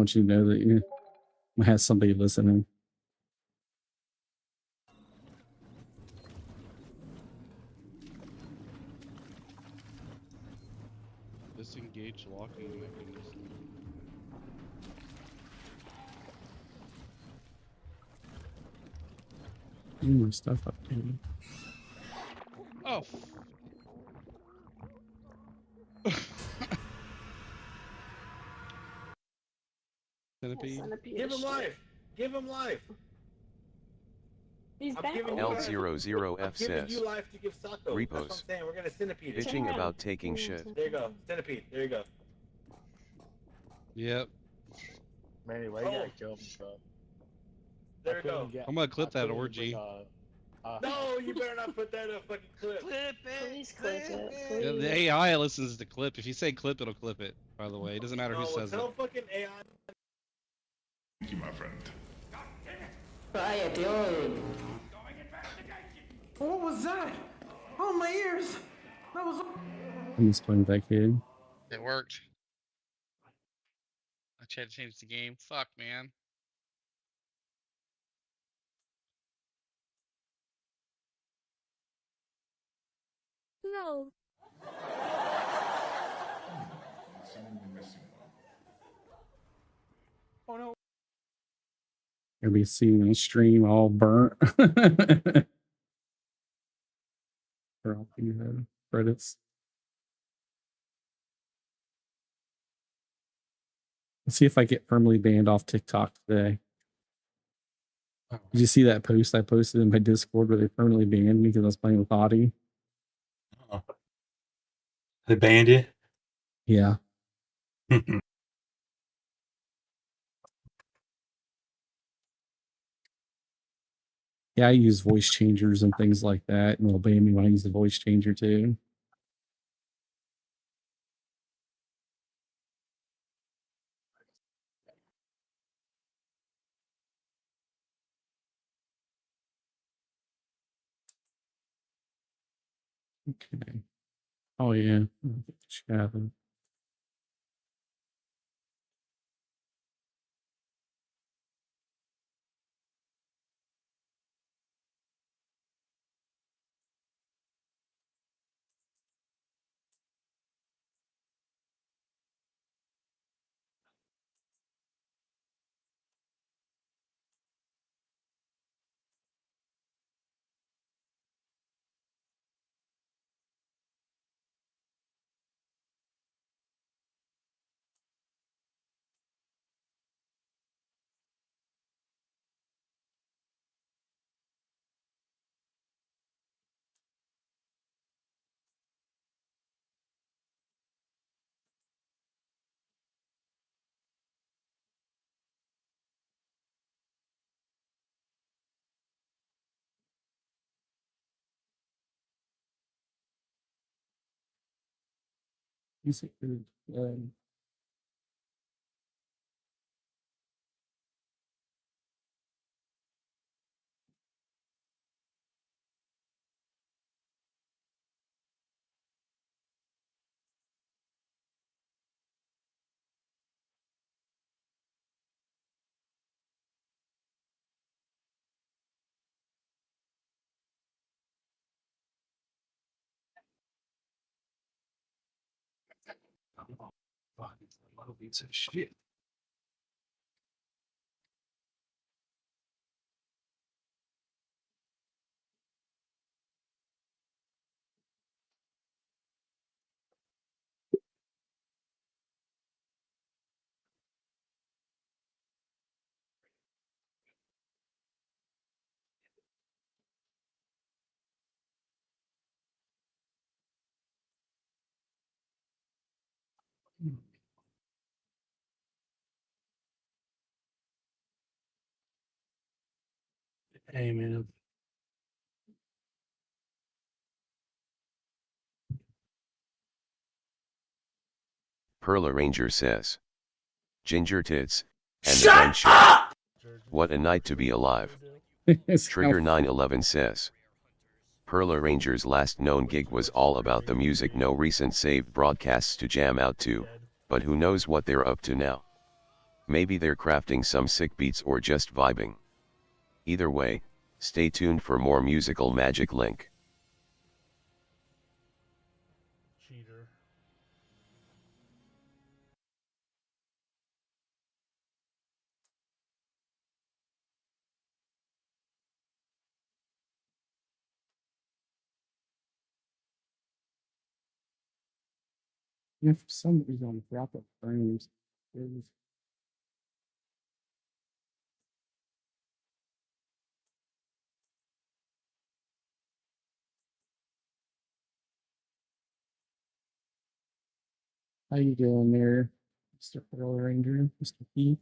want you to know that you have somebody listening. Disengage locking mechanism. More stuff up here. Oh. Centipede. Give him life. Give him life. He's back. L00F Giving says, you life to give Sako. That's what I'm repos, saying. We're gonna centipede it. bitching about taking shit. There you go. Centipede. There you go. Yep. Manny, why you gotta kill him, bro? There you go. I'm gonna clip that orgy. No, you better not put that in a fucking clip. Clip it. Please clip it. Yeah, Please. the AI listens to clip. If you say clip, it'll clip it. By the way, it doesn't matter who says tell it. fucking AI. Thank you, my friend. Vaya, dude. What was that? Oh, my ears! That was. I'm just playing that kid. It worked. I tried to change the game. Fuck, man. No. Oh no. You'll be seeing the stream all burnt. For all the credits. Let's see if I get permanently banned off TikTok today. Did you see that post I posted in my Discord where they permanently banned me because I was playing with Audie? They banned you? Yeah. Yeah, I use voice changers and things like that, and they'll ban me when I use the voice changer too. Okay. Oh yeah. Chat. He's fuck, a lot of pizza shit. Hey man. Perla Ranger says, ginger tits, and the gun shit. What a night to be alive. Trigger 911 says, Perla Ranger's last known gig was all about the music, no recent saved broadcasts to jam out to, but who knows what they're up to now. Maybe they're crafting some sick beats or just vibing. Either way, stay tuned for more musical magic link. Cheater. Yeah, for some reason, drop it frames. How you doing there, Mr. Pearl Ranger, Mr. P?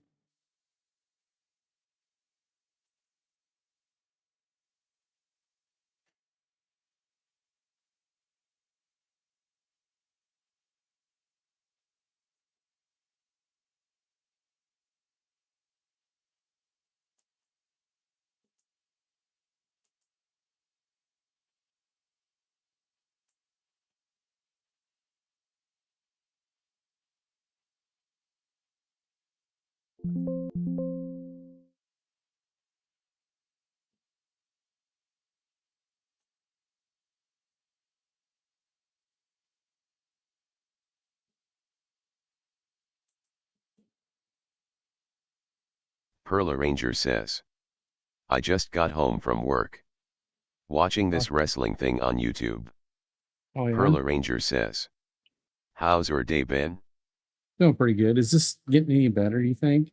Perla Ranger says, I just got home from work. Watching this wrestling thing on YouTube. Oh yeah, Perla Ranger says, how's your day been? doing pretty good. Is this getting any better? You think?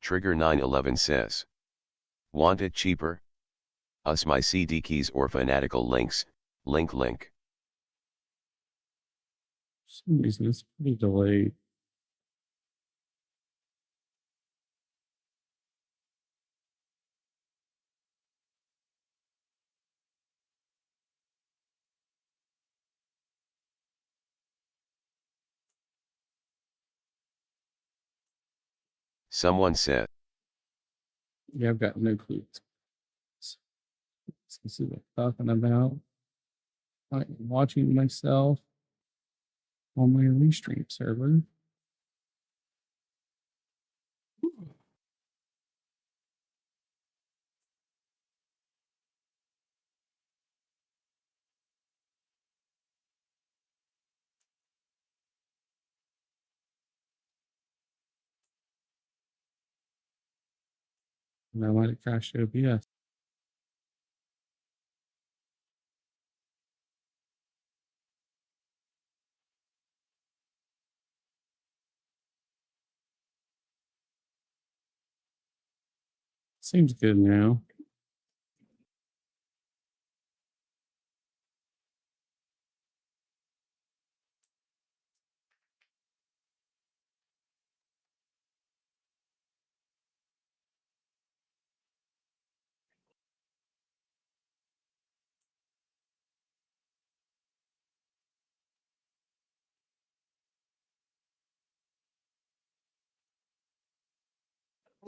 Trigger 911 says, want it cheaper? Us my CD keys or fanatical links, link. For some reason it's pretty delayed. Someone said, Yeah, I've got no clue. Let's see what I'm talking about. I'm watching myself on my restream server. And I might have crashed OBS. Seems good now.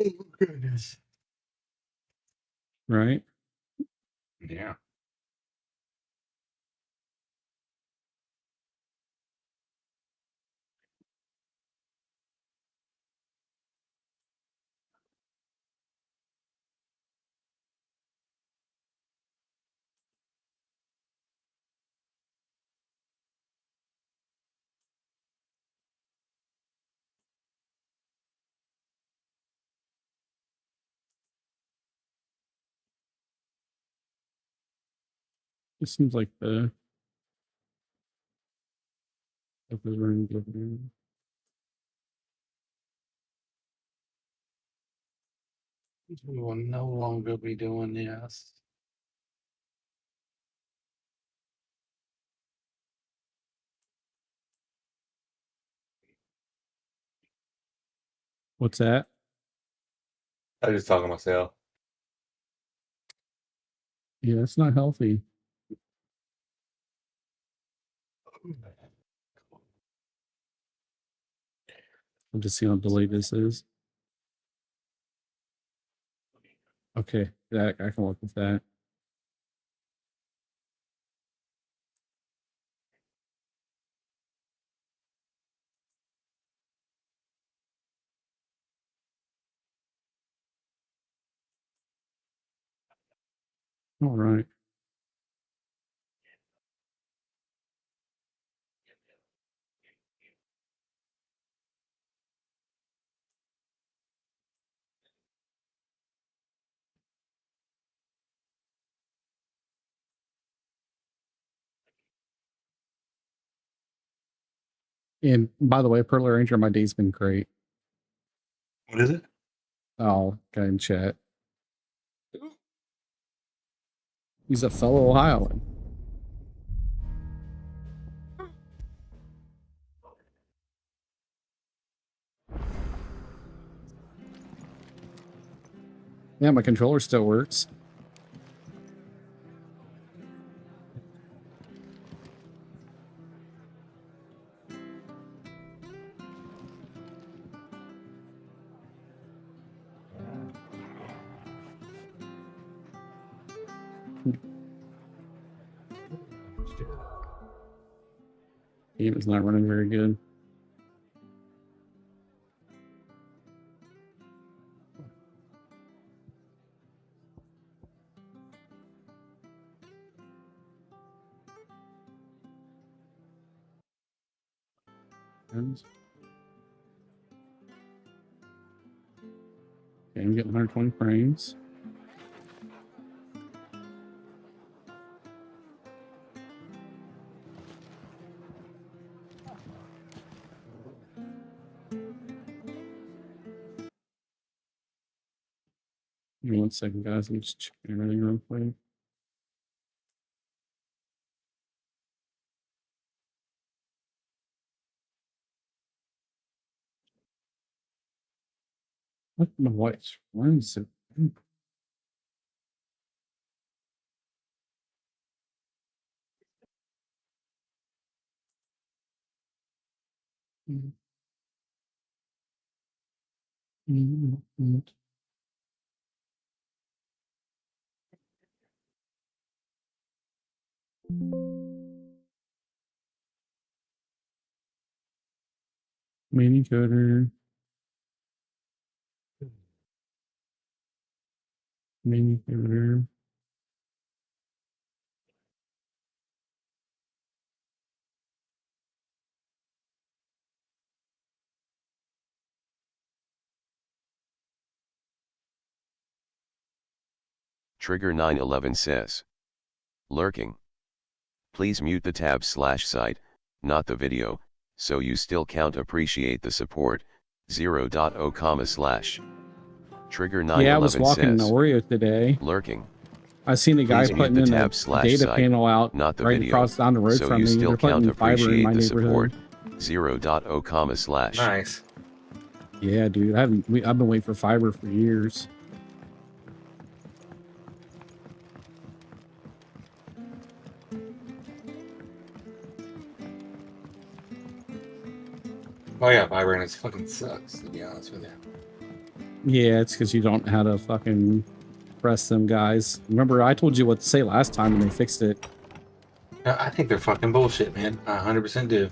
Oh goodness. Right? Yeah. It seems like the room good. We will no longer be doing this. What's that? I was just talking to myself. Yeah, that's not healthy. I'll just see how delayed this is. Okay, that I can work with that. All right. And by the way, Pearl Ranger, my day's been great. What is it? Oh, guy in chat. He's a fellow Ohioan. Yeah, my controller still works. Game is not running very good. Okay, I'm getting 120 frames. Give me 1 second, guys. I'm just checking everything real quick. What my wife's runs it? Mini coder. Mini coder. Trigger 911 says. Lurking. Please mute the tab /site, not the video, so you still can't appreciate the support. 0.0, Trigger 911 Yeah, I was walking in says. Oreo today. Lurking. I seen a guy Please mute putting the in a tab data /site, panel out not the right video, across down the road so from you me. still They're can't putting fiber in appreciate my the neighborhood. support. 0.0, Nice. Yeah, dude. I've been waiting for fiber for years. Oh yeah, fiber and it fucking sucks, to be honest with you. Yeah, it's because you don't know how to fucking press them guys. Remember, I told you what to say last time and they fixed it. I think they're fucking bullshit, man. I 100% do.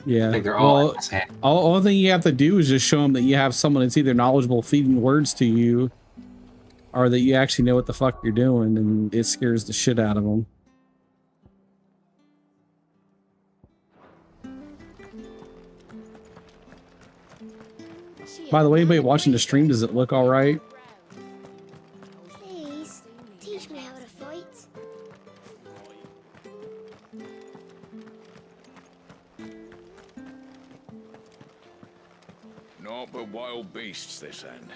Yeah. I think they're all Well, all thing you have to do is just show them that you have someone that's either knowledgeable feeding words to you or that you actually know what the fuck you're doing, and it scares the shit out of them. By the way, anybody watching the stream, does it look all right? Please, teach me how to fight. Naught but wild beasts, this end.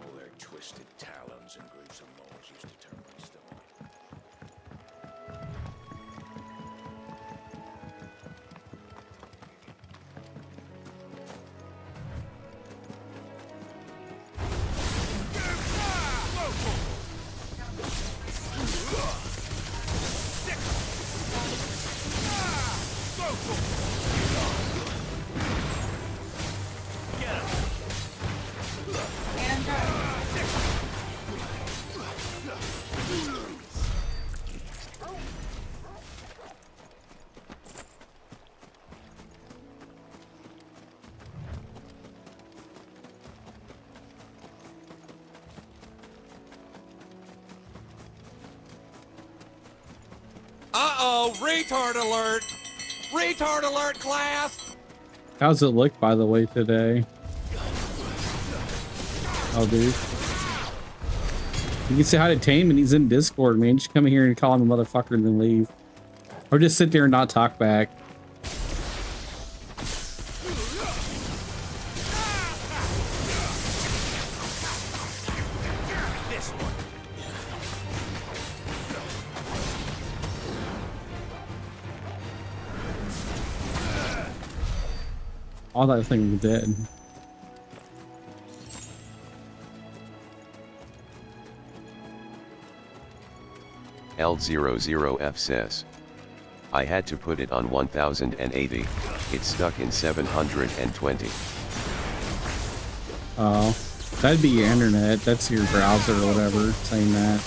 All their twisted talons and gruesome maws used to turn my stomach. Uh-oh, retard alert! Retard alert, class! How's it look, by the way, today? Oh, dude. You can say hi to Tame, and he's in Discord, man. Just come in here and call him a motherfucker and then leave. Or just sit there and not talk back. All that thing was dead. L00F says, I had to put it on 1080, it's stuck in 720. Oh, that'd be your internet. That's your browser or whatever saying that.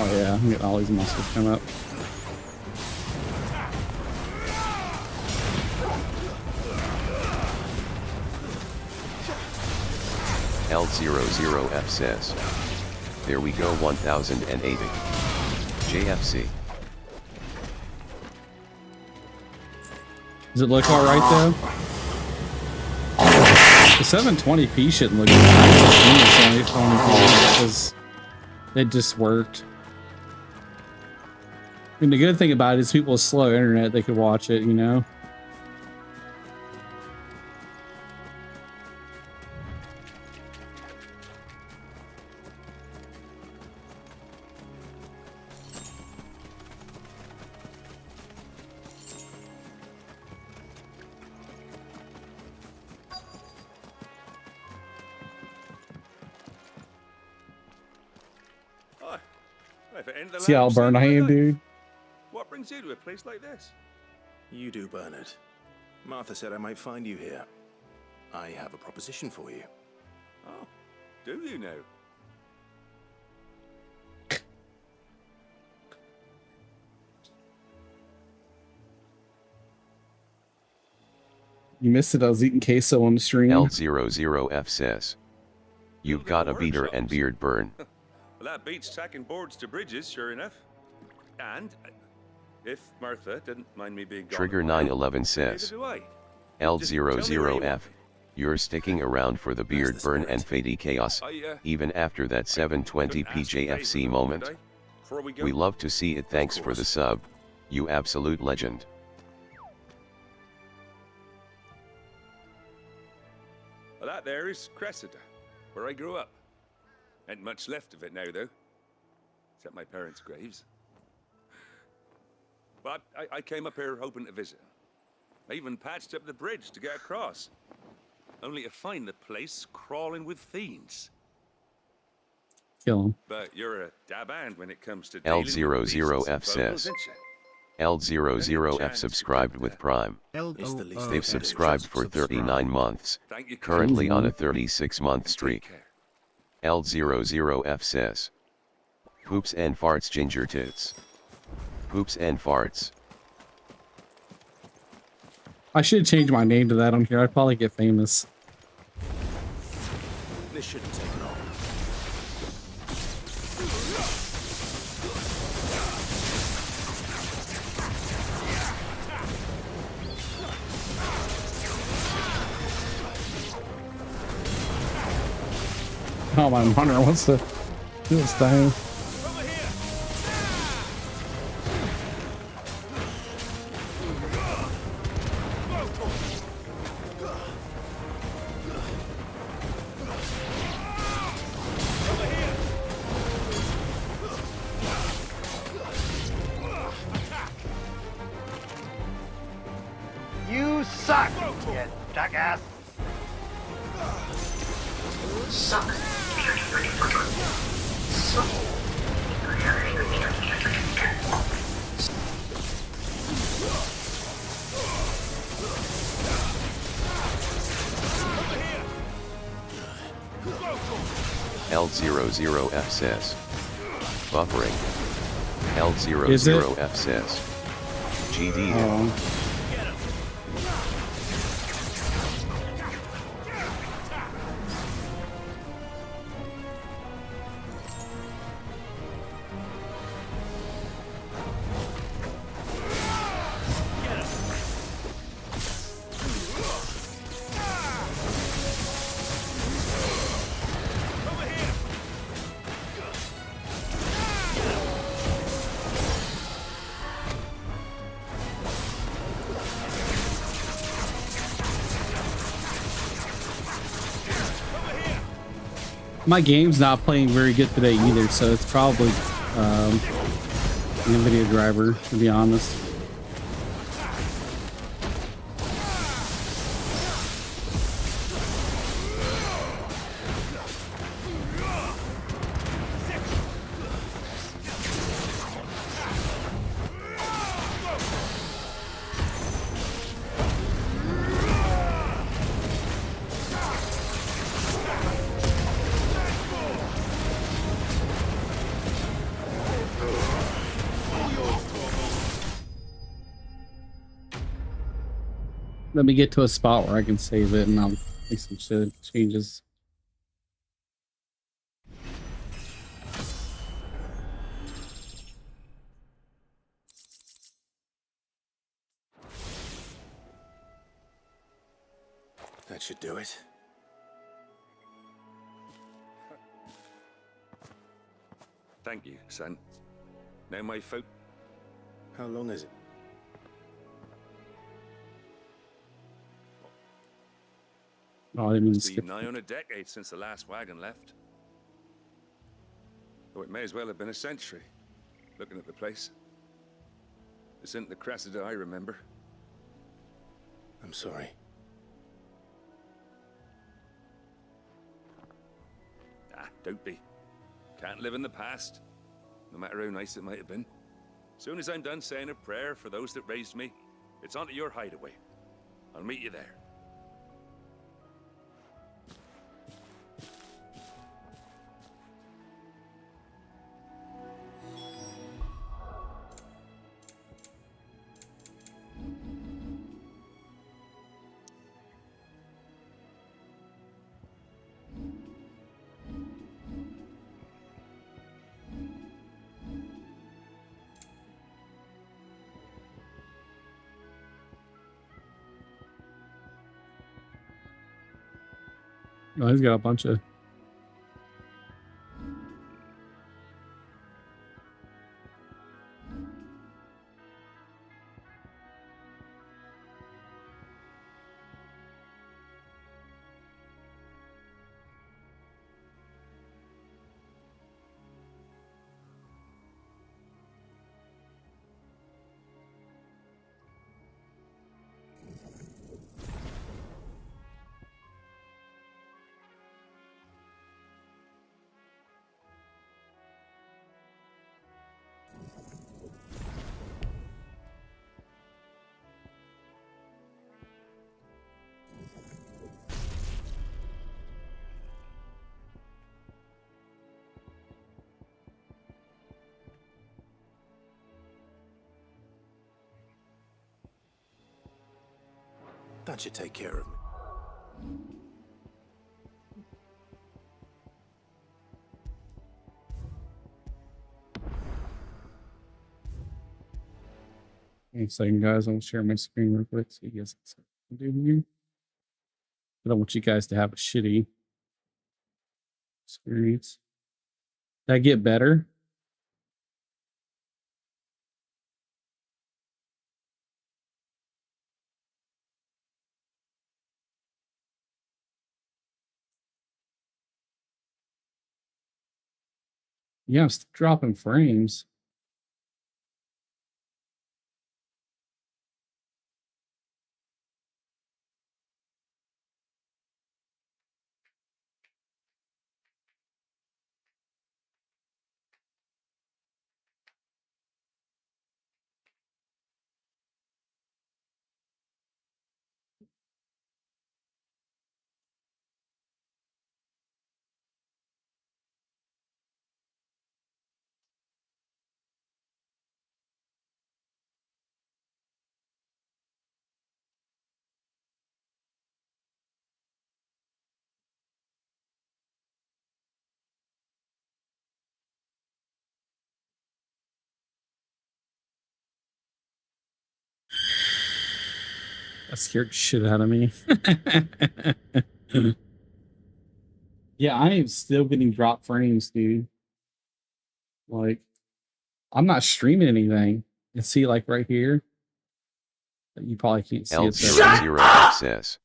Oh yeah, I'm getting all these muscles come up. L00F says, there we go 1080. JFC. Does it look alright though? The 720p shouldn't look nice because it just worked. I mean, the good thing about it is people with slow internet, they could watch it, you know? See how burned I am, dude? What brings you to a place like this? You do, Bernard. Martha said I might find you here. I have a proposition for you. Oh, do you know? You missed it. I was eating queso on the stream. L00F says, you've got a beater and beard burn. Well, that beats tacking boards to bridges, sure enough. And if Martha didn't mind me being gone, Trigger 911 says, L00F, you're sticking around for the beard burn and fady chaos, even after that 720p JFC moment. We love to see it. Thanks for the sub, you absolute legend. Well, that there is Cressida, where I grew up. Ain't much left of it now, though. Except my parents' graves. But I came up here hoping to visit. I even patched up the bridge to get across. Only to find the place crawling with fiends. Kill him. But you're a dab hand when it comes to L00F says, L00F subscribed with Prime. They've subscribed for 39 months, currently on a 36-month streak. L00F says, poops and farts ginger tits. Poops and farts. I should change my name to that on here. I'd probably get famous. This shouldn't take long. Oh, my hunter wants to do this thing. You suck, you jackass. Suck. L00F says, buffering. L00F says, GD. My game's not playing very good today either, so it's probably NVIDIA driver, to be honest. Let me get to a spot where I can save it and I'll make some changes. That should do it. Thank you, son. Now my folk. How long is it? Oh, I didn't mean to It's skip. been nigh on a decade since the last wagon left. Though it may as well have been a century, looking at the place. This isn't the Cressida I remember. I'm sorry. Ah, don't be. Can't live in the past, no matter how nice it might have been. Soon as I'm done saying a prayer for those that raised me, it's onto your hideaway. I'll meet you there. Oh, he's got a bunch of. That should take care of me. One second, guys. I'll share my screen real quick so you guys can see what I'm doing here. I don't want you guys to have a shitty experience. Did I get better? Yeah, I'm still dropping frames. That scared shit out of me. Yeah, I am still getting drop frames, dude. Like, I'm not streaming anything. And see, like right here, you probably can't see it. L00 says,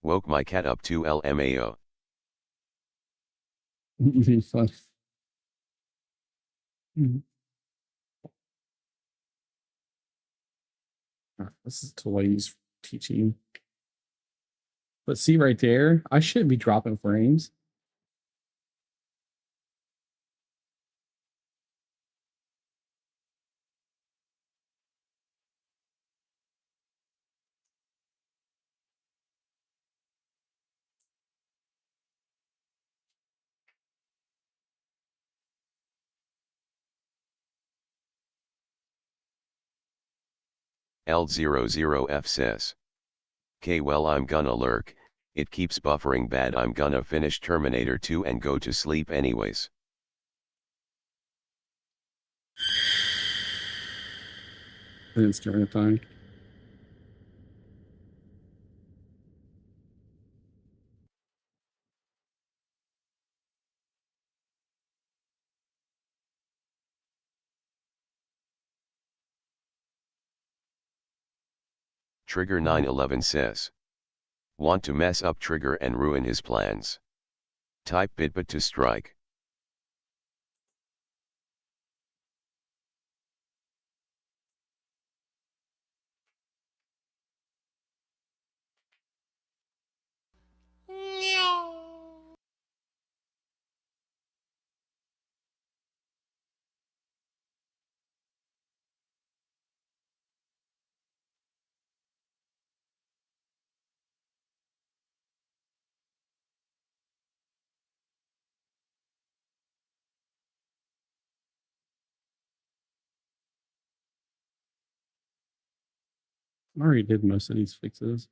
woke my cat up to LMAO. Fun. Mhm. Alright, this is toys teaching. But see right there, I shouldn't be dropping frames. L00F says. K well I'm gonna lurk, it keeps buffering bad I'm gonna finish Terminator 2 and go to sleep anyways. Didn't start a time. Trigger 911 says. Want to mess up Trigger and ruin his plans. Type bitbit to strike. I already did most of these fixes.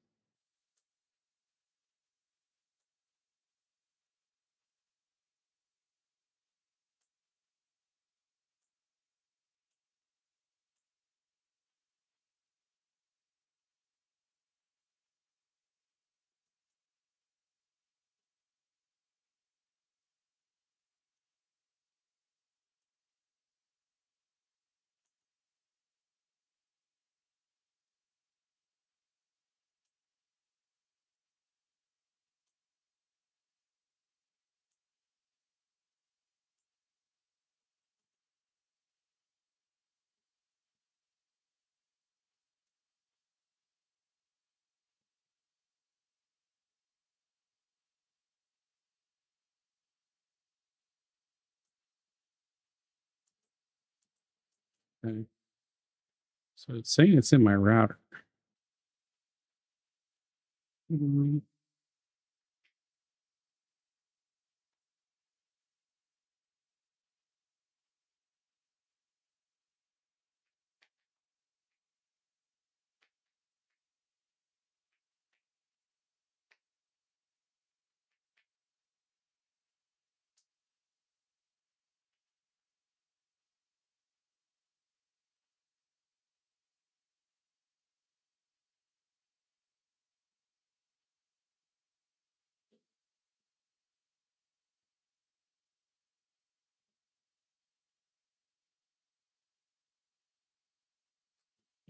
Okay. So it's saying it's in my router. Mhm.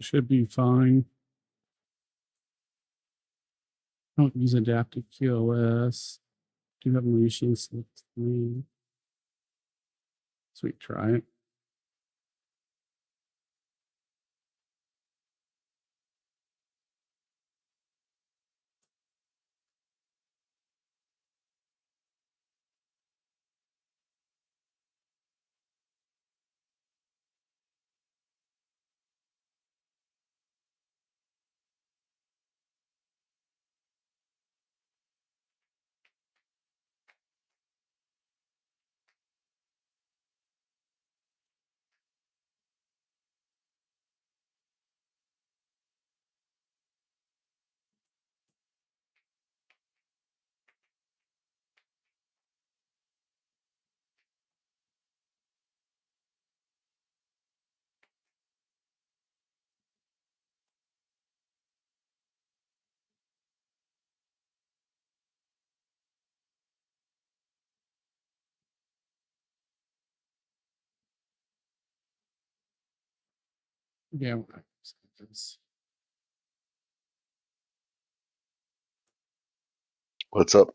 Should be fine. Don't use adaptive QoS. Do have my machine select 3. Sweet, try it. Yeah. What's up?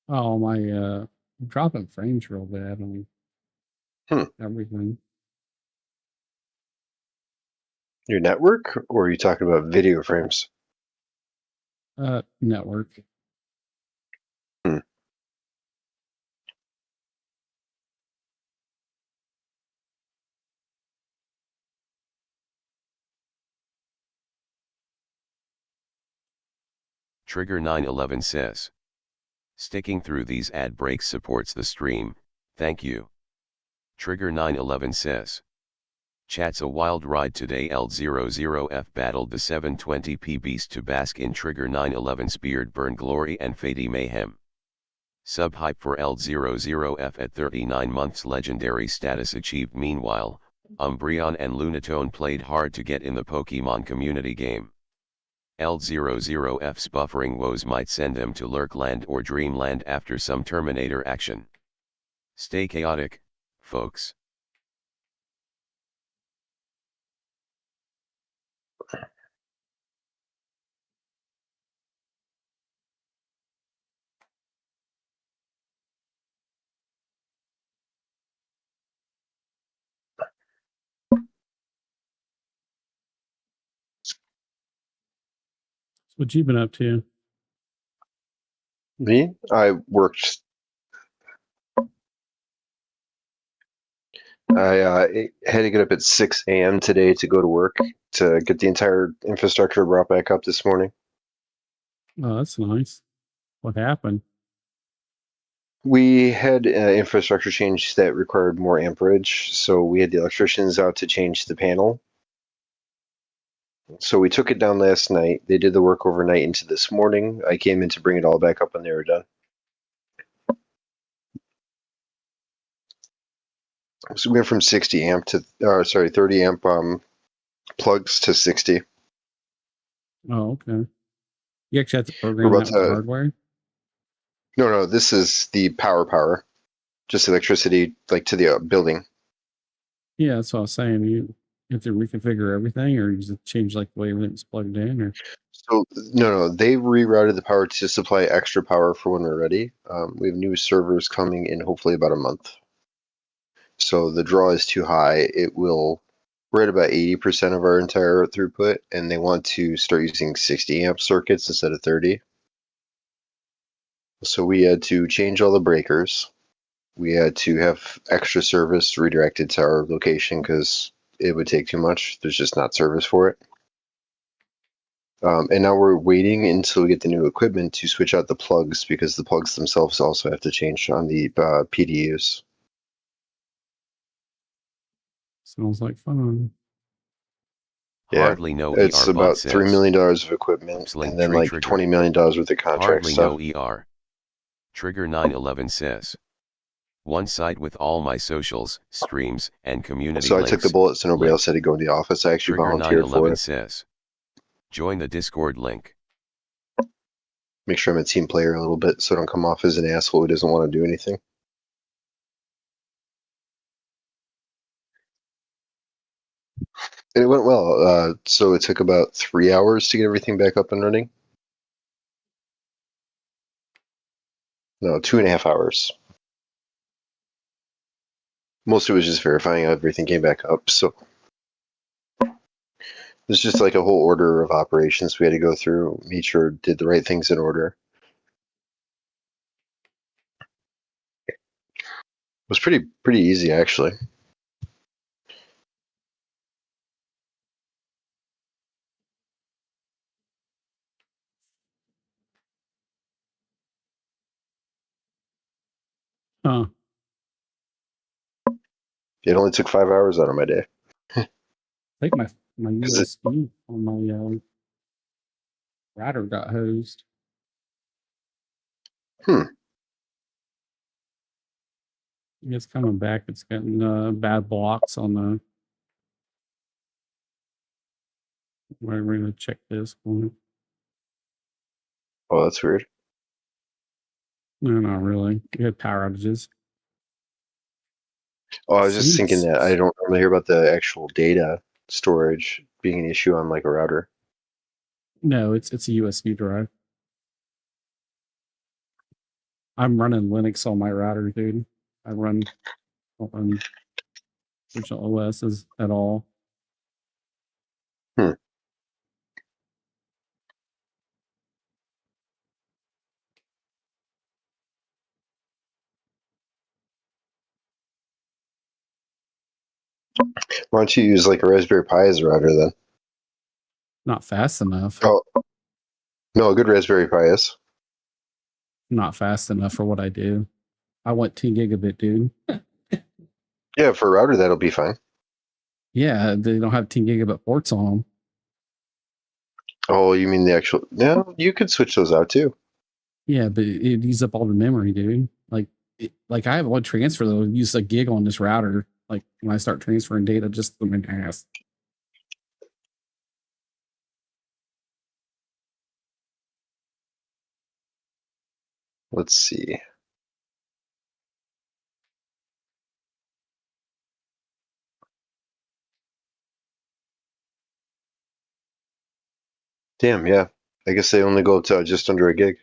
Oh, my I'm dropping frames real bad on everything. Your network, or are you talking about video frames? Network. Trigger 911 says, sticking through these ad breaks supports the stream, thank you. Trigger 911 says, chat's a wild ride today. L00F battled the 720p beast to bask in Trigger 911's beard burn glory and fady mayhem. Sub hype for L00F at 39 months. Legendary status achieved. Meanwhile, Umbreon and Lunatone played hard to get in the Pokemon community game. L00F's buffering woes might send them to Lurkland or Dreamland after some Terminator action. Stay chaotic, folks. What you been up to? Me? I worked. I had to get up at 6 a.m. today to go to work to get the entire infrastructure brought back up this morning. Oh, that's nice. What happened? We had infrastructure change that required more amperage, so we had the electricians out to change the panel. So we took it down last night. They did the work overnight into this morning. I came in to bring it all back up when they were done. So we went from 60 amp to, 30 amp plugs to 60. Oh, okay. You actually have to program that with hardware? No, this is the power. Just electricity, like to the building. Yeah, that's what I was saying. You have to reconfigure everything, or you just change like the way everything's plugged in, or? So no, they rerouted the power to supply extra power for when we're ready. We have new servers coming in hopefully about a month. So the draw is too high. We're at about 80% of our entire throughput, and they want to start using 60 amp circuits instead of 30. So we had to change all the breakers. We had to have extra service redirected to our location because it would take too much. There's just not service for it. And now we're waiting until we get the new equipment to switch out the plugs, because the plugs themselves also have to change on the PDUs. Sounds like fun. Yeah, Hardly no it's ER about says, $3 million of equipment, and then like $20 million worth of contract hardly stuff. no ER. Trigger 911 says, one site with all my socials, streams, and community So I links. took the bullet so nobody else had to go to the office. I actually Trigger volunteered for 911 it. says, join the Discord link. Make sure I'm a team player a little bit so I don't come off as an asshole who doesn't want to do anything. And it went well. So it took about 3 hours to get everything back up and running. No, 2.5 hours. Most of it was just verifying everything came back up. So there's just like a whole order of operations we had to go through, make sure did the right things in order. It was pretty easy, actually. Huh. It only took 5 hours out of my day. I think my USB on my router got hosed. It's coming back. It's getting bad blocks on the. We're going to check this one. Oh, that's weird. No, not really. We had power outages. Oh, I was just thinking that I don't normally hear about the actual data storage being an issue on like a router. No, it's a USB drive. I'm running Linux on my router, dude. I don't run virtual OSs at all. Why don't you use like a Raspberry Pi as a router then? Not fast enough. Oh, no, a good Raspberry Pi is. Not fast enough for what I do. I want 2 gigabit, dude. Yeah, for a router, that'll be fine. Yeah, they don't have 10 gigabit ports on them. Oh, you mean the actual? Yeah, you could switch those out too. Yeah, but it uses up all the memory, dude. Like I have one transfer though. Use a gig on this router. Like when I start transferring data, just the my ass. Let's see. Damn, yeah. I guess they only go up to just under a gig.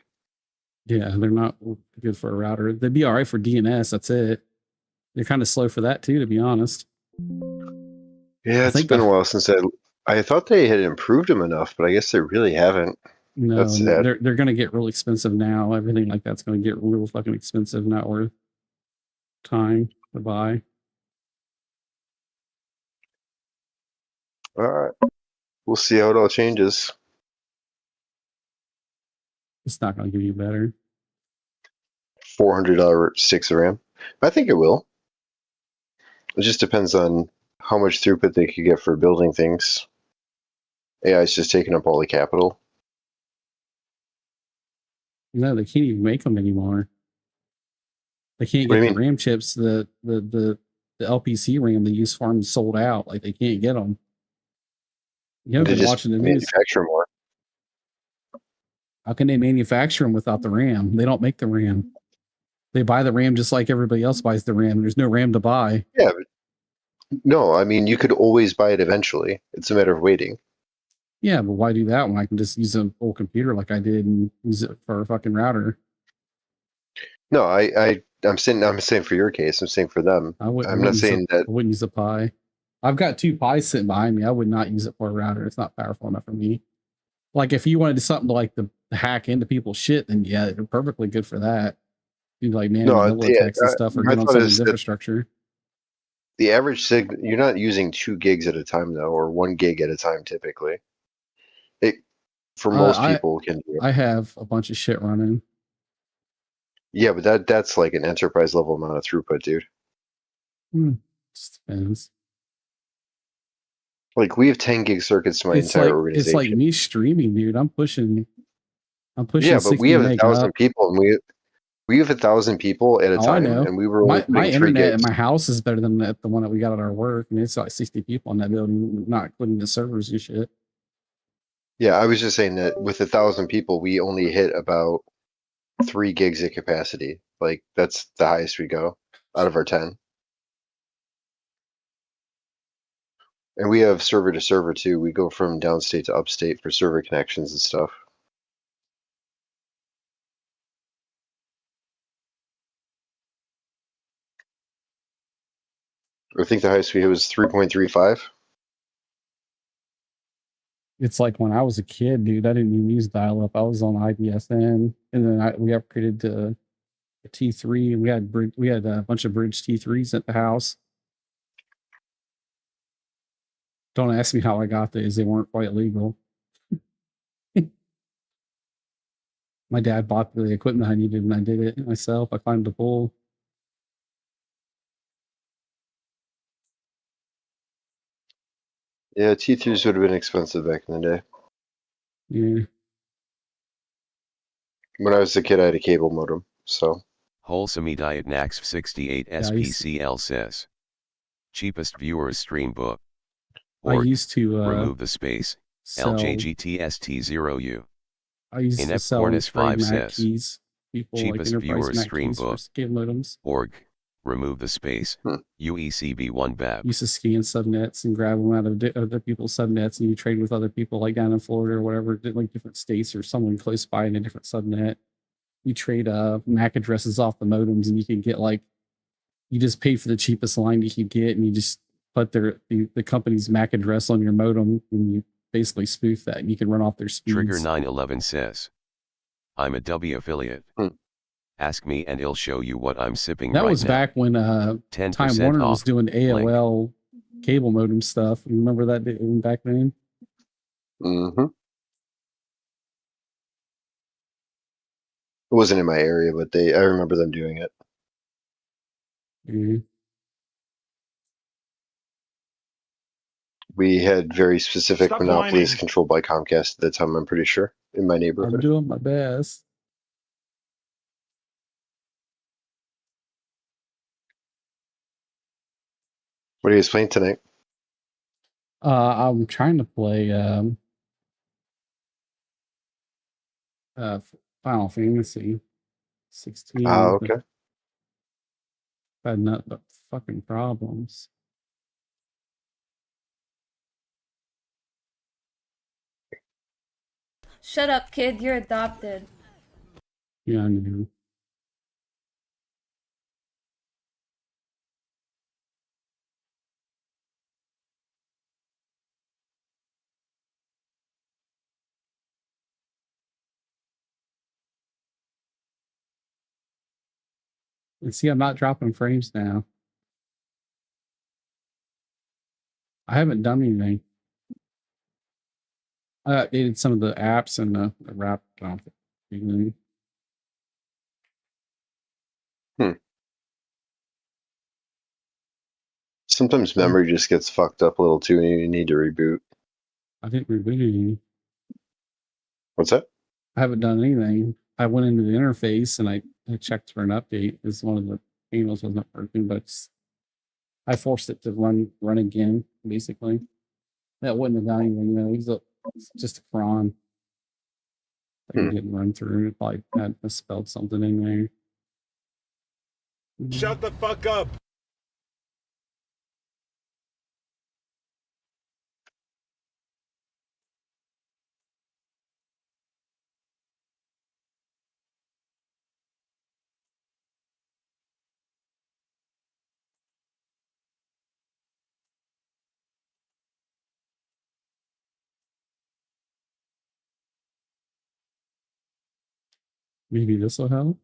Yeah, they're not good for a router. They'd be all right for DNS. That's it. They're kind of slow for that too, to be honest. Yeah, it's been a while since I thought they had improved them enough, but I guess they really haven't. No, That's sad. they're going to get real expensive now. Everything like that's going to get real fucking expensive. Not worth time to buy. All right, we'll see how it all changes. It's not going to give you better. $400 sticks of RAM. I think it will. It just depends on how much throughput they could get for building things. AI is just taking up all the capital. No, they can't even make them anymore. They can't What do get you the RAM chips. The LPC RAM they use for them sold out. Like they can't get them. You haven't They been just watching the news. manufacture more. How can they manufacture them without the RAM? They don't make the RAM. They buy the RAM just like everybody else buys the RAM. There's no RAM to buy. Yeah, but no, I mean, you could always buy it eventually. It's a matter of waiting. Yeah, but why do that when I can just use an old computer like I did and use it for a fucking router? No, I'm saying for your case. I'm saying for them. I'm not saying that. I wouldn't use a Pi. I've got 2 Pis sitting behind me. I would not use it for a router. It's not powerful enough for me. Like if you wanted to do something to like the hack into people's shit, then yeah, they're perfectly good for that. Do like vanilla attacks and stuff or get on someone's infrastructure. The average you're not using 2 gigs at a time though, or 1 gig at a time typically. For most people can do it. I have a bunch of shit running. Yeah, but that's like an enterprise level amount of throughput, dude. Just depends. Like we have 10 gig circuits to my entire organization. It's like me streaming, dude. I'm pushing. Yeah, but we have 1,000 people, and we have 1,000 people at a time, and we were only my internet gigs. at my house is better than the one that we got at our work. I mean, it's like 60 people in that building, not including the servers and shit. Yeah, I was just saying that with 1,000 people, we only hit about 3 gigs of capacity. Like that's the highest we go out of our 10. And we have server to server too. We go from downstate to upstate for server connections and stuff. I think the highest we hit was 3.35. It's like when I was a kid, dude. I didn't even use dial-up. I was on IBSN, and then we upgraded to a T3. And we had a bunch of bridge T3s at the house. Don't ask me how I got these; they weren't quite legal. My dad bought the equipment I needed, and I did it myself. I climbed the pole. Yeah, T3s would have been expensive back in the day. Yeah. When I was a kid, I had a cable modem, so. Wholesome Diet Nax 68 SPCL says. Cheapest viewers stream book. I used to remove the space. LJGTST0U. I used to sell Cornice 5 Mac says. keys. People Cheapest like viewers Mac stream book. Cable modems. Org. Remove the space. UECB1 BAB. Used to scan subnets and grab them out of other people's subnets, and you trade with other people like down in Florida or whatever, like different states or someone close by in a different subnet. you trade MAC addresses off the modems, and you can get like, you just pay for the cheapest line you can get, and you just put the company's MAC address on your modem, and you basically spoof that, and you can run off their speeds. Trigger 911 says, I'm a W affiliate. Ask me and it'll show you what I'm sipping That right was now. back when 10% Time Warner was off. doing AOL cable modem stuff. You remember that back then? Mm-hmm. It wasn't in my area, but I remember them doing it. Mhm. We had very specific Stop monopolies whining. controlled by Comcast at the time, I'm pretty sure, in my I'm neighborhood. doing my best. What are you guys playing tonight? I'm trying to play Final Fantasy 16. Oh, but okay. I've had nothing but fucking problems. Shut up, kid. You're adopted. Yeah, I know. And see, I'm not dropping frames now. I haven't done anything. I updated some of the apps and the wrap. Sometimes memory just gets fucked up a little too, and you need to reboot. I didn't reboot anything. What's that? I haven't done anything. I went into the interface and I checked for an update. It's one of the panels wasn't working, but I forced it to run again, basically. That wouldn't have done anything, it's just a cron. It didn't run through. It probably had misspelled something in there. Shut the fuck up. Maybe this will help.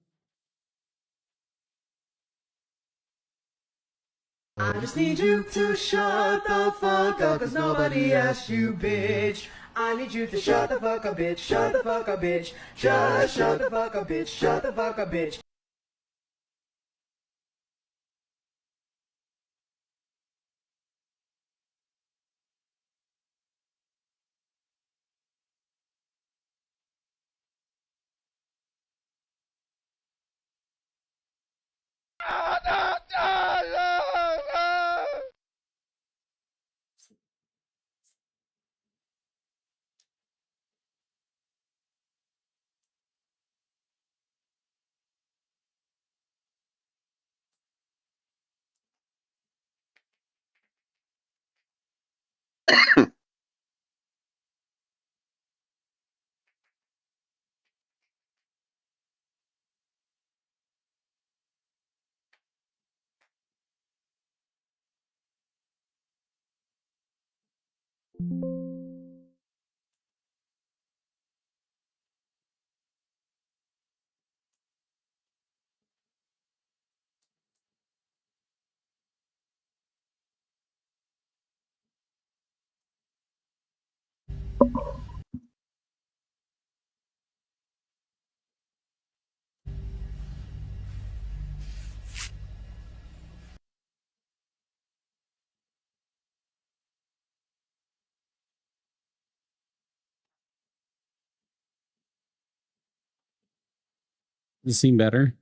I just need you to shut the fuck up, cause nobody asked you, bitch. I need you to shut the fuck up, bitch. Shut the fuck up, bitch. Just shut the fuck up, bitch. Shut the fuck up, bitch. Does it seem better?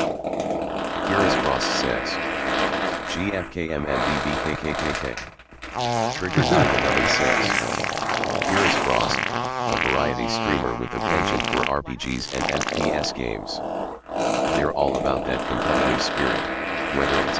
Heroes Cross says, GFKMNBBKKKK. Trigger 911 says, Heroes Cross, a variety streamer with a penchant for RPGs and FPS games. They're all about that competitive spirit, whether it's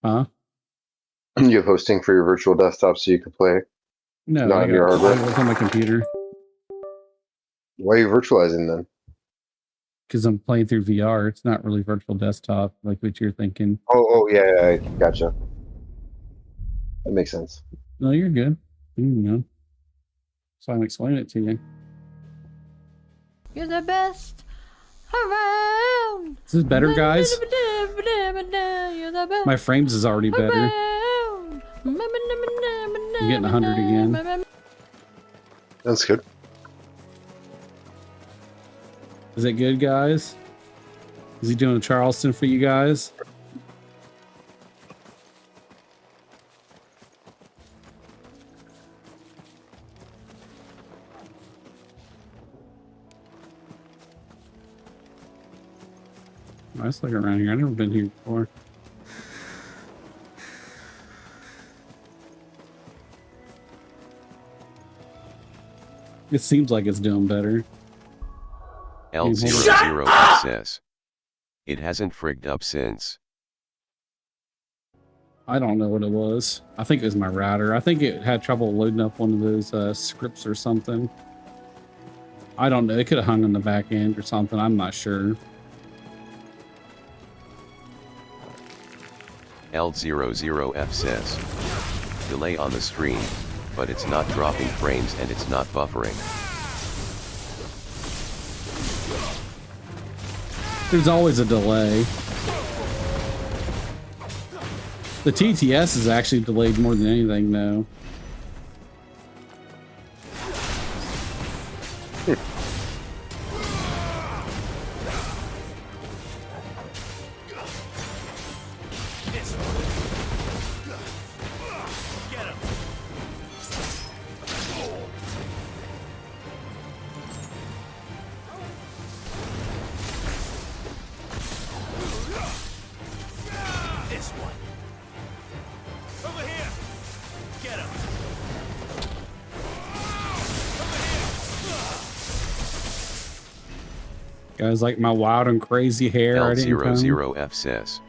Huh? You have hosting for your virtual desktop so you can play. No, Not I on your got hardware. I work on my computer Why are you virtualizing then? because I'm playing through VR. It's not really virtual desktop like what you're thinking. Oh, yeah, I gotcha. That makes sense. No, you're good. You know. So I'm explaining it to you. You're the best around. Is this better, guys? You're the best My frames is already better. around. I'm getting 100 again. That's good. Is it good, guys? Is he doing a Charleston for you guys? Nice looking around here. I've never been here before. It seems like it's doing better. L00 says. It hasn't frigged up since. I don't know what it was. I think it was my router. I think it had trouble loading up one of those scripts or something. I don't know. It could have hung on the back end or something. I'm not sure. L00F says. Delay on the stream, but it's not dropping frames and it's not buffering. There's always a delay. The TTS is actually delayed more than anything, though. Guys like my wild and crazy hair. L00F says.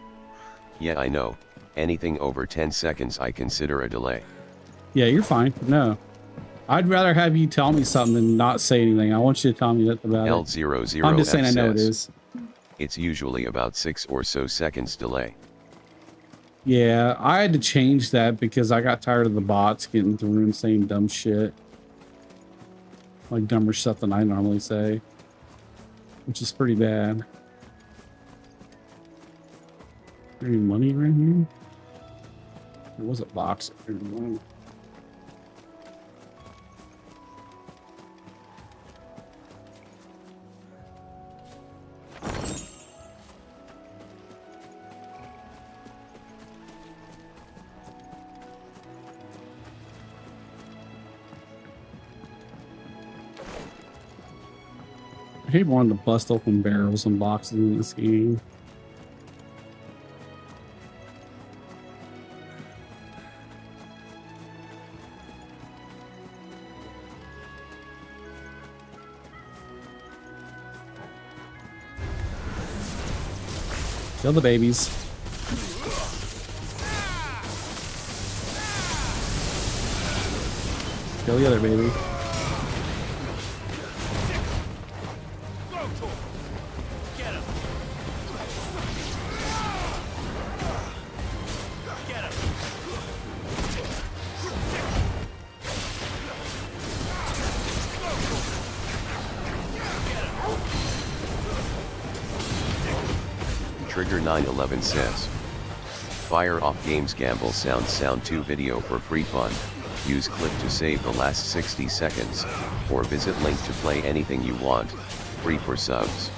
Yeah, I know. Anything over 10 seconds I consider a delay. Yeah, you're fine. No. I'd rather have you tell me something than not say anything. I want you to tell me that about L00F it. I'm just saying I know it says, is. It's usually about 6 or so seconds delay. Yeah, I had to change that because I got tired of the bots getting through and saying dumb shit. Like dumber stuff than I normally say. Which is pretty bad. Any money right here? There was a box. I hate wanting to bust open barrels and boxes in this game. Kill the babies. Kill the other baby. Trigger 911 says. Fire off games gamble sound 2 video for free fun. Use clip to save the last 60 seconds, or visit link to play anything you want, free for subs.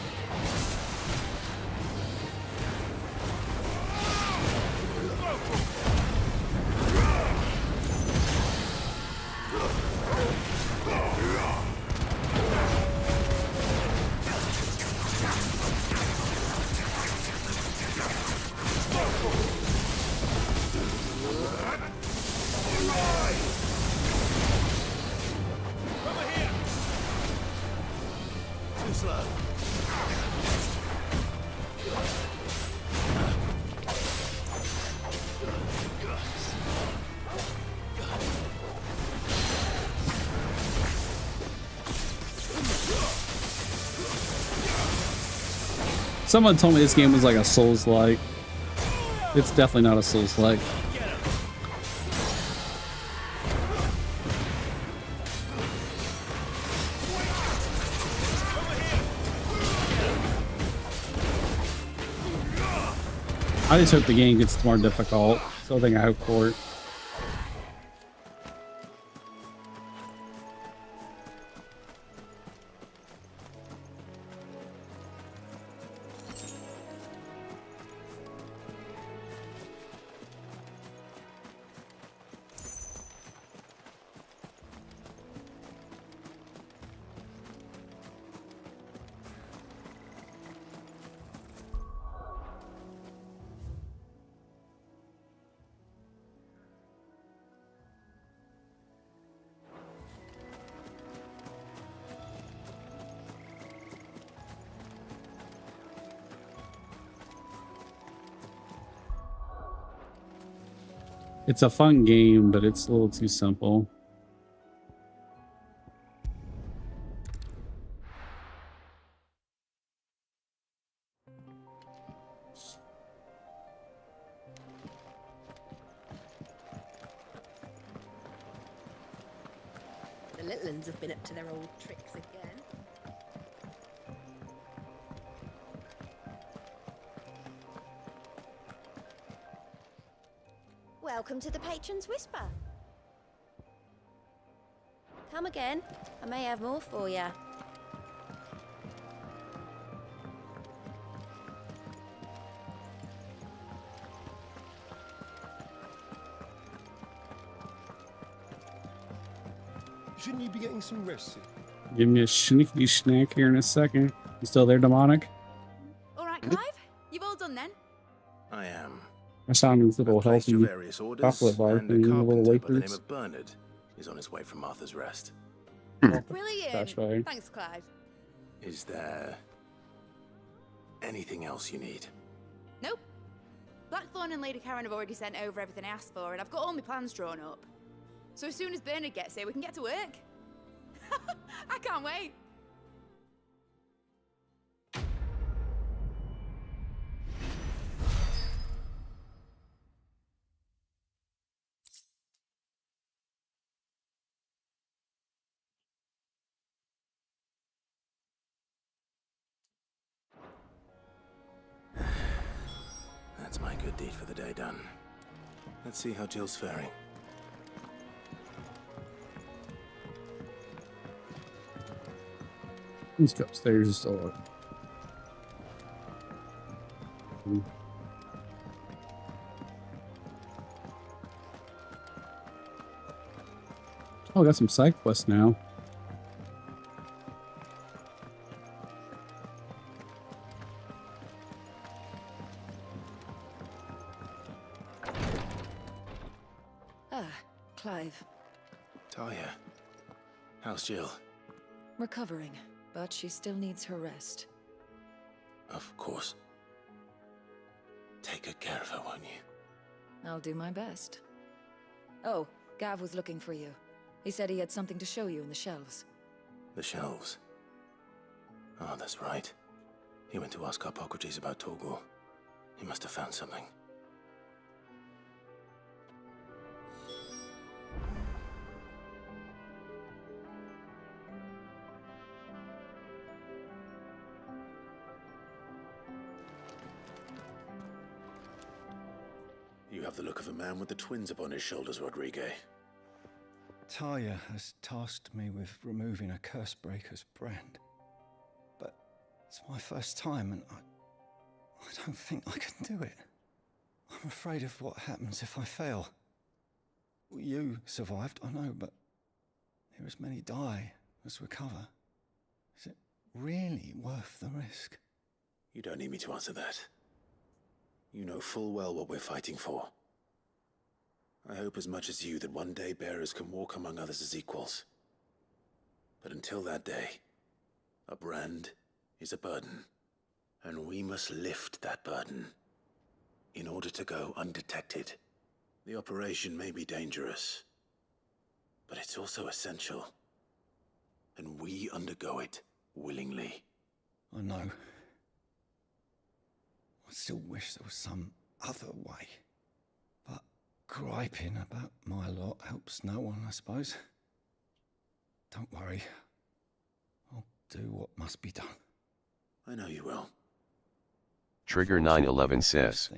Someone told me this game was like a Souls-like. It's definitely not a Souls-like. I just hope the game gets more difficult. That's the thing I hope for it. It's a fun game, but it's a little too simple. The little ones have been up to their old tricks again. Welcome to the Patron's Whisper. Come again. I may have more for you. Shouldn't you be getting some rest? Give me a sneaky snack here in a second. You still there, demonic? All right, Clive. You've all done then. I am. I saw these little Placed your healthy various orders, chocolate bars and a and little carpenter by the name wafers. of Bernard is on his way from Martha's Rest. Brilliant. That's right. Thanks, Clive. Is there anything else you need? Nope. Blackthorn and Lady Karen have already sent over everything I asked for, and I've got all my plans drawn up. So as soon as Bernard gets here, we can get to work. I can't wait. That's my good deed for the day done. Let's see how Jill's faring. Let's go upstairs. Oh, I got some side quests now. Ah, Clive. Talia, how's Jill? Recovering, but she still needs her rest. Of course. Take good care of her, won't you? I'll do my best. Oh, Gav was looking for you. He said he had something to show you in the shelves. The shelves. Oh, that's right. He went to ask Harpocrates about Torgor. He must have found something. You have the look of a man with the twins upon his shoulders, Rodrigue. Talia has tasked me with removing a curse breaker's brand. But it's my first time and I don't think I can do it. I'm afraid of what happens if I fail. You survived, I know, but here as many die as recover. Is it really worth the risk? You don't need me to answer that. You know full well what we're fighting for. I hope as much as you that one day bearers can walk among others as equals. But until that day, a brand is a burden, and we must lift that burden in order to go undetected. The operation may be dangerous, but it's also essential, and we undergo it willingly. I know. I still wish there was some other way. But griping about my lot helps no one, I suppose. Don't worry. I'll do what must be done. I know you will. Trigger 911 says,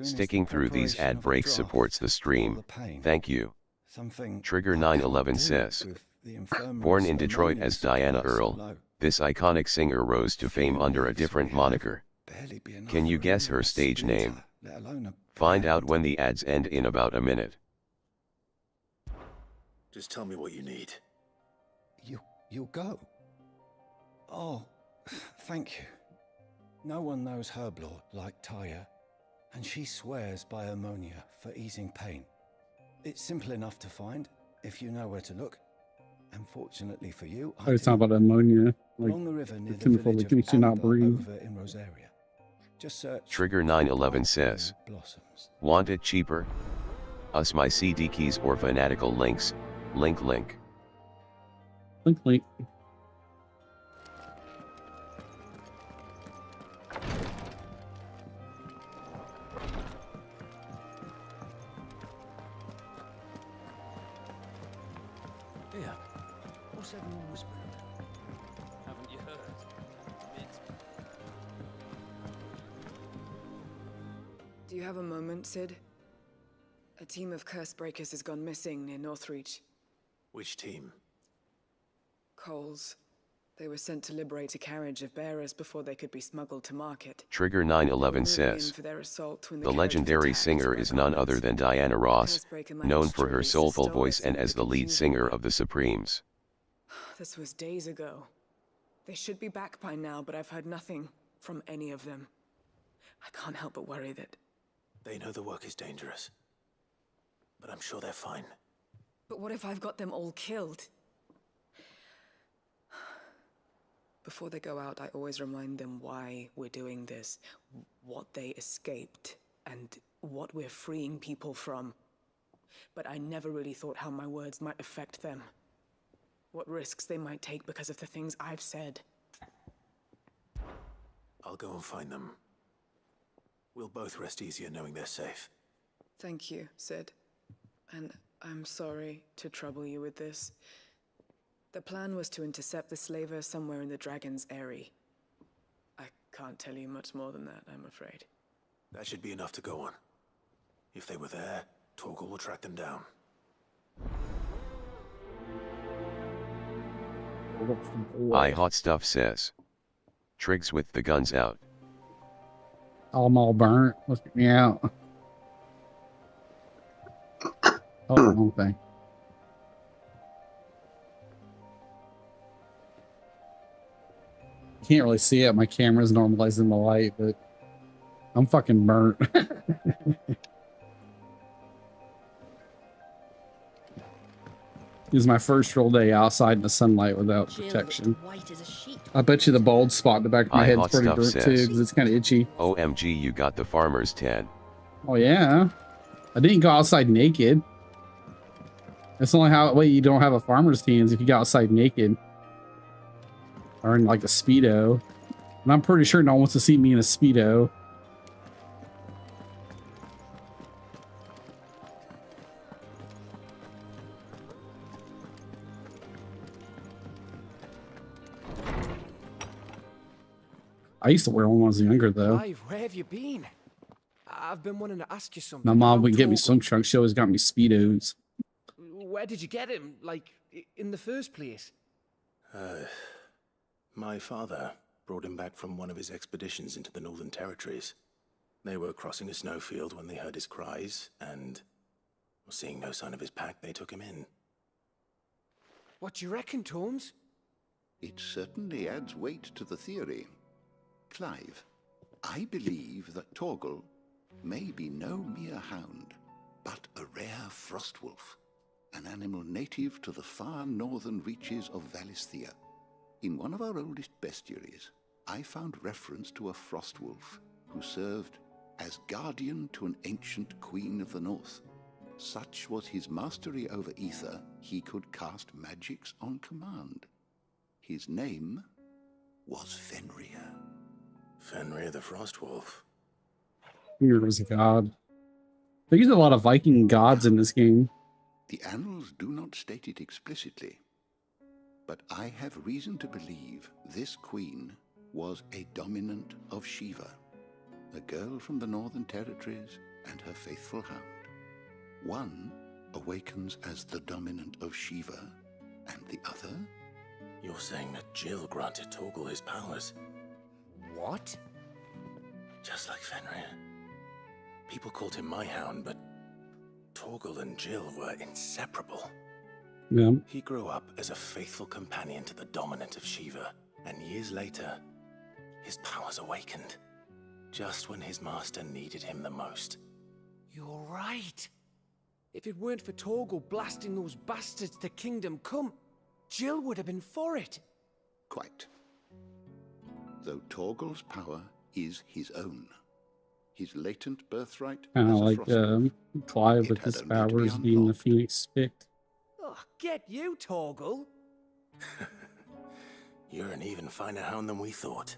sticking through these ad breaks supports the stream. Thank you. Trigger 911 says, born in Detroit as Diana Earl, this iconic singer rose to fame under a different moniker. Can you guess her stage name? Find out when the ads end in about a minute. Just tell me what you need. You'll go? Oh, thank you. No one knows Herblord like Taya, and she swears by ammonia for easing pain. It's simple enough to find, if you know where to look. And fortunately for you, I was talking about ammonia, like along the river near the the chemical village that makes you of not Amber breathe. over in Rosaria. Just search Trigger 911 says, want it cheaper? Us my CD keys or fanatical links, link. Link. Yeah. What's everyone whispering about? Haven't you heard? Do you have a moment, Sid? A team of curse breakers has gone missing near Northreach. Which team? Coles. They were sent to liberate a carriage of bearers before they could be smuggled to market. Trigger 911 says, the legendary singer is none other than Diana Ross, known for her soulful voice and as the lead singer of the Supremes. This was days ago. They should be back by now, but I've heard nothing from any of them. I can't help but worry that... They know the work is dangerous. But I'm sure they're fine. But what if I've got them all killed? Before they go out, I always remind them why we're doing this, what they escaped, and what we're freeing people from. But I never really thought how my words might affect them. What risks they might take because of the things I've said. I'll go and find them. We'll both rest easier knowing they're safe. Thank you, Sid. And I'm sorry to trouble you with this. The plan was to intercept the slaver somewhere in the Dragon's Eyrie. I can't tell you much more than that, I'm afraid. That should be enough to go on. If they were there, Torgal will track them down. Hot stuff says, Triggs with the guns out. I'm all burnt. Let's get me out. Oh, wrong thing. Can't really see it. My camera's normalizing the light, but I'm fucking burnt. It was my first real day outside in the sunlight without protection. I bet you the bald spot in the back of my head's pretty burnt too, because it's kind of itchy. OMG, you got the farmer's tan. Oh yeah, I didn't go outside naked. That's the only way you don't have a farmer's tan is if you go outside naked. Or in like a Speedo. And I'm pretty sure no one wants to see me in a Speedo. I used to wear one when I was younger though. Clive, where have you been? I've been wanting to ask you something. My mom wouldn't get me swim trunks. She always got me Speedos. Where did you get him? Like, in the first place? My father brought him back from one of his expeditions into the Northern Territories. They were crossing a snowfield when they heard his cries, and seeing no sign of his pack, they took him in. What do you reckon, Tomes? It certainly adds weight to the theory. Clive, I believe that Torgal may be no mere hound, but a rare frostwolf, an animal native to the far northern reaches of Valisthea. In one of our oldest bestiaries, I found reference to a frostwolf who served as guardian to an ancient queen of the north. Such was his mastery over ether, he could cast magics on command. His name was Fenrir. Fenrir the Frostwolf. Ymir was a god. They use a lot of Viking gods in this game. The annals do not state it explicitly, but I have reason to believe this queen was a dominant of Shiva, a girl from the Northern Territories and her faithful hound. One awakens as the dominant of Shiva, and the other? You're saying that Jill granted Torgal his powers? What? Just like Fenrir. People called him my hound, but Torgal and Jill were inseparable. Yeah. He grew up as a faithful companion to the dominant of Shiva, and years later, his powers awakened, just when his master needed him the most. You're right. If it weren't for Torgal blasting those bastards to Kingdom Come, Jill would have been for it. Quite. Though Torgal's power is his own. His latent birthright Kind of as a like Frostwolf. Clive with It his had only to be powers being the unlocked. Phoenix Spict. Oh, get you, Torgal. You're an even finer hound than we thought.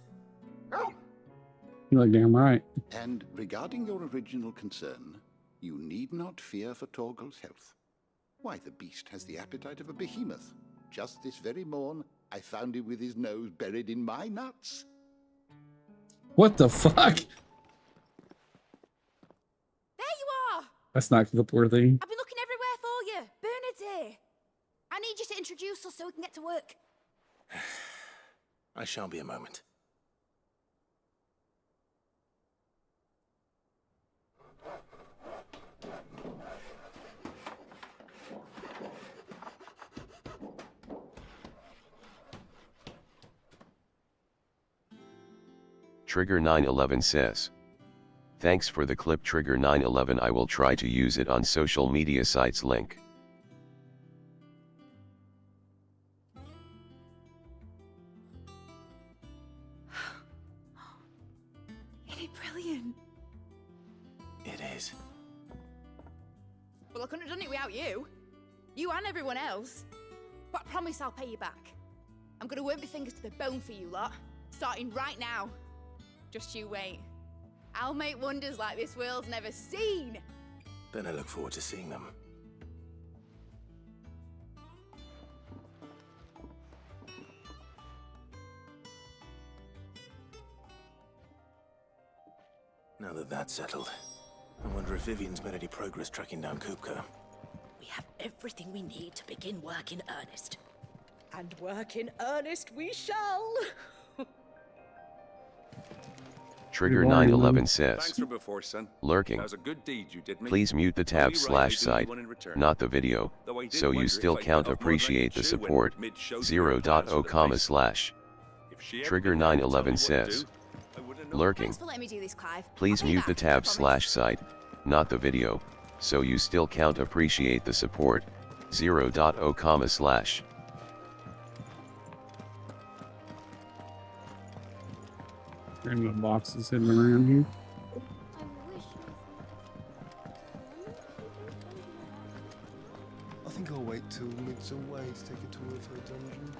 You're like, damn right. And regarding your original concern, you need not fear for Torgal's health. Why, the beast has the appetite of a behemoth. Just this very morn, I found him with his nose buried in my nuts. What the fuck? There you are! That's not clip-worthy. I've been looking everywhere for you. Bernard's here. I need you to introduce us so we can get to work. I shall be a moment. Trigger 911 says, "Thanks for the clip, Trigger 911. I will try to use it on social media sites." Link. Isn't it brilliant? It is. Well, I couldn't have done it without you. You and everyone else. But I promise I'll pay you back. I'm gonna work my fingers to the bone for you lot, starting right now. Just you wait. I'll make wonders like this world's never seen. Then I look forward to seeing them. Now that that's settled, I wonder if Vivian's made any progress tracking down Kupka. We have everything we need to begin work in earnest. And work in earnest we shall. Trigger 911 Thanks says, for before, son. "Lurking. That was a good deed you did me. Please mute the tab Only right I / do site, you one in return. not the video, Though I did so wonder you if still I'd can't got off more than I appreciate could the chew when support." mid-show to your plans for the 0.0, If she ever Trigger knew how to tell me 911 what to says, do, I would've known. "Lurking. Thanks for letting me do this, Clive. Please I'll pay mute the back, I tab promise. / site, not the video, so you still can't appreciate the support." 0.0, Random boxes hidden around here. I think I'll wait till Mid's away to take a tour of her dungeon.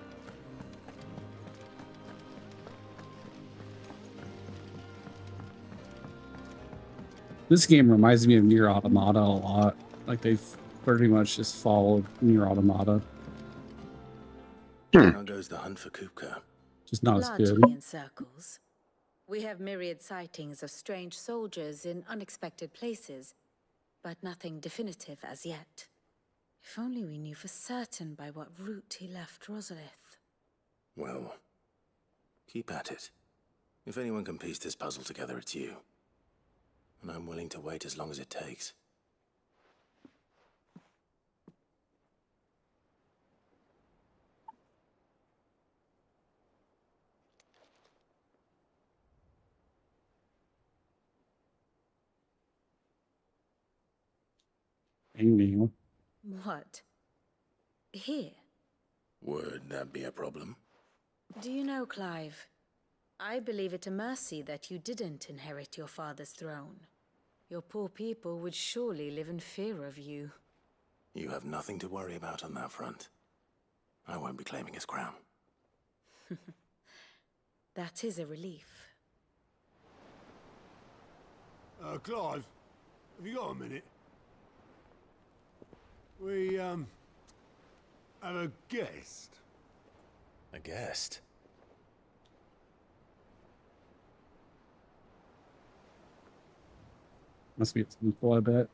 This game reminds me of Nier Automata a lot. Like they've pretty much just followed Nier Automata. How goes the hunt for Kupka? Just not as good. Largely in circles. We have myriad sightings of strange soldiers in unexpected places, but nothing definitive as yet. If only we knew for certain by what route he left Rosalith. Well, keep at it. If anyone can piece this puzzle together, it's you. And I'm willing to wait as long as it takes. Neil. What? Here? Would that be a problem? Do you know, Clive? I believe it a mercy that you didn't inherit your father's throne. Your poor people would surely live in fear of you. You have nothing to worry about on that front. I won't be claiming his crown. That is a relief. Clive, have you got a minute? We, have a guest. A guest? Must be some people, I bet.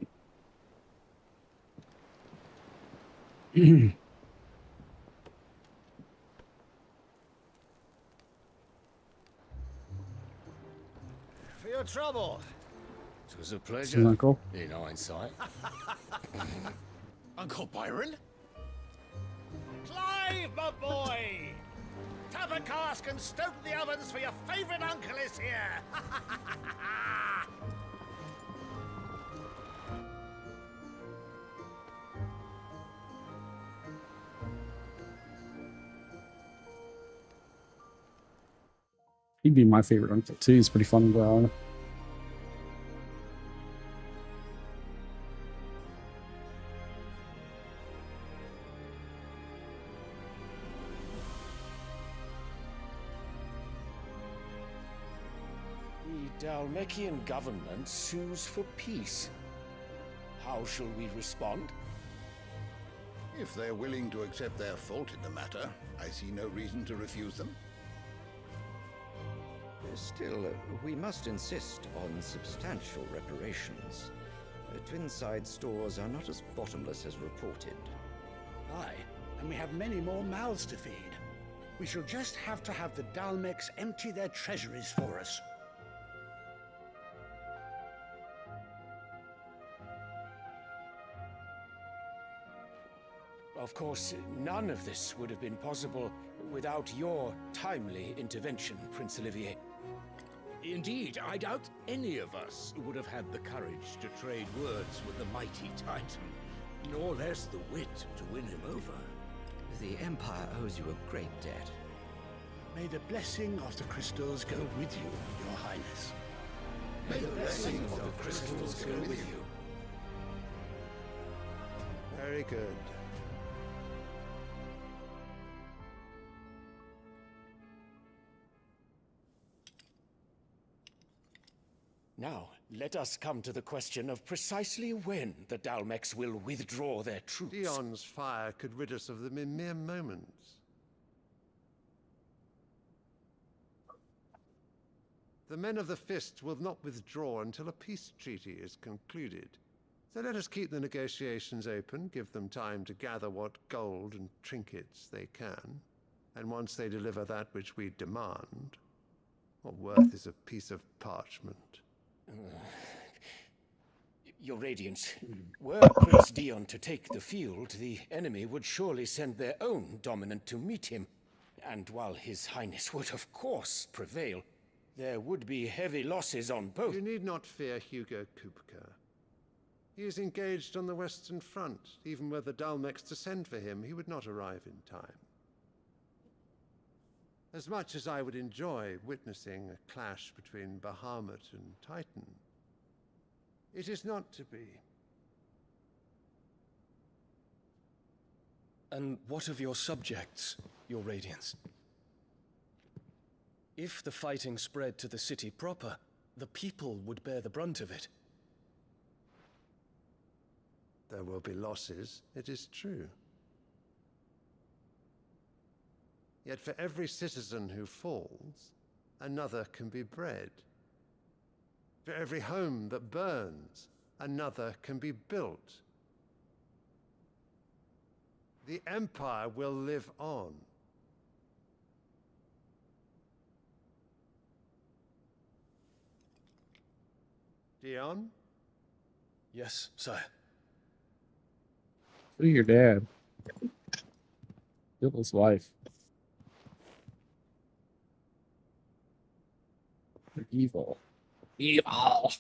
For your trouble. It was a It's pleasure. your uncle. In hindsight. Uncle Byron? Clive, my boy! Tap a cask and stoke the ovens for your favourite uncle is here! He'd be my favorite uncle too. He's pretty funny guy. The Dalmekian government sues for peace. How shall we respond? If they're willing to accept their fault in the matter, I see no reason to refuse them. Still, we must insist on substantial reparations. Twinside stores are not as bottomless as reported. Aye, and we have many more mouths to feed. We shall just have to have the Dalmecs empty their treasuries for us. Of course, none of this would have been possible without your timely intervention, Prince Olivier. Indeed, I doubt any of us would have had the courage to trade words with the mighty Titan, nor less the wit to win him over. The Empire owes you a great debt. May the blessing of the crystals go with you, Your Highness. May the blessing of the crystals go with you. Very good. Now, let us come to the question of precisely when the Dalmecs will withdraw their troops. Dion's fire could rid us of them in mere moments. The men of the Fist will not withdraw until a peace treaty is concluded. So let us keep the negotiations open, give them time to gather what gold and trinkets they can. And once they deliver that which we demand, what worth is a piece of parchment? Your Radiance, were Prince Dion to take the field, the enemy would surely send their own dominant to meet him. And while His Highness would of course prevail, there would be heavy losses on both. You need not fear Hugo Kupka. He is engaged on the Western Front. Even were the Dalmecs to send for him, he would not arrive in time. As much as I would enjoy witnessing a clash between Bahamut and Titan, it is not to be. And what of your subjects, Your Radiance? If the fighting spread to the city proper, the people would bear the brunt of it. There will be losses, it is true. Yet for every citizen who falls, another can be bred. For every home that burns, another can be built. The Empire will live on. Dion? Yes, sire. Look at your dad. Kill his wife. They're evil. Evil.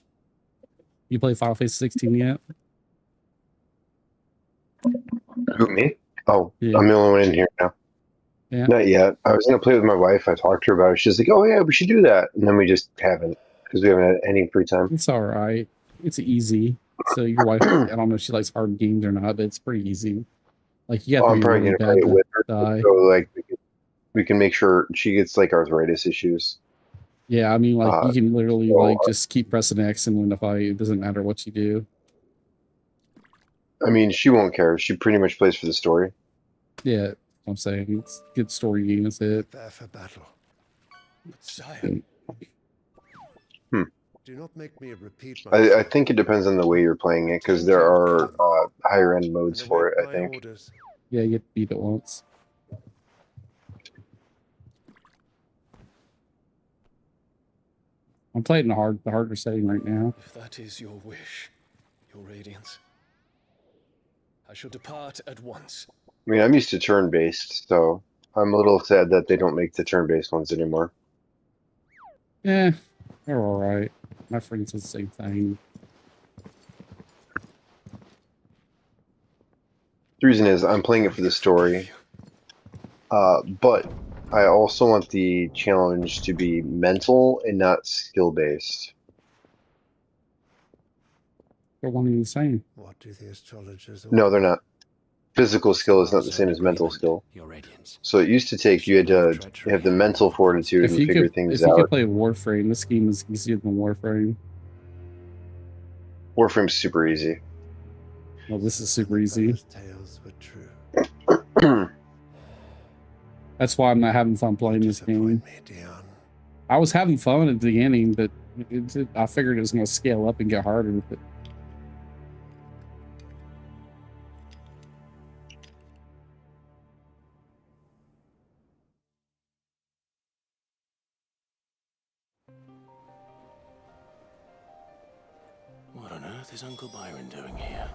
You play Final Fantasy 16 yet? Who, me? Oh, Yeah. I'm the only one in here now. Yeah. Not yet. I was going to play with my wife. I talked to her about it. She's like, oh, yeah, we should do that. And then we just haven't because we haven't had any free time. It's all right. It's easy. So your wife, I don't know if she likes hard games or not, but it's pretty easy. Like you got to I'm be probably really going to play bad it to with her. die. So, like, we can make sure she gets, like, arthritis issues. Yeah, I mean, like you can literally well, like just keep pressing X and win the fight. It doesn't matter what you do. I mean, she won't care. She pretty much plays for the story. Yeah, I'm saying it's good story game. That's it. Prepare for battle. But sire, do not make me repeat I myself. think it depends on the way you're playing it, because there are higher end modes for it, I think. Orders. Yeah, you get to beat it once. I'm playing the harder setting right now. If that is your wish, your radiance, I shall depart at once. I mean, I'm used to turn-based, so I'm a little sad that they don't make the turn-based ones anymore. Yeah, they're all right. My friend says the same thing. The reason is I'm playing it for the story, but I also want the challenge to be mental and not skill-based. They're one and the same. What do the astrologers No, they're not. Physical skill is not the same as mental skill. So it used to take, you had to have the mental fortitude and figure things If you out. could play Warframe, this game is easier than Warframe. Warframe's super easy. Well, this is super easy. Tales were true. That's why I'm not having fun playing this game. I was having fun at the beginning, but I figured it was going to scale up and get harder. But What on earth is Uncle Byron doing here?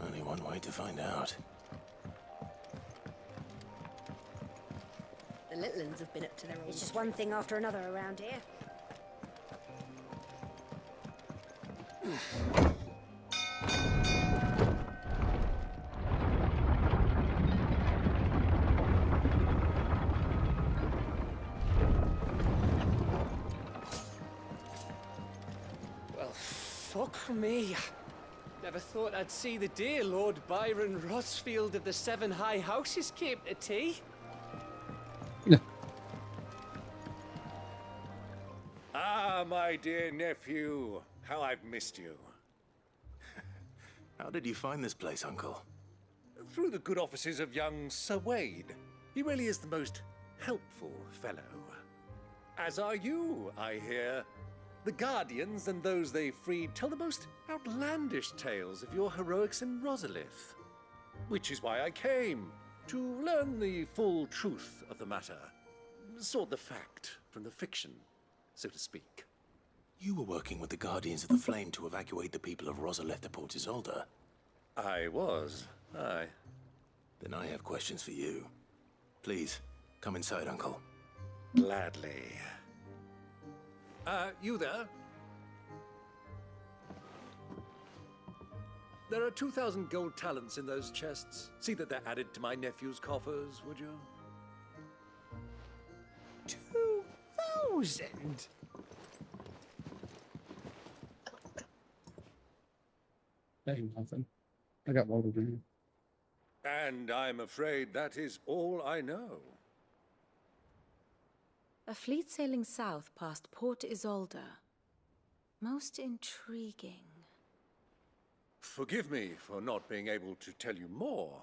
Only one way to find out. The little ones have been up to their old. It's just one thing after another around here. Well, fuck me. Never thought I'd see the day Lord Byron Rosfield of the Seven High Houses came to tea. Ah, my dear nephew, how I've missed you. How did you find this place, Uncle? Through the good offices of young Sir Wade. He really is the most helpful fellow. As are you, I hear. The Guardians and those they freed tell the most outlandish tales of your heroics in Rosalith. Which is why I came, to learn the full truth of the matter. Sort the fact from the fiction, so to speak. You were working with the Guardians of the Flame to evacuate the people of Rosalith to Port Isolde. I was, aye. Then I have questions for you. Please, come inside, Uncle. Gladly. You there? There are 2,000 gold talents in those chests. See that they're added to my nephew's coffers, would you? 2,000? ain't nothing. I got loaded in. And I'm afraid that is all I know. A fleet sailing south past Port Isolde. Most intriguing. Forgive me for not being able to tell you more.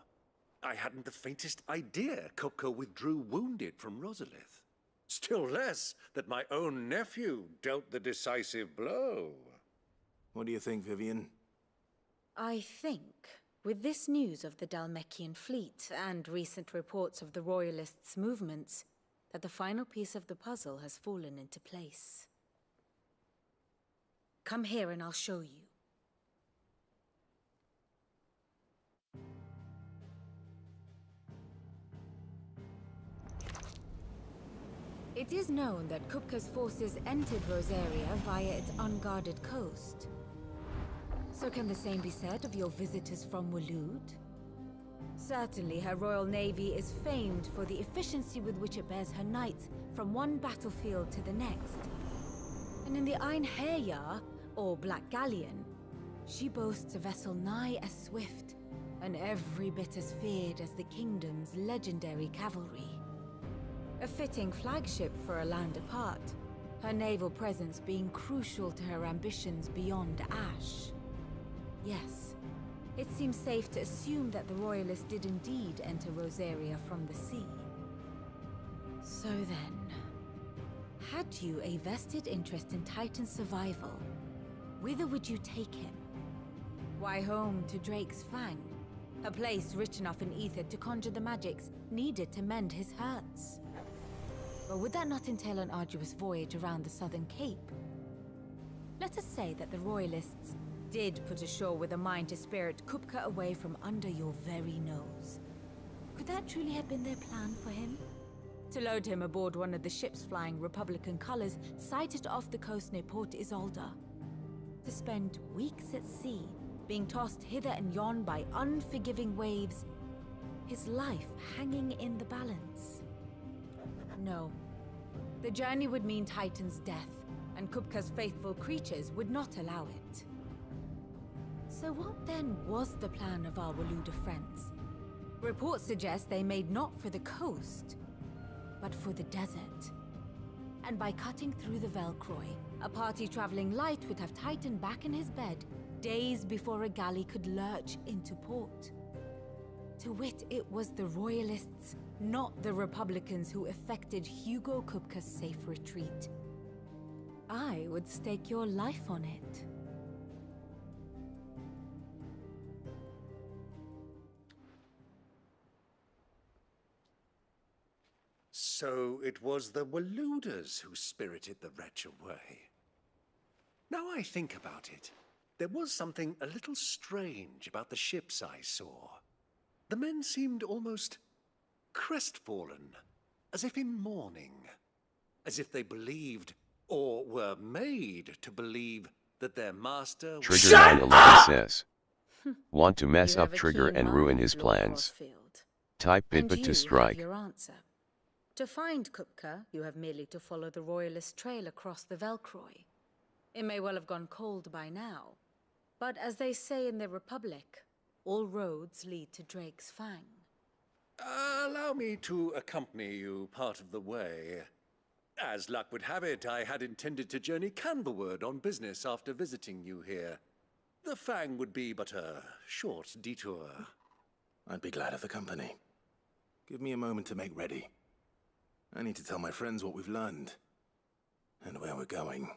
I hadn't the faintest idea Kupka withdrew wounded from Rosalith. Still less that my own nephew dealt the decisive blow. What do you think, Vivian? I think, with this news of the Dalmekian fleet and recent reports of the Royalists' movements, that the final piece of the puzzle has fallen into place. Come here and I'll show you. It is known that Kupka's forces entered Rosaria via its unguarded coast. So can the same be said of your visitors from Waloed? Certainly her royal navy is famed for the efficiency with which it bears her knights from one battlefield to the next. And in the Einherjar, or Black Galleon, she boasts a vessel nigh as swift and every bit as feared as the kingdom's legendary cavalry. A fitting flagship for a land apart, her naval presence being crucial to her ambitions beyond Ash. Yes, it seems safe to assume that the Royalists did indeed enter Rosaria from the sea. So then, had you a vested interest in Titan's survival, whither would you take him? Why home to Drake's Fang, a place rich enough in ether to conjure the magics needed to mend his hurts? But would that not entail an arduous voyage around the southern cape? Let us say that the Royalists did put ashore with a mind to spirit Kupka away from under your very nose. Could that truly have been their plan for him? To load him aboard one of the ships flying Republican colors sighted off the coast near Port Isolde? To spend weeks at sea, being tossed hither and yon by unforgiving waves, his life hanging in the balance? No. The journey would mean Titan's death, and Kupka's faithful creatures would not allow it. So what then was the plan of our Waluda friends? Reports suggest they made not for the coast, but for the desert. And by cutting through the Velcroy, a party traveling light would have Titan back in his bed days before a galley could lurch into port. To wit, it was the Royalists, not the Republicans, who effected Hugo Kupka's safe retreat. I would stake your life on it. So it was the Waludas who spirited the wretch away. Now I think about it, there was something a little strange about the ships I saw. The men seemed almost crestfallen, as if in mourning, as if they believed, or were made to believe, that their master... Trigger 911 says, want to mess up Trigger and ruin his plans. Type bid but to strike. Your answer. To find Kupka, you have merely to follow the Royalist trail across the Velcroy. It may well have gone cold by now, but as they say in the Republic, all roads lead to Drake's Fang. Allow me to accompany you part of the way. As luck would have it, I had intended to journey Canberward on business after visiting you here. The Fang would be but a short detour. I'd be glad of the company. Give me a moment to make ready. I need to tell my friends what we've learned, and where we're going.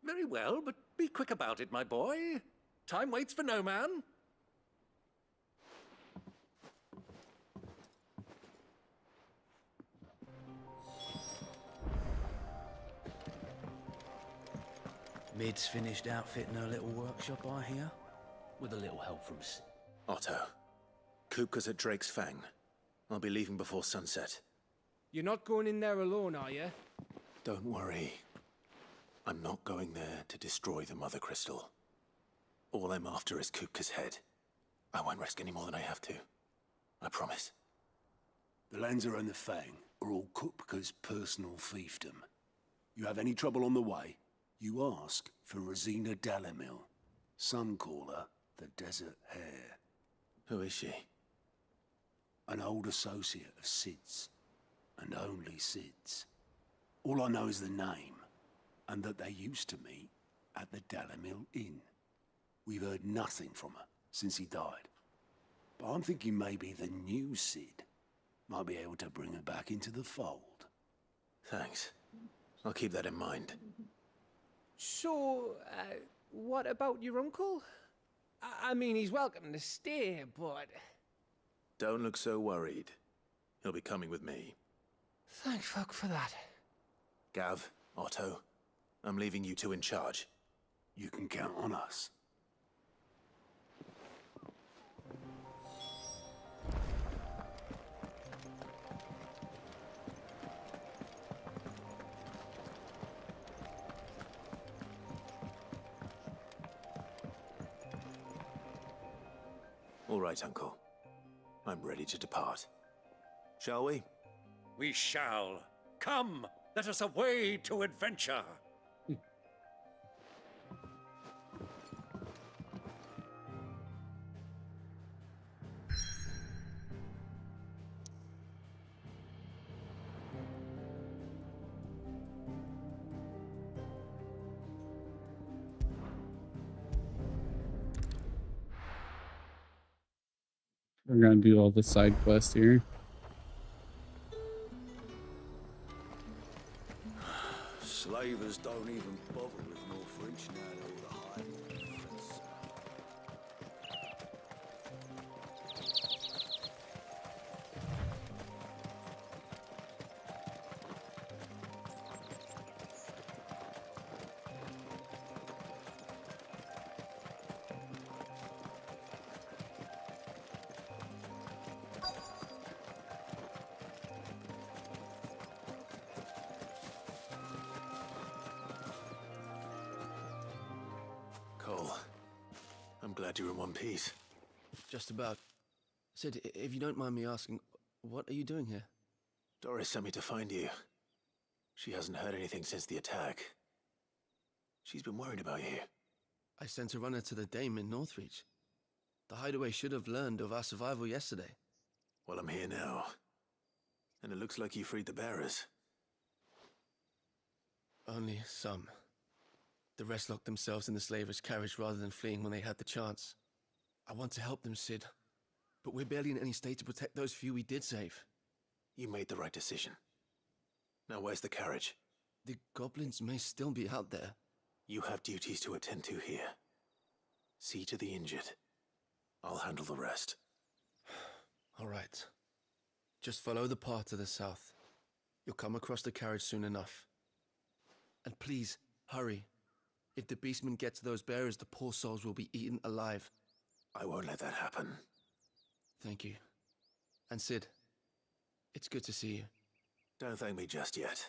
Very well, but be quick about it, my boy. Time waits for no man. Mid's finished outfitting her little workshop, I hear. With a little help from Otto, Kupka's at Drake's Fang. I'll be leaving before sunset. You're not going in there alone, are you? Don't worry. I'm not going there to destroy the Mother Crystal. All I'm after is Kupka's head. I won't risk any more than I have to. I promise. The Lancer and the Fang are all Kupka's personal fiefdom. You have any trouble on the way, you ask for Rosina Dalamil. Some call her the Desert Hare. Who is she? An old associate of Sid's, and only Sid's. All I know is the name, and that they used to meet at the Dalamil Inn. We've heard nothing from her since he died. But I'm thinking maybe the new Sid might be able to bring her back into the fold. Thanks. I'll keep that in mind. So, what about your uncle? I mean, he's welcome to stay, but... Don't look so worried. He'll be coming with me. Thank fuck for that. Gav, Otto, I'm leaving you two in charge. You can count on us. All right, Uncle. I'm ready to depart. Shall we? We shall. Come, let us away to adventure. We're gonna do all the side quests here. Slavers don't even bother with Northreach now they're all the high. Cole, I'm glad you're in one piece. Just about. Sid, if you don't mind me asking, what are you doing here? Doris sent me to find you. She hasn't heard anything since the attack. She's been worried about you. I sent a runner to the Dame in Northreach. The hideaway should have learned of our survival yesterday. Well, I'm here now. And it looks like you freed the bearers. Only some. The rest locked themselves in the slavers' carriage rather than fleeing when they had the chance. I want to help them, Sid. But we're barely in any state to protect those few we did save. You made the right decision. Now where's the carriage? The goblins may still be out there. You have duties to attend to here. See to the injured. I'll handle the rest. All right. Just follow the path to the south. You'll come across the carriage soon enough. And please, hurry. If the beastmen get to those bearers, the poor souls will be eaten alive. I won't let that happen. Thank you. And Sid, it's good to see you. Don't thank me just yet.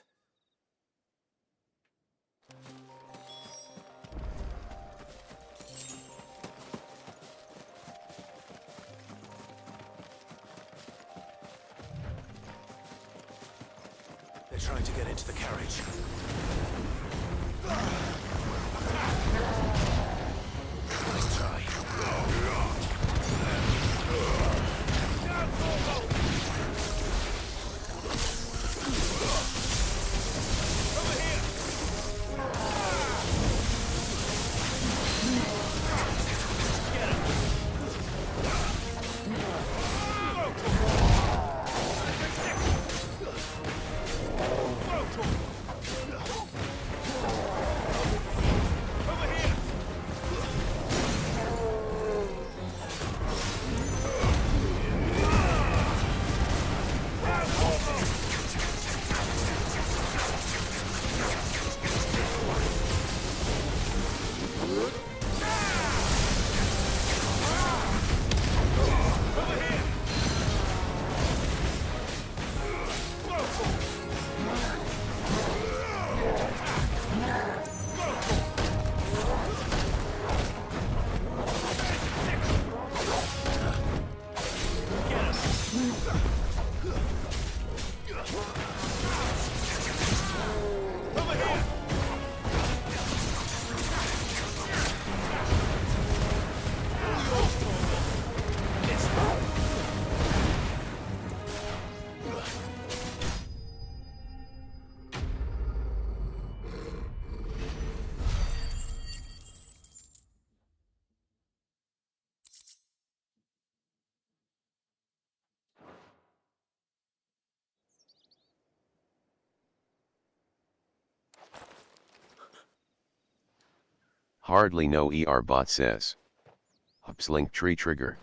They're trying to get into the carriage. Nice try. Hardly no ER bot says. Upslink tree trigger.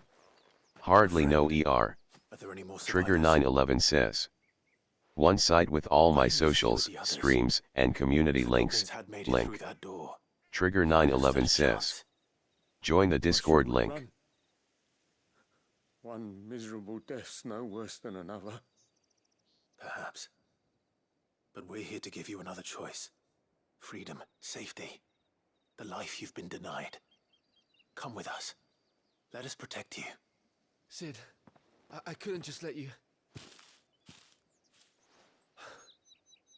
Hardly no ER. Are there any more Trigger survivors? 911 says. One site with all my socials, streams, and community links. Goblins had made it Link. through that door. Trigger 911 says. Join the Discord link. Run. One miserable death's no worse than another. Perhaps. But we're here to give you another choice. Freedom, safety. The life you've been denied. Come with us. Let us protect you. Sid, I couldn't just let you...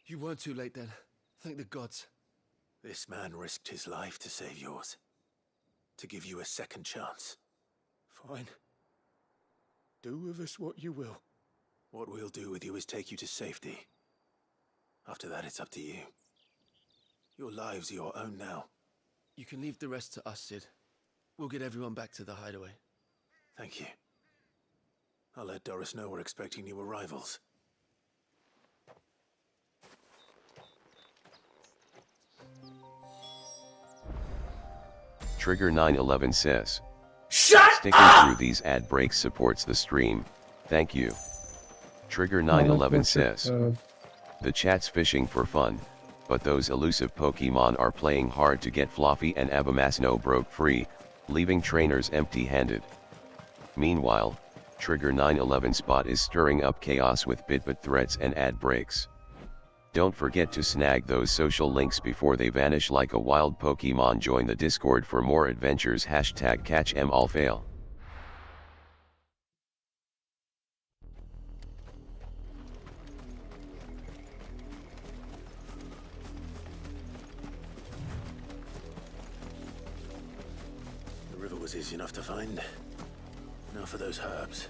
You weren't too late then. Thank the gods. This man risked his life to save yours. To give you a second chance. Fine. Do with us what you will. What we'll do with you is take you to safety. After that, it's up to you. Your lives are your own now. You can leave the rest to us, Sid. We'll get everyone back to the hideaway. Thank you. I'll let Doris know we're expecting new arrivals. Trigger 911 says. Shut Sticking up! through these ad breaks supports the stream. Thank you. Trigger 911 says. The chat's fishing for fun, but those elusive Pokemon are playing hard to get Fluffy and Abamasno broke free, leaving trainers empty-handed. Meanwhile, Trigger 911 Spot is stirring up chaos with bitbit threats and ad breaks. Don't forget to snag those social links before they vanish like a wild Pokemon. Join the Discord for more adventures. #CatchEmAllFail. The river was easy enough to find. Now for those herbs.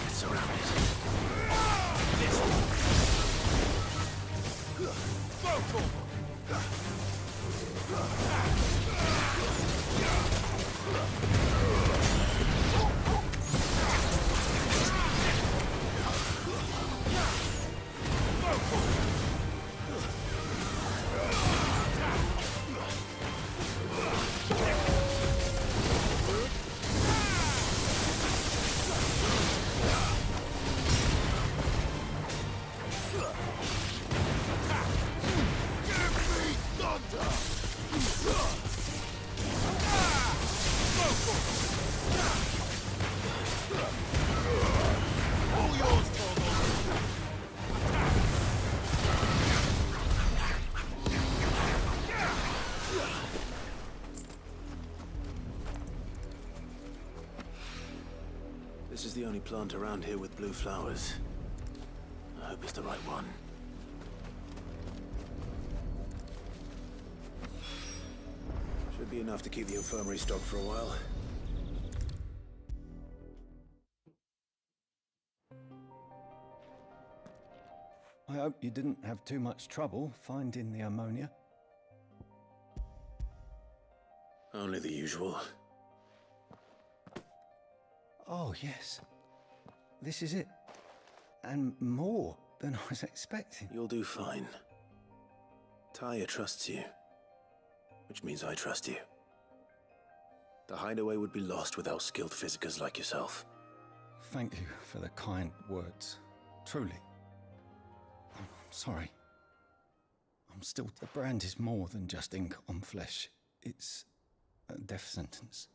It's surrounded. This one. This is the only plant around here with blue flowers. I hope it's the right one. Should be enough to keep the infirmary stocked for a while. I hope you didn't have too much trouble finding the ammonia. Only the usual. Oh, yes. This is it. And more than I was expecting. You'll do fine. Taya trusts you. Which means I trust you. The hideaway would be lost without skilled physicers like yourself. Thank you for the kind words. Truly. I'm sorry. I'm still... The brand is more than just ink on flesh. It's a death sentence.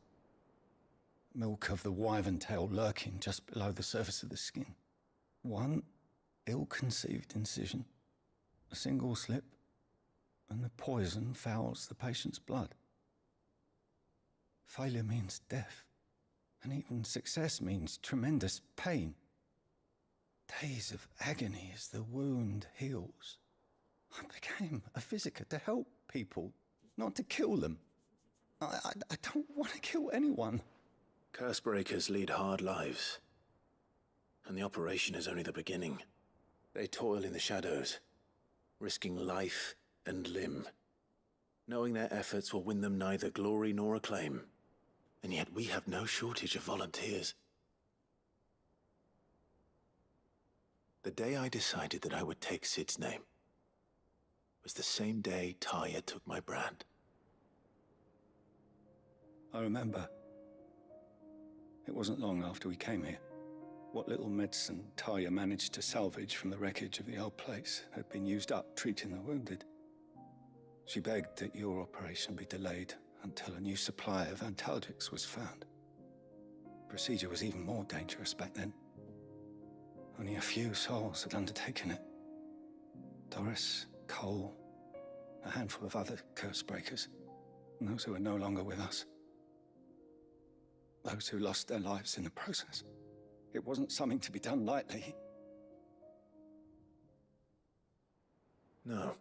Milk of the wyvern tail lurking just below the surface of the skin. One ill-conceived incision, a single slip, and the poison fouls the patient's blood. Failure means death, and even success means tremendous pain. Days of agony as the wound heals. I became a physiker to help people, not to kill them. I don't want to kill anyone. Cursebreakers lead hard lives. And the operation is only the beginning. They toil in the shadows, risking life and limb, knowing their efforts will win them neither glory nor acclaim. And yet we have no shortage of volunteers. The day I decided that I would take Sid's name was the same day Taya took my brand. I remember. It wasn't long after we came here. What little medicine Taya managed to salvage from the wreckage of the old place had been used up treating the wounded. She begged that your operation be delayed until a new supply of antalgics was found. Procedure was even more dangerous back then. Only a few souls had undertaken it. Doris, Cole, a handful of other Cursebreakers, and those who are no longer with us. Those who lost their lives in the process. It wasn't something to be done lightly. No.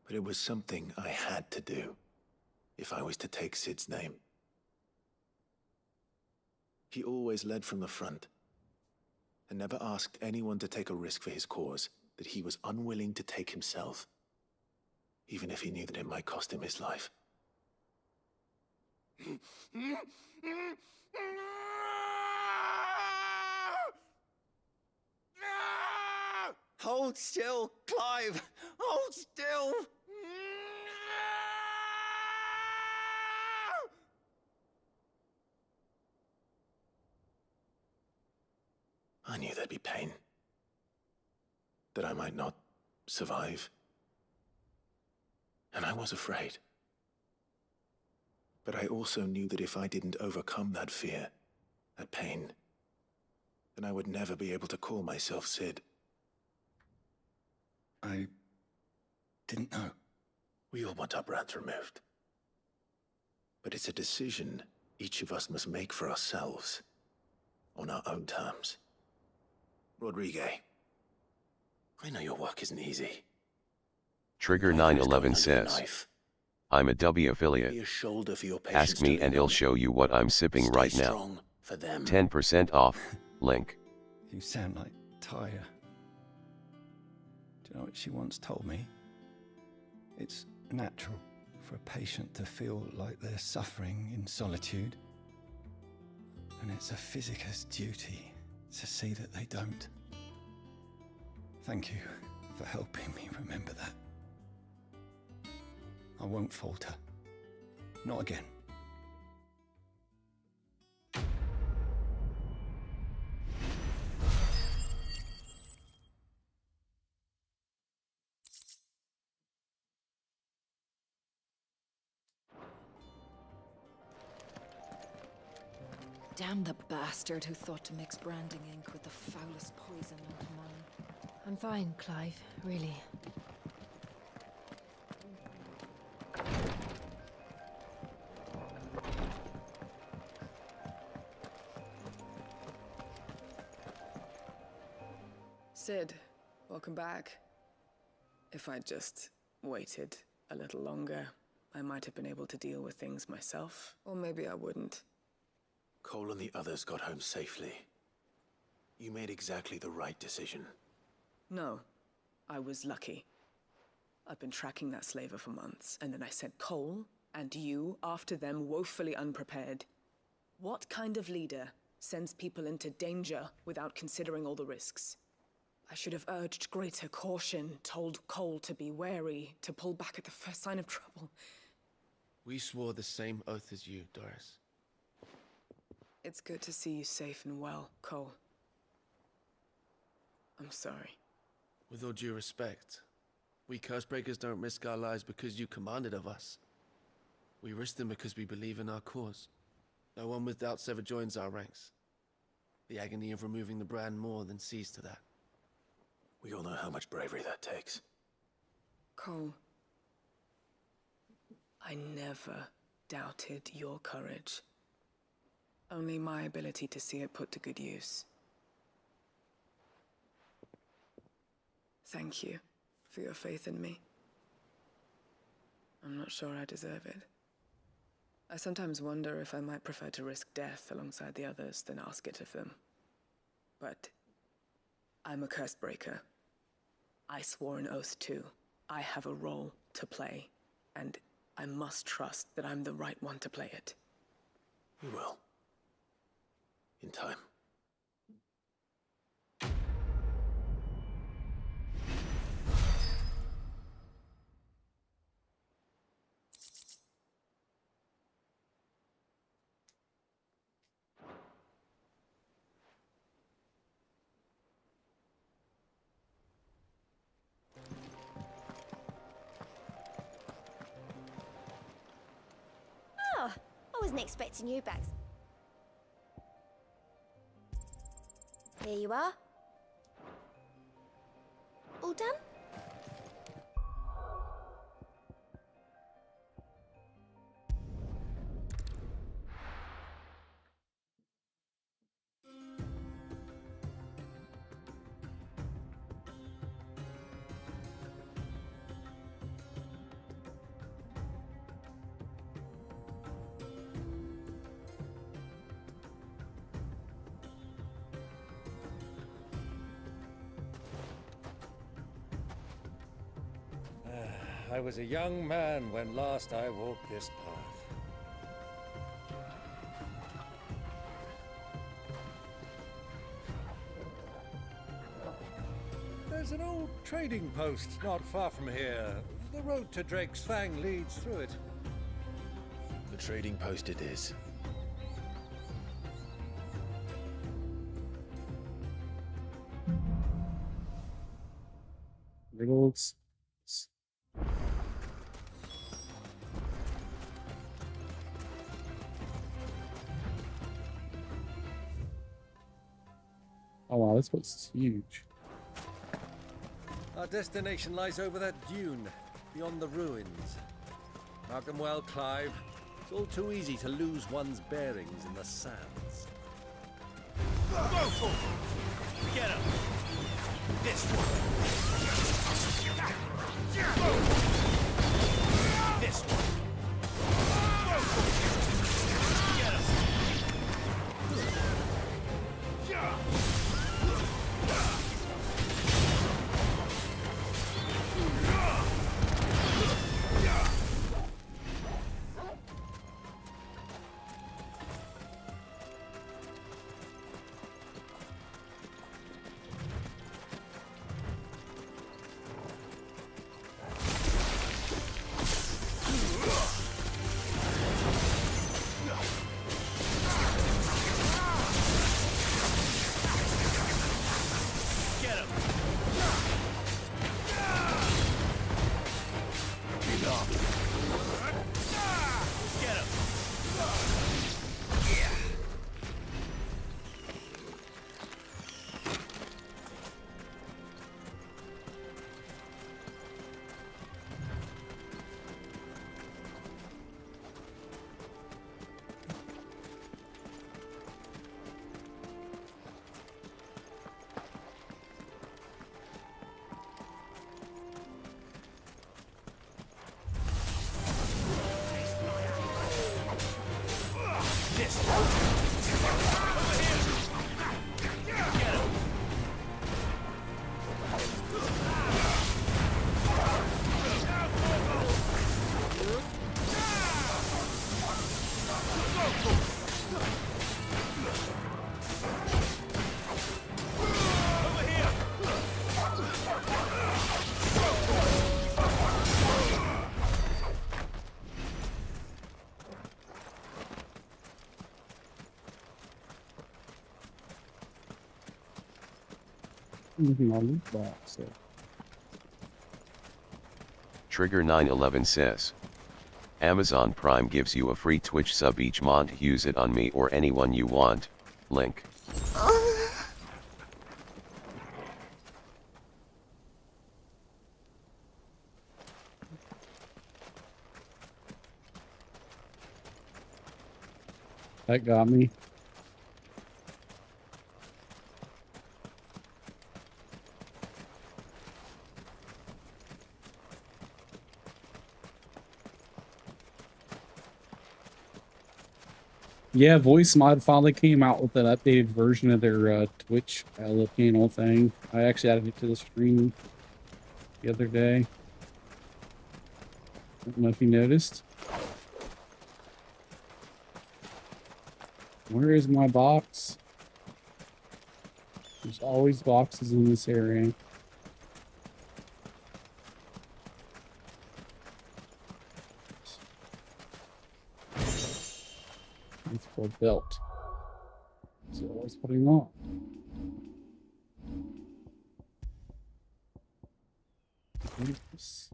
But it was something I had to do, if I was to take Sid's name. He always led from the front, and never asked anyone to take a risk for his cause that he was unwilling to take himself, even if he knew that it might cost him his life. Hold still, Clive! Hold still! I knew there'd be pain. That I might not survive. And I was afraid. But I also knew that if I didn't overcome that fear, that pain, then I would never be able to call myself Sid. I didn't know. We all want our brands removed. But it's a decision each of us must make for ourselves, on our own terms. Rodriguez, I know your work isn't easy. Trigger 911 says, I'm a W affiliate. Be a shoulder for your patients Ask me to and lean I'll on. show you what I'm sipping Stay right now. strong for them. 10% off, link. You sound like Taya. Do you know what she once told me? It's natural for a patient to feel like they're suffering in solitude. And it's a physicist's duty to see that they don't. Thank you for helping me remember that. I won't falter. Not again. Damn the bastard who thought to mix branding ink with the foulest poison known to man. I'm fine, Clive, really. Sid, welcome back. If I'd just waited a little longer, I might have been able to deal with things myself, or maybe I wouldn't. Cole and the others got home safely. You made exactly the right decision. No, I was lucky. I've been tracking that slaver for months, and then I sent Cole and you after them woefully unprepared. What kind of leader sends people into danger without considering all the risks? I should have urged greater caution, told Cole to be wary, to pull back at the first sign of trouble. We swore the same oath as you, Doris. It's good to see you safe and well, Cole. I'm sorry. With all due respect, we Cursebreakers don't risk our lives because you commanded of us. We risk them because we believe in our cause. No one with doubts ever joins our ranks. The agony of removing the brand more than sees to that. We all know how much bravery that takes. Cole, I never doubted your courage. Only my ability to see it put to good use. Thank you for your faith in me. I'm not sure I deserve it. I sometimes wonder if I might prefer to risk death alongside the others than ask it of them. But I'm a Cursebreaker. I swore an oath too. I have a role to play, and I must trust that I'm the right one to play it. You will. In time. Oh, I wasn't expecting you back. Here you are. All done? I was a young man when last I walked this path. There's an old trading post not far from here. The road to Drake's Fang leads through it. The trading post it is. Riddles. Oh wow, this place is huge. Our destination lies over that dune, beyond the ruins. Mark them well, Clive. It's all too easy to lose one's bearings in the sands. Go for it! Get him! This one! This one! Go for it! Get him! Anything on loot box. So. Trigger 911 says, Amazon Prime gives you a free Twitch sub each month. Use it on me or anyone you want. Link. That got me. Yeah, Voice Mod finally came out with an updated version of their Twitch panel thing. I actually added it to the stream the other day. I don't know if you noticed. Where is my box? There's always boxes in this area. It's for belt. So always putting on. Yes.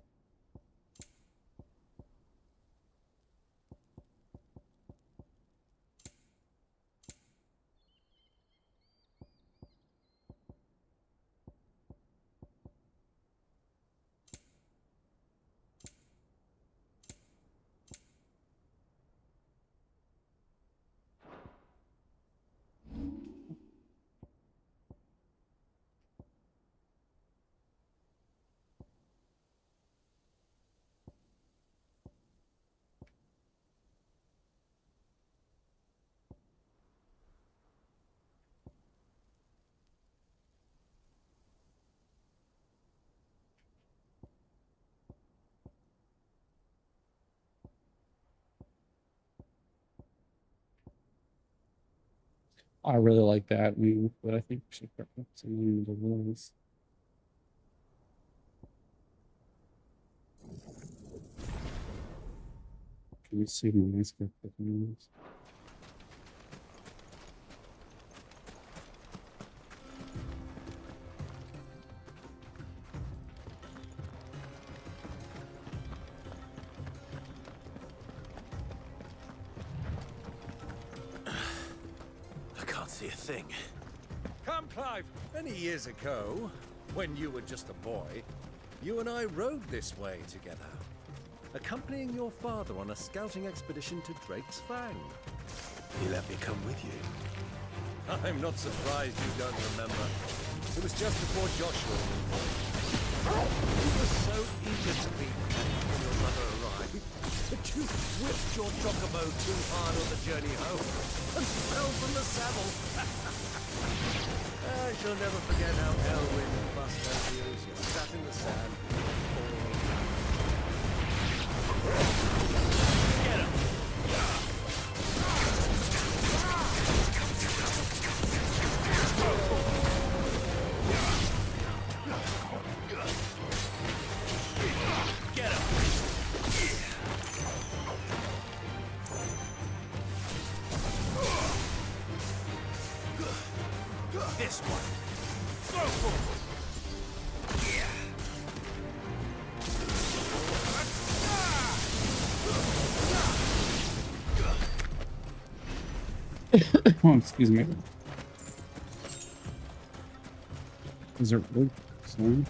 I really like that move, but I think we should put some of the rules. Can you see my nice guy? I can't see a thing. Come, Clive. Many years ago, when you were just a boy, you and I rode this way together, accompanying your father on a scouting expedition to Drake's Fang. He let me come with you. I'm not surprised you don't remember. It was just before Joshua was born. You were so eager to be back when your mother arrived that you whipped your chocobo too hard on the journey home and fell from the saddle. I shall never forget how Elwyn bust her heels. You sat in the sand. Get him! Get him! This one. Go for Oh, excuse me. Is there wood? Sorry.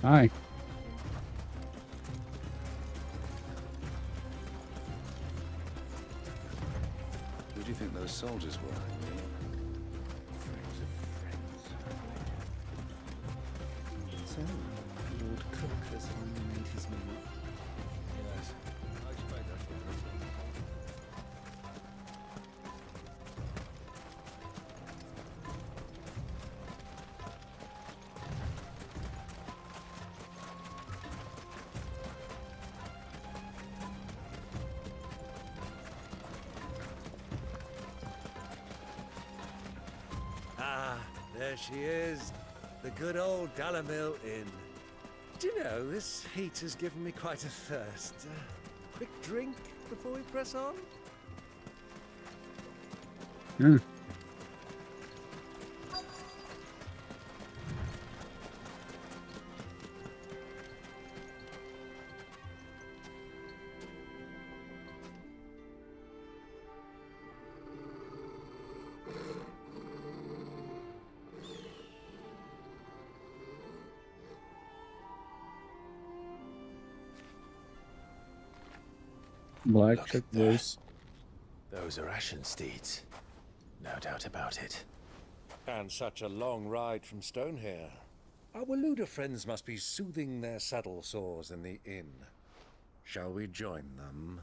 Hi. Who do you think those soldiers were? Friends of friends. So, Lord Cook has finally made his move. Yes, I expect that's what it is. Ah, there she is. The good old Dalamil Inn. Do you know, this heat has given me quite a thirst. Quick drink before we press on? Sure. Black Look check at that. those. Those are Ashen steeds. No doubt about it. And such a long ride from Stonehere. Our Waluda friends must be soothing their saddle sores in the inn. Shall we join them?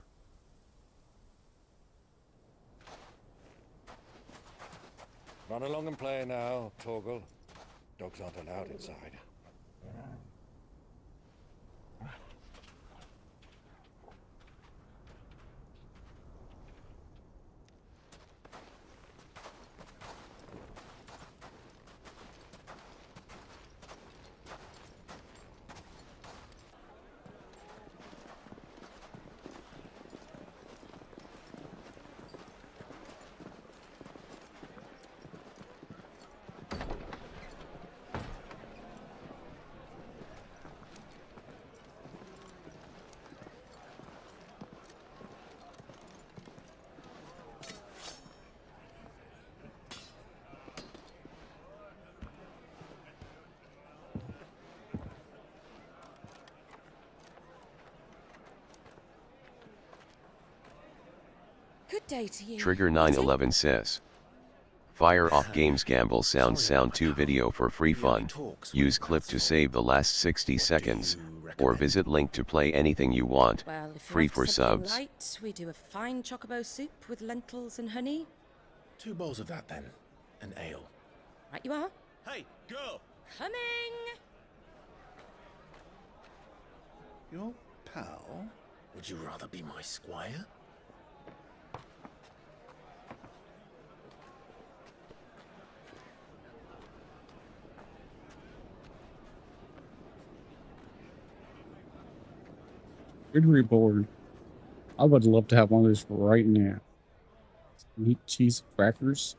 Run along and play now, Torgal. Dogs aren't allowed inside. Good day to you. Trigger 911 says. Fire off games gamble sound 2 video for free fun. Use clip to save the last 60 seconds, or visit link to play anything you want. Well, if Free you're for after something subs. light, we do a fine chocobo soup with lentils and honey. 2 bowls of that then. An ale. Right you are. Hey, girl! Coming! Your pal? Would you rather be my squire? Good reward. I would love to have one of those right now. Meat, cheese, crackers.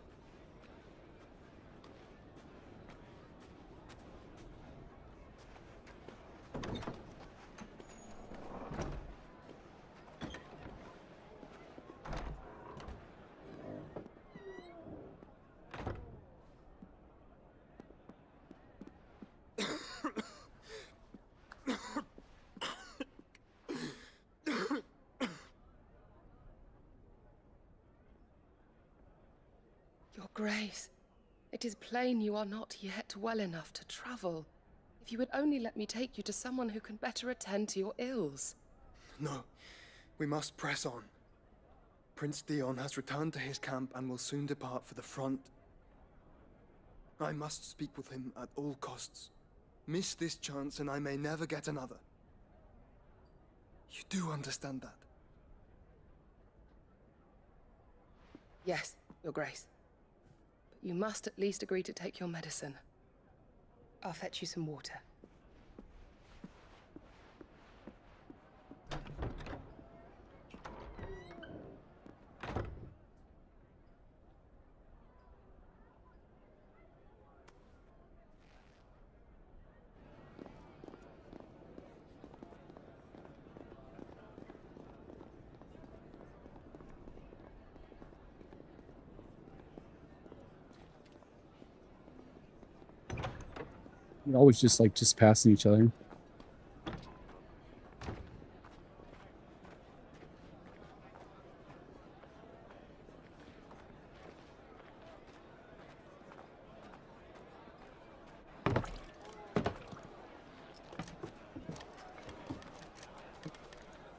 Your Grace, it is plain you are not yet well enough to travel. If you would only let me take you to someone who can better attend to your ills. No, we must press on. Prince Theon has returned to his camp and will soon depart for the front. I must speak with him at all costs. Miss this chance and I may never get another. You do understand that? Yes, Your Grace. But you must at least agree to take your medicine. I'll fetch you some water. You're always just passing each other.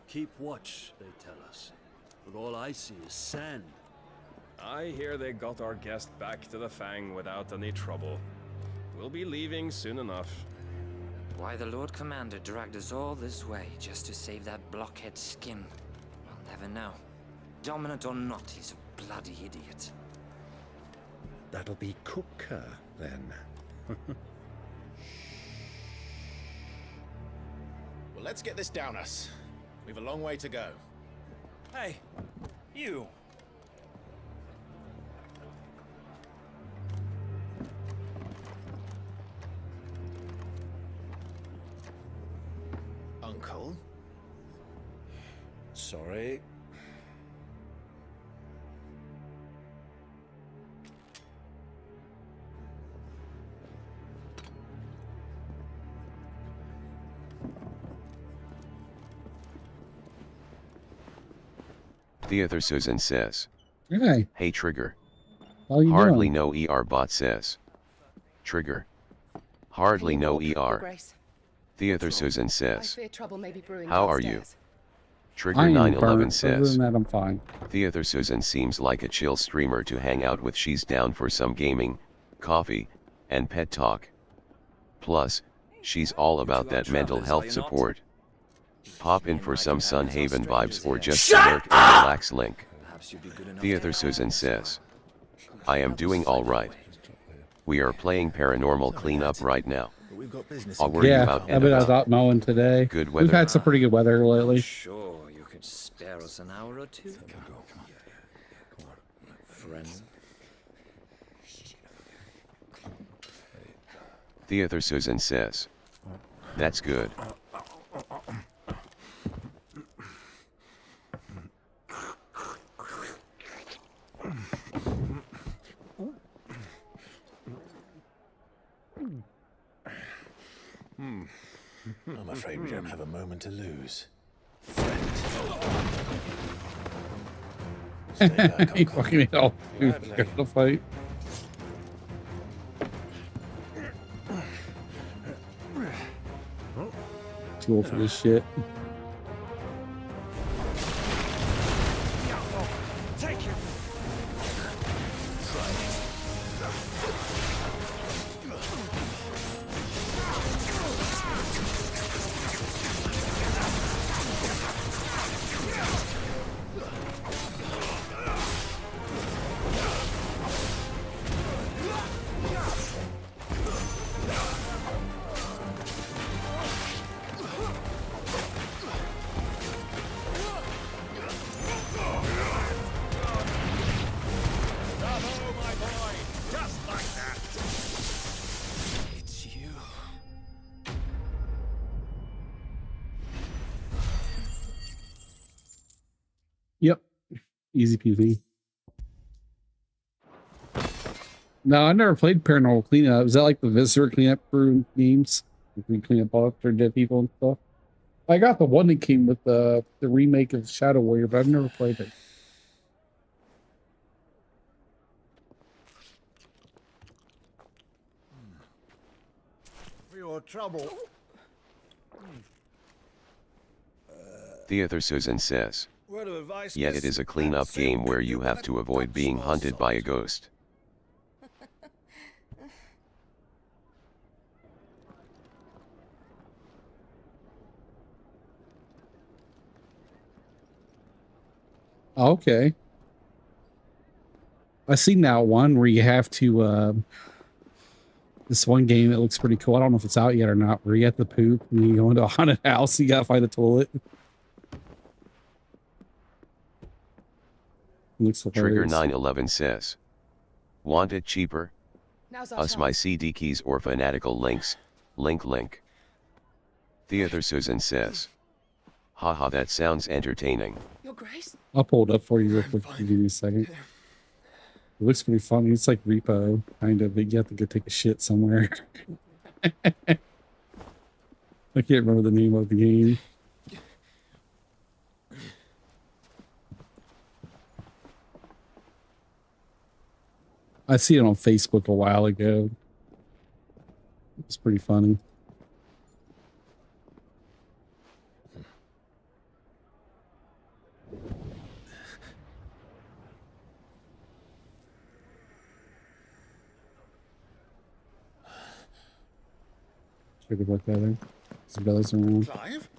Keep watch, they tell us. But all I see is sand. I hear they got our guest back to the Fang without any trouble. We'll be leaving soon enough. Why the Lord Commander dragged us all this way just to save that blockhead skin, we'll never know. Dominant or not, he's a bloody idiot. That'll be Cooker, then. Well, let's get this down us. We've a long way to go. Hey, you! Uncle? Sorry. Theater Susan says. Hey. Hey Trigger. How you Hardly doing? no ER bot says. Trigger. Hardly no Your ER. Grace. Theater Susan I says. fear trouble may be brewing How are you? downstairs. Trigger I am 911 burnt. Other says. than that, I'm fine. Theater Susan seems like a chill streamer to hang out with. She's down for some gaming, coffee, and pet talk. Plus, she's all about that mental health support. Pop in for some Sun Haven vibes or just to lurk and relax link. Theater Susan says. I am doing alright. We are playing paranormal cleanup right now. I'll worry Yeah, about I was out mowing today. Good We've weather. had some pretty good weather lately. Sure, you could spare us an hour or two. Friend. Theater Susan says. That's good. I'm afraid we don't have a moment to lose. He fucking it all. The fight. Too old for this shit. Take you! Easy peasy. No, I never played Paranormal Cleanup. Is that like the Visitor Cleanup crew games? We clean up after dead people and stuff. I got the one that came with the remake of Shadow Warrior, but I've never played it. For your trouble. Theater Susan says. Word of advice, Yet it is a clean-up game where you have to avoid being hunted by a ghost. Okay. I see now one where you have to this one game that looks pretty cool. I don't know if it's out yet or not, where you have to poop and you go into a haunted house and you gotta find a toilet. Looks Trigger 911 says. Want it cheaper? Now's our Us my chance. CD keys or fanatical links. Link. Theater Susan says. Haha, that sounds entertaining. Your Grace? I'll pull it up for you real quick. Give me a second. It looks pretty funny. It's like Repo, kind of, but you have to go take a shit somewhere. I can't remember the name of the game. I see it on Facebook a while ago. It's pretty funny. Should have looked at it. His belly's around. Clive?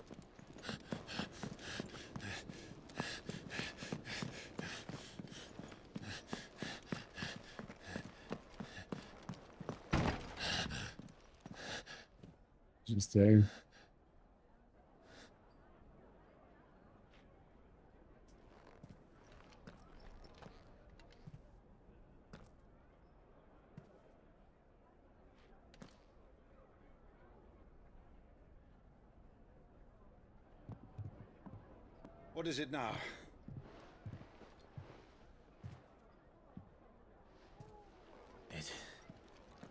Just there. What is it now?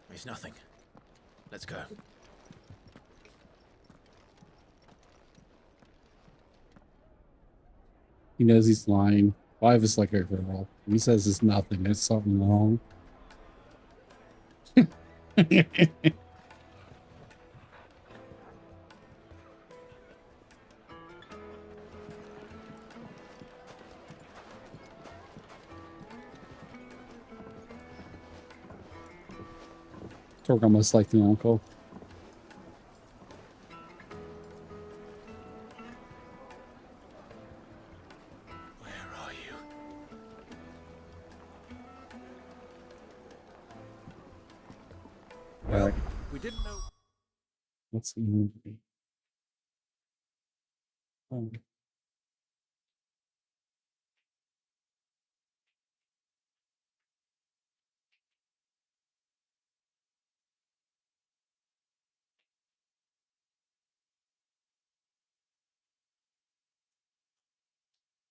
It's nothing. Let's go. He knows he's lying. Clive is like a girl. He says it's nothing. There's something wrong. Talk almost like the uncle. Alright. We didn't know. What's the movie?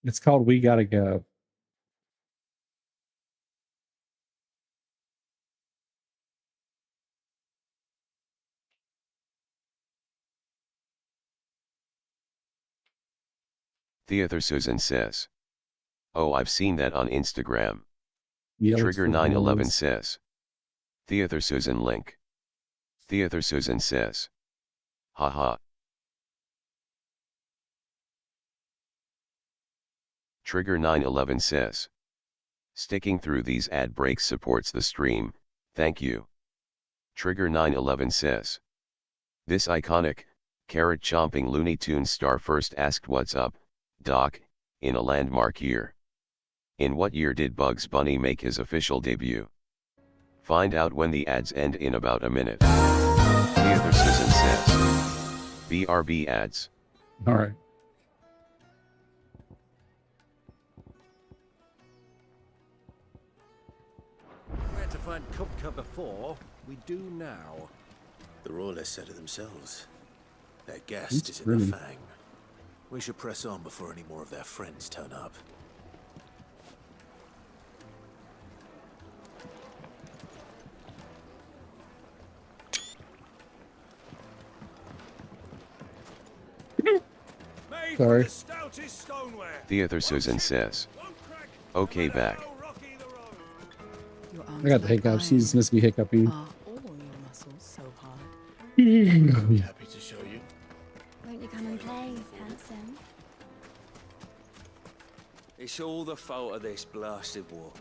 It's called We Gotta Go. Theater Susan says. Oh, I've seen that on Instagram. Yeah, Trigger 911 says. Theater Susan link. Theater Susan says. Haha. Trigger 911 says. Sticking through these ad breaks supports the stream, thank you. Trigger 911 says. This iconic, carrot-chomping Looney Tunes star first asked what's up, Doc, in a landmark year. In what year did Bugs Bunny make his official debut? Find out when the ads end in about a minute. Theater Susan says. BRB ads. Alright. Where to find Kupka before, we do now. The Royalists said it themselves. Their guest It's is really- in the Fang. We should press on before any more of their friends turn up. Sorry. Theater Susan says. Okay, back. I got the hiccups. He just must be hiccuping. Are all your muscles so hard? Happy to show you. Won't you come and play, handsome? It's all the fault of this blasted war.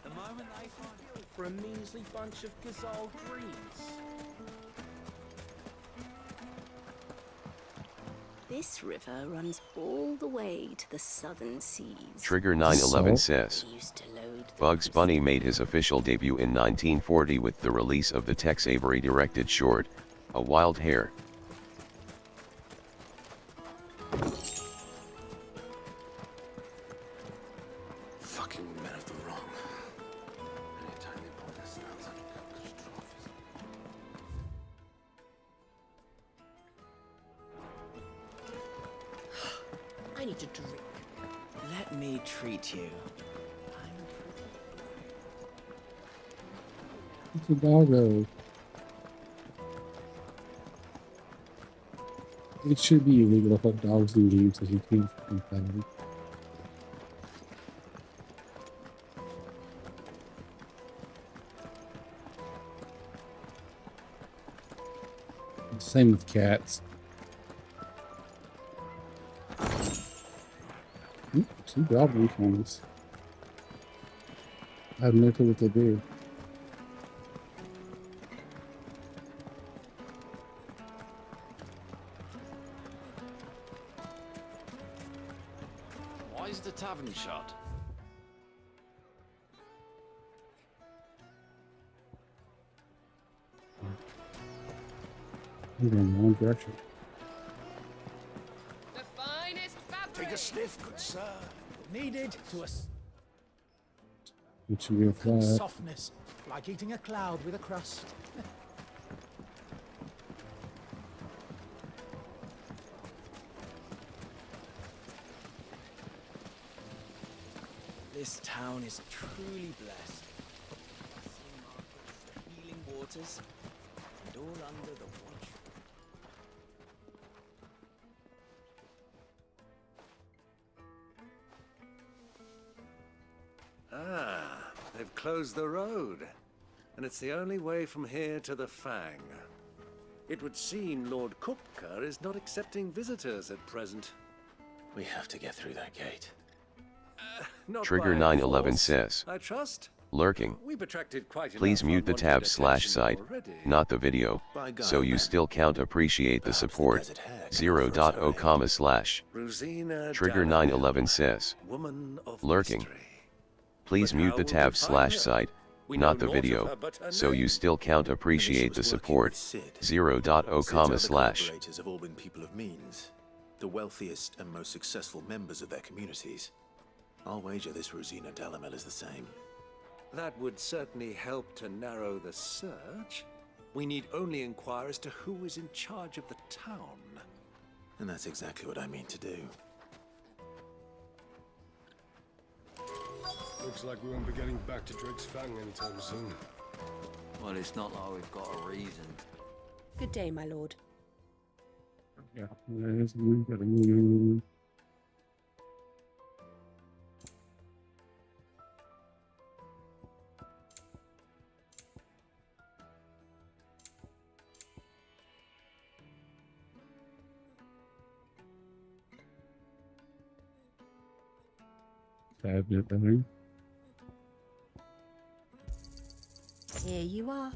The moment they find you for a measly bunch of gazelle greens. This river runs all the way to the southern seas. Trigger 911 says. Bugs Bunny made his official debut in 1940 with the release of the Tex Avery directed short, A Wild Hare. Fucking men of the wrong. Anytime they pull their snouts out of cockroach trophies. I need a drink. Let me treat you. It's a doggo. It should be illegal to put dogs in games if you can't fucking play them. Same with cats. Ooh, 2 goblin coins. I have no clue what they do. Why is the tavern shut? You're in the wrong direction. The finest fabric. Take a sniff, good sir. Needed to us. It should be a flat. Softness, like eating a cloud with a crust. This town is truly blessed. St. Margaret's, the healing waters, and all under the watch. Ah, they've closed the road. And it's the only way from here to the Fang. It would seem Lord Kupka is not accepting visitors at present. We have to get through that gate. Not Trigger by 911 force, says. I trust. Lurking. We've attracted quite Please enough mute the tab unwanted / attention site, already. not the video, By God, so you man. still can't appreciate the support. 0.0 comma slash. Rosina Trigger Dallas, 911 says. woman of Lurking. mystery. Please But mute how the will we tab find / her? site, We not know the naught of video, her but her so you name. still can't appreciate the support. 0.0 Sid's comma other slash. collaborators have all been people of means, the wealthiest and most successful members of their communities. I'll wager this Rosina Dalamel is the same. That would certainly help to narrow the search. We need only inquire as to who is in charge of the town. And that's exactly what I mean to do. Looks like we won't be getting back to Drake's Fang anytime soon. Well, it's not like we've got a reason. Good day, my lord. Yeah, there's one for you. Cabinet better. Here you are.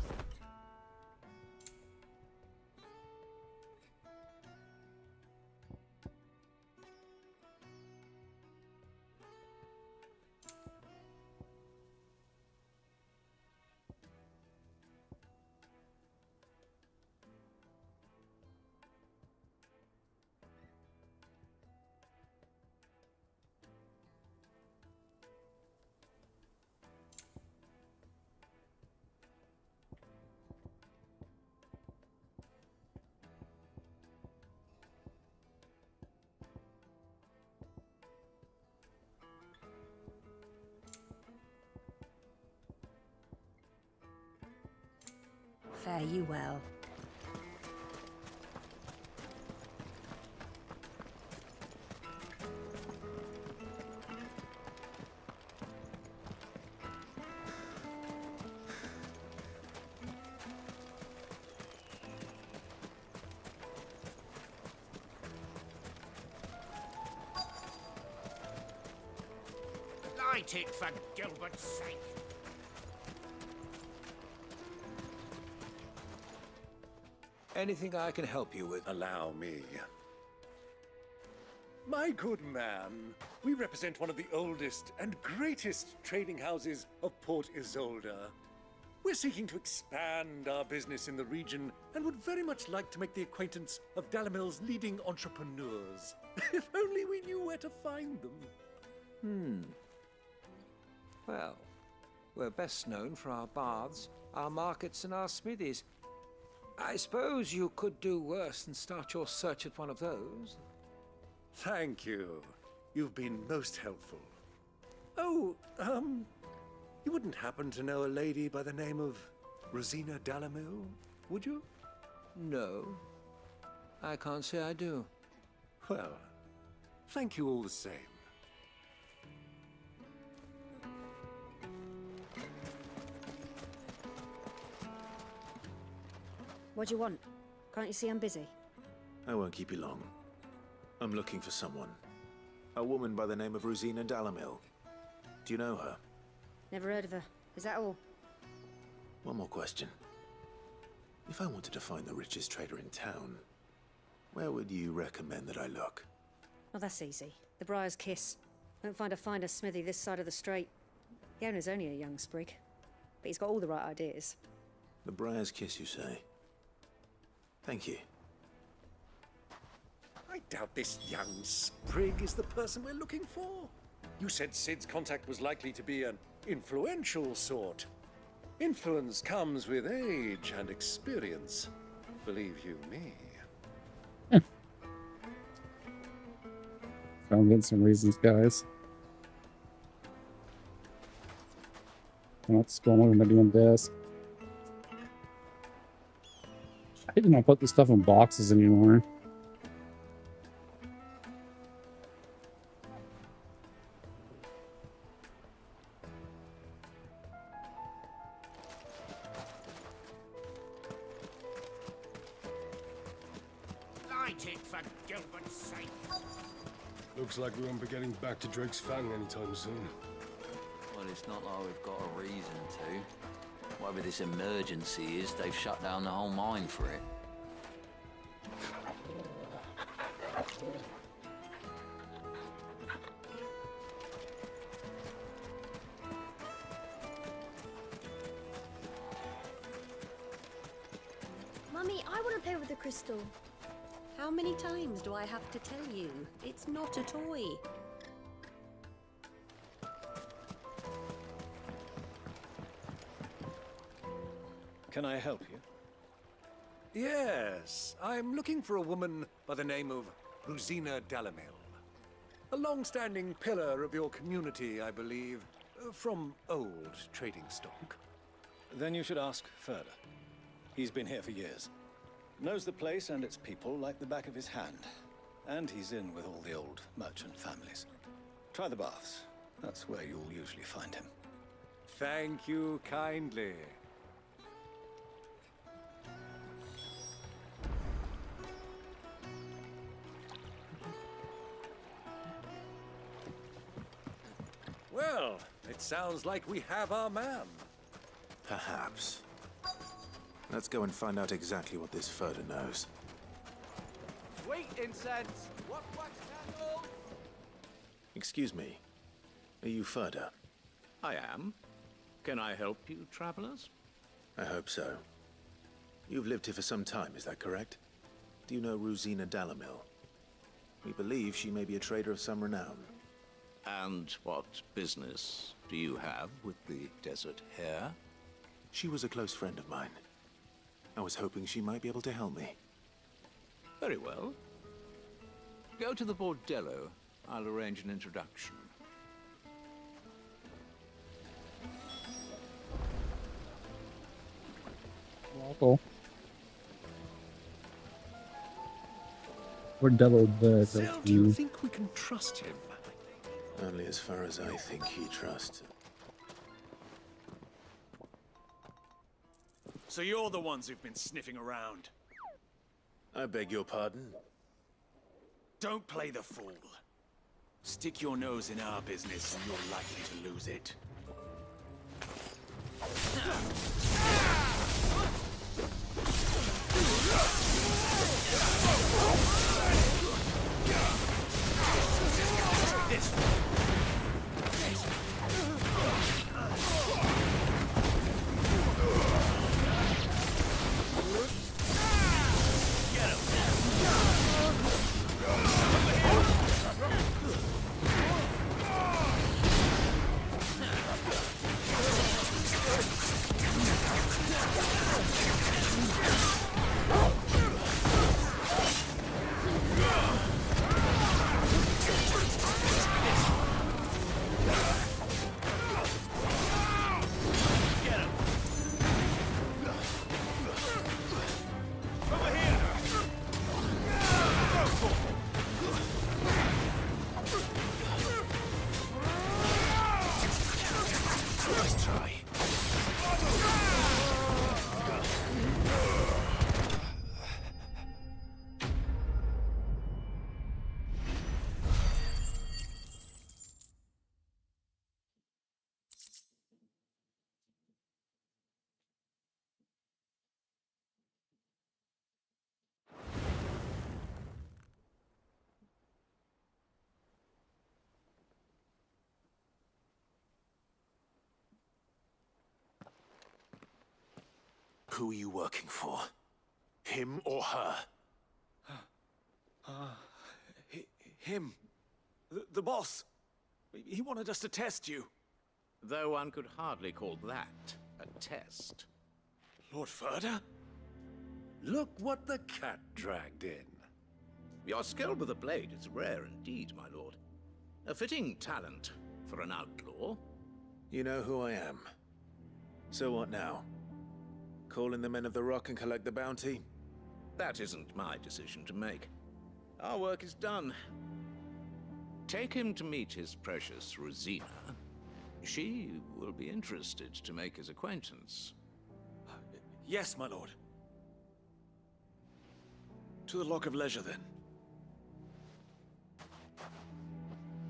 Fare you well. Light it for Gilbert's sake. Anything I can help you with? Allow me. My good man, we represent one of the oldest and greatest trading houses of Port Isolde. We're seeking to expand our business in the region and would very much like to make the acquaintance of Dalamil's leading entrepreneurs. If only we knew where to find them. Well, we're best known for our baths, our markets, and our smithies. I suppose you could do worse than start your search at one of those. Thank you. You've been most helpful. Oh, you wouldn't happen to know a lady by the name of Rosina Dalamil, would you? No, I can't say I do. Well, thank you all the same. What do you want? Can't you see I'm busy? I won't keep you long. I'm looking for someone. A woman by the name of Rosina Dalamil. Do you know her? Never heard of her. Is that all? One more question. If I wanted to find the richest trader in town, where would you recommend that I look? Oh, that's easy. The Briar's Kiss. Won't find a finer smithy this side of the strait. The owner's only a young sprig, but he's got all the right ideas. The Briar's Kiss, you say? Thank you. I doubt this young sprig is the person we're looking for. You said Sid's contact was likely to be an influential sort. Influence comes with age and experience. Believe you me. I'm getting some reasons, guys. I'm not spilling over my damn desk. I hate to not put this stuff in boxes anymore. Light it for Gilbert's sake. Looks like we won't be getting back to Drake's Fang anytime soon. Well, it's not like we've got a reason to. Whatever this emergency is, they've shut down the whole mine for it. Mummy, I want to play with the crystal. How many times do I have to tell you? It's not a toy. Can I help you? Yes, I'm looking for a woman by the name of Rosina Dalamil. A long-standing pillar of your community, I believe, from old trading stock. Then you should ask Ferda. He's been here for years. Knows the place and its people like the back of his hand. And he's in with all the old merchant families. Try the baths. That's where you'll usually find him. Thank you kindly. Well, it sounds like we have our man. Perhaps. Let's go and find out exactly what this Ferda knows. Sweet incense! What wax candles? Excuse me. Are you Ferda? I am. Can I help you, travelers? I hope so. You've lived here for some time, is that correct? Do you know Rosina Dalamil? We believe she may be a trader of some renown. And what business do you have with the desert hare? She was a close friend of mine. I was hoping she might be able to help me. Very well. Go to the bordello. I'll arrange an introduction. Awful. We're double the. Zell, do you think we can trust him? Only as far as I think he trusts. So you're the ones who've been sniffing around. I beg your pardon? Don't play the fool. Stick your nose in our business and you're likely to lose it. Who are you working for? Him or her? Him. The boss. He wanted us to test you. Though one could hardly call that a test. Lord Ferda? Look what the cat dragged in. Your skill with the blade is rare indeed, my lord. A fitting talent for an outlaw. You know who I am. So what now? Call in the Men of the Rock and collect the bounty? That isn't my decision to make. Our work is done. Take him to meet his precious Rosina. She will be interested to make his acquaintance. Yes, my lord. To the Lock of Leisure, then.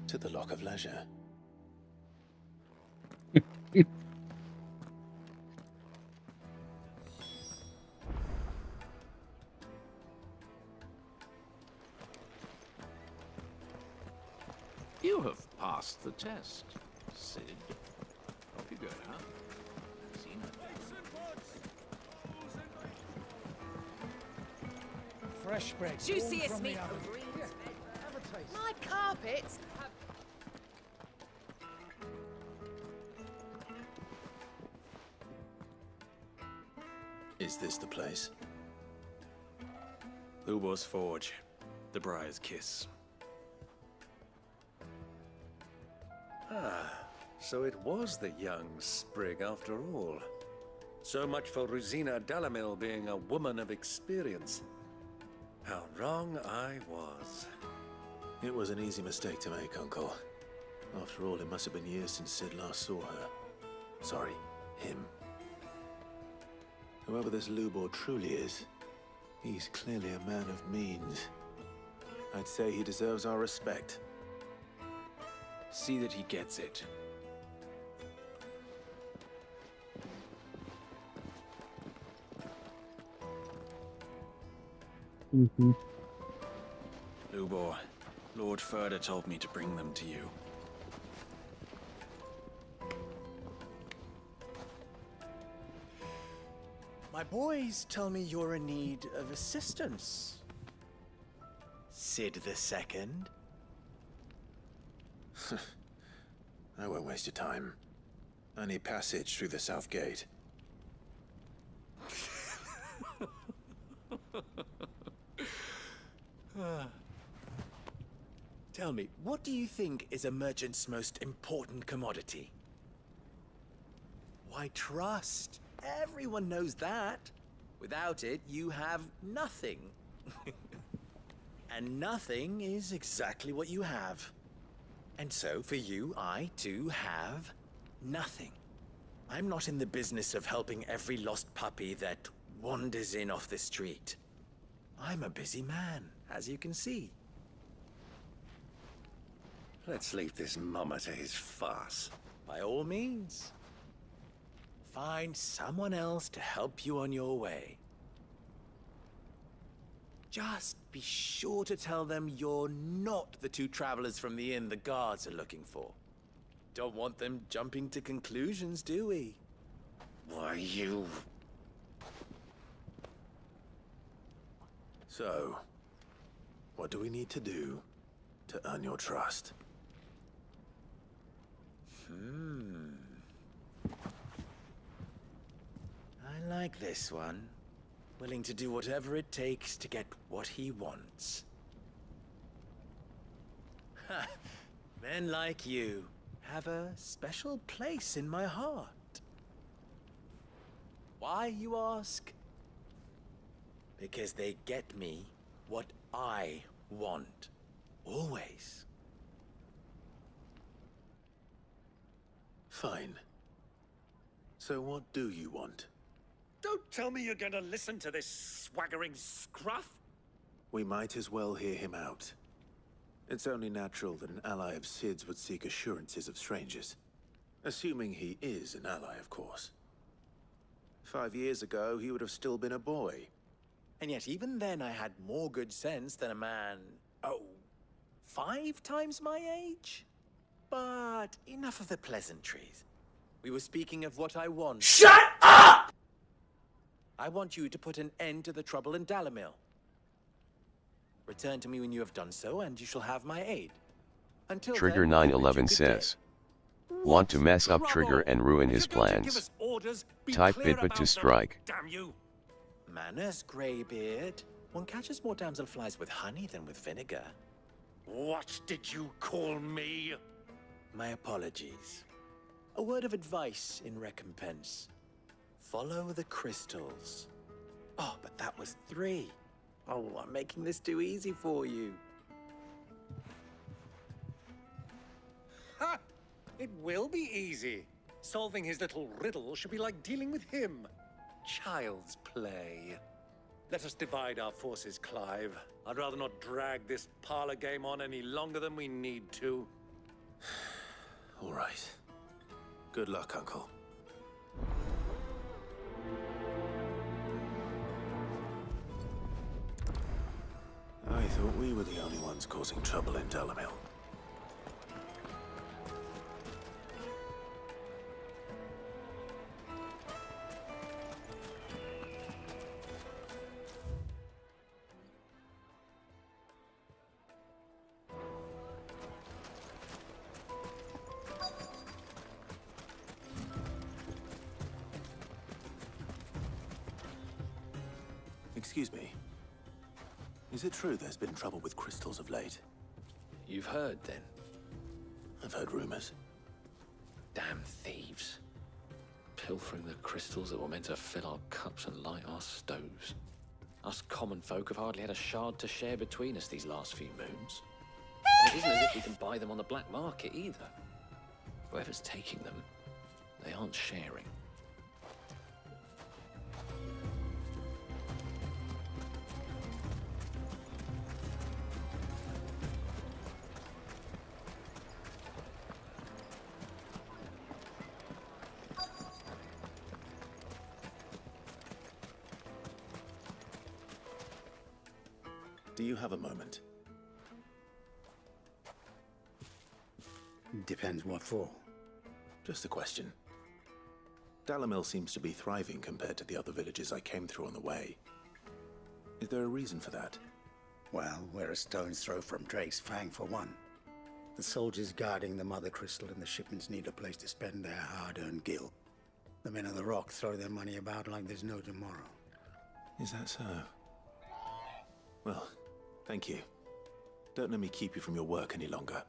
To the Lock of Leisure. You have passed the test, Sid. Off you go now. Rosina. Fresh bread. Juiciest meat. My carpets have... Is this the place? Lubor's Forge. The Briar's Kiss. Ah, so it was the young sprig after all. So much for Rosina Dalamil being a woman of experience. How wrong I was. It was an easy mistake to make, Uncle. After all, it must have been years since Sid last saw her. Sorry, him. Whoever this Lubor truly is, he's clearly a man of means. I'd say he deserves our respect. See that he gets it. Lubor, Lord Ferda told me to bring them to you. My boys tell me you're in need of assistance. Sid the Second. I won't waste your time. I need passage through the south gate. Tell me, what do you think is a merchant's most important commodity? Why, trust. Everyone knows that. Without it, you have nothing. And nothing is exactly what you have. And so, for you, I, too, have nothing. I'm not in the business of helping every lost puppy that wanders in off the street. I'm a busy man, as you can see. Let's leave this mummer to his farce. By all means. Find someone else to help you on your way. Just be sure to tell them you're not the two travelers from the inn the guards are looking for. Don't want them jumping to conclusions, do we? Why, you... So, what do we need to do to earn your trust? I like this one. Willing to do whatever it takes to get what he wants. Ha! Men like you have a special place in my heart. Why, you ask? Because they get me what I want. Always. Fine. So what do you want? Don't tell me you're going to listen to this swaggering scruff. We might as well hear him out. It's only natural that an ally of Sid's would seek assurances of strangers. Assuming he is an ally, of course. 5 years ago, he would have still been a boy. And yet even then I had more good sense than a man, 5 times my age? But enough of the pleasantries. We were speaking of what I want. Shut up! I want you to put an end to the trouble in Dalamil. Return to me when you have done so, and you shall have my aid. Until Trigger then, 911 says. Want to mess up Trigger and ruin his plans? Type Bitbit to strike. Damn you! Manners, Greybeard. One catches more damselflies with honey than with vinegar. What did you call me? My apologies. A word of advice in recompense. Follow the crystals. Oh, but that was 3. Oh, I'm making this too easy for you. Ha! It will be easy. Solving his little riddle should be like dealing with him. Child's play. Let us divide our forces, Clive. I'd rather not drag this parlor game on any longer than we need to. All right. Good luck, Uncle. I thought we were the only ones causing trouble in Dalamil. Excuse me. Is it true there's been trouble with crystals of late? You've heard, then? I've heard rumors. Damn thieves. Pilfering the crystals that were meant to fill our cups and light our stoves. Us common folk have hardly had a shard to share between us these last few moons. And it isn't as if we can buy them on the black market, either. Whoever's taking them, they aren't sharing. Do you have a moment? Depends what for. Just a question. Dalamil seems to be thriving compared to the other villages I came through on the way. Is there a reason for that? Well, we're a stone's throw from Drake's Fang, for one. The soldiers guarding the Mother Crystal and the shipments need a place to spend their hard-earned gil. The men of the Rock throw their money about like there's no tomorrow. Is that so? Well, thank you. Don't let me keep you from your work any longer.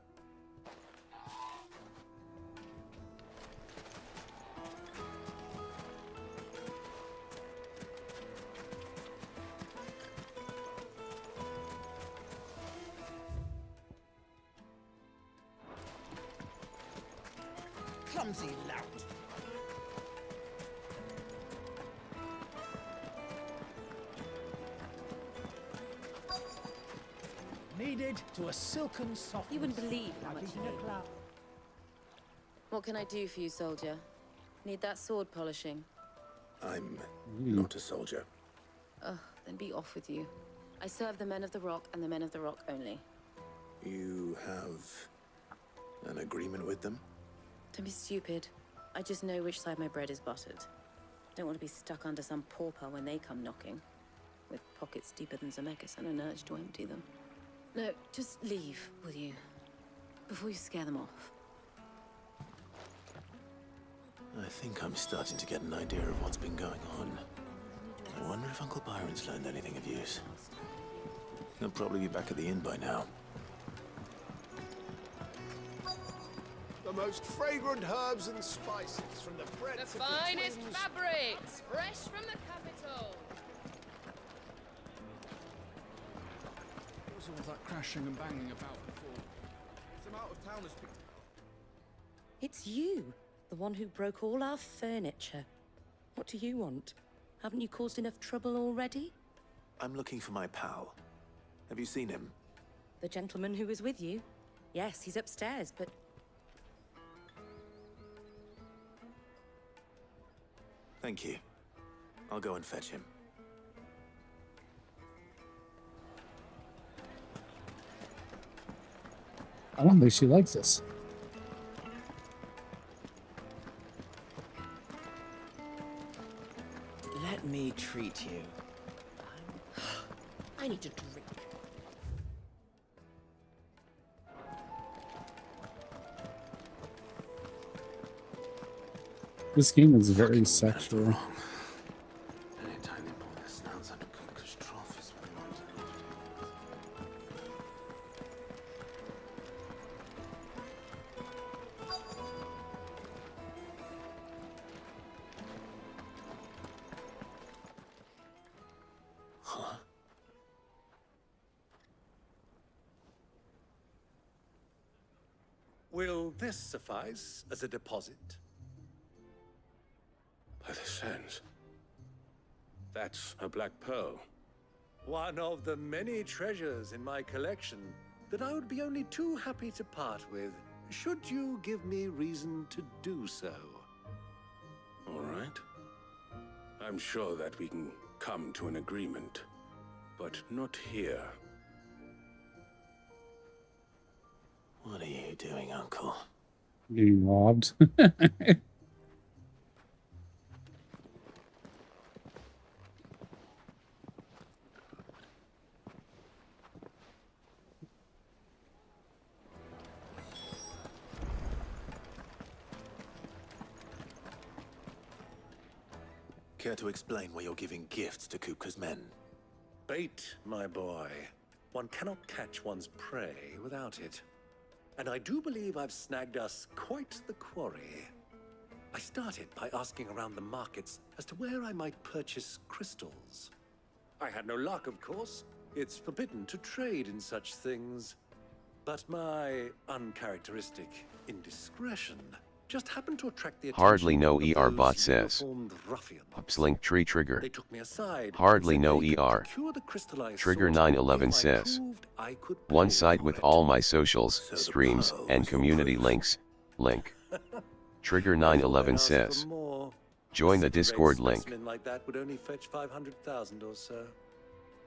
Clumsy lout. Heeded to a silken softness. You wouldn't believe how like much eating you a need. cloud. What can I do for you, soldier? Need that sword polishing? I'm not a soldier. Ugh, then be off with you. I serve the men of the Rock and the men of the Rock only. You have an agreement with them? Don't be stupid. I just know which side my bread is buttered. Don't want to be stuck under some pauper when they come knocking, with pockets deeper than Zemeckis and an urge to empty them. No, just leave, will you? Before you scare them off. I think I'm starting to get an idea of what's been going on. I wonder if Uncle Byron's learned anything of use. He'll probably be back at the inn by now. The most fragrant herbs and spices from the breadth The of finest twins. fabrics, fresh from the capital. What was all that crashing and banging about before? Some out-of-towners picked It's you, the one who broke all our furniture. What do you want? Haven't you caused enough trouble already? I'm looking for my pal. Have you seen him? The gentleman who was with you? Yes, he's upstairs, but... Thank you. I'll go and fetch him. I don't think she likes us. Let me treat you. I need a drink. This game is very sexual. Anytime they pull their snouts under Cooker's trough is when they want to leave. Huh? Will this suffice as a deposit? By the sands. That's a black pearl. One of the many treasures in my collection that I would be only too happy to part with, should you give me reason to do so. All right. I'm sure that we can come to an agreement, but not here. What are you doing, Uncle? Getting robbed. Care to explain why you're giving gifts to Kupka's men? Bait, my boy. One cannot catch one's prey without it. And I do believe I've snagged us quite the quarry. I started by asking around the markets as to where I might purchase crystals. I had no luck, of course. It's forbidden to trade in such things. But my uncharacteristic indiscretion just happened to attract the attention Hardly no of ER those bot says. uniformed ruffians. Upslink tree trigger. They took me aside. Hardly and said no they could ER. procure the crystallized Trigger sword 911 if I says. proved I could One pay site for with it. all my socials, So the streams, pearl and was your community proof. links. Link. Trigger I thought they'd 911 ask for says. more. Join the A second-rate Discord link. specimen like that would only fetch 500,000 or so.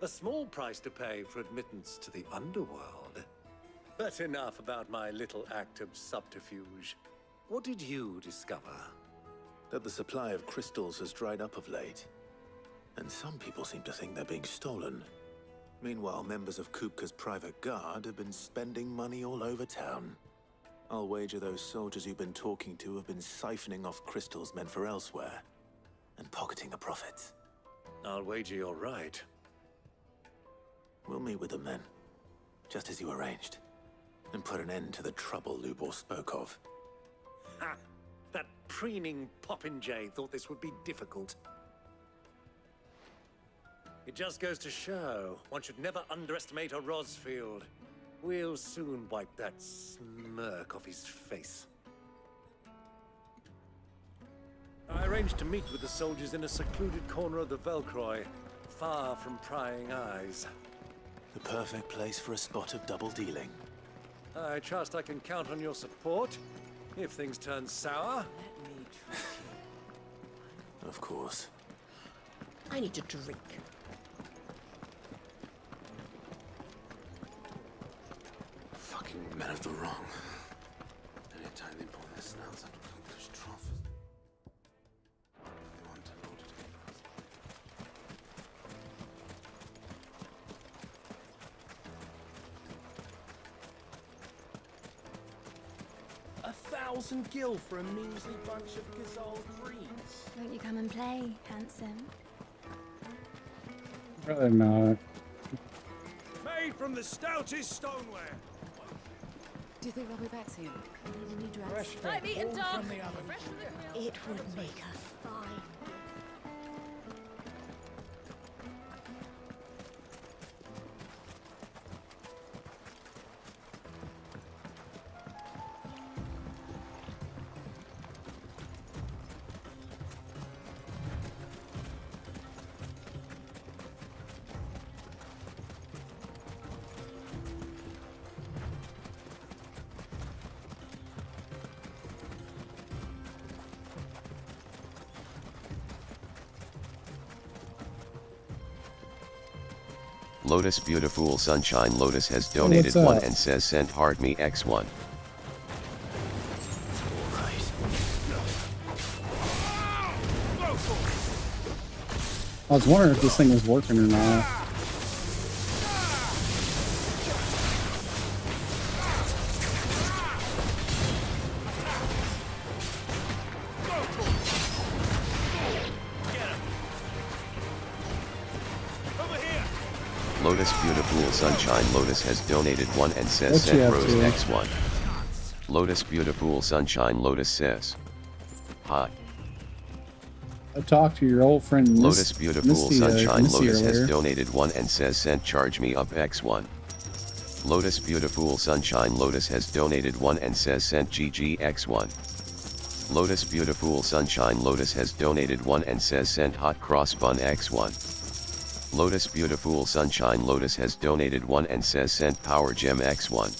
A small price to pay for admittance to the underworld. But enough about my little act of subterfuge. What did you discover? That the supply of crystals has dried up of late. And some people seem to think they're being stolen. Meanwhile, members of Kupka's private guard have been spending money all over town. I'll wager those soldiers you've been talking to have been siphoning off crystals meant for elsewhere and pocketing the profits. I'll wager you're right. We'll meet with them then, just as you arranged, and put an end to the trouble Lubor spoke of. Ha! That preening popinjay thought this would be difficult. It just goes to show one should never underestimate a Rosfield. We'll soon wipe that smirk off his face. I arranged to meet with the soldiers in a secluded corner of the Velcroy, far from prying eyes. The perfect place for a spot of double dealing. I trust I can count on your support if things turn sour. Of course. I need a drink. Fucking men of the wrong. Anytime they pull their snouts out of English trough. They want an order to be passed. $1,000 gil for a measly bunch of gazelle breeds. Won't you come and play, handsome? Rather not. Made from the stoutest stoneware. Do you think they'll be back soon? I need a new dress. I'm eating dog. It would make her fine. Lotus Beautiful Sunshine Lotus has donated what's 1 up? and says sent hard me X1. I was wondering if this thing was working or not. Lotus Beautiful Sunshine Lotus has donated 1 and says What you sent up Rose to? X1. Lotus Beautiful Sunshine Lotus says, hi. I talked to your old friend Lotus Beautiful Sunshine Missy Lotus has earlier. donated 1 and says sent charge me up X1. Lotus Beautiful Sunshine Lotus has donated 1 and says sent GG X1. Lotus Beautiful Sunshine Lotus has donated 1 and says sent hot cross bun X1. Lotus Beautiful Sunshine Lotus has donated 1 and says sent power gem X1.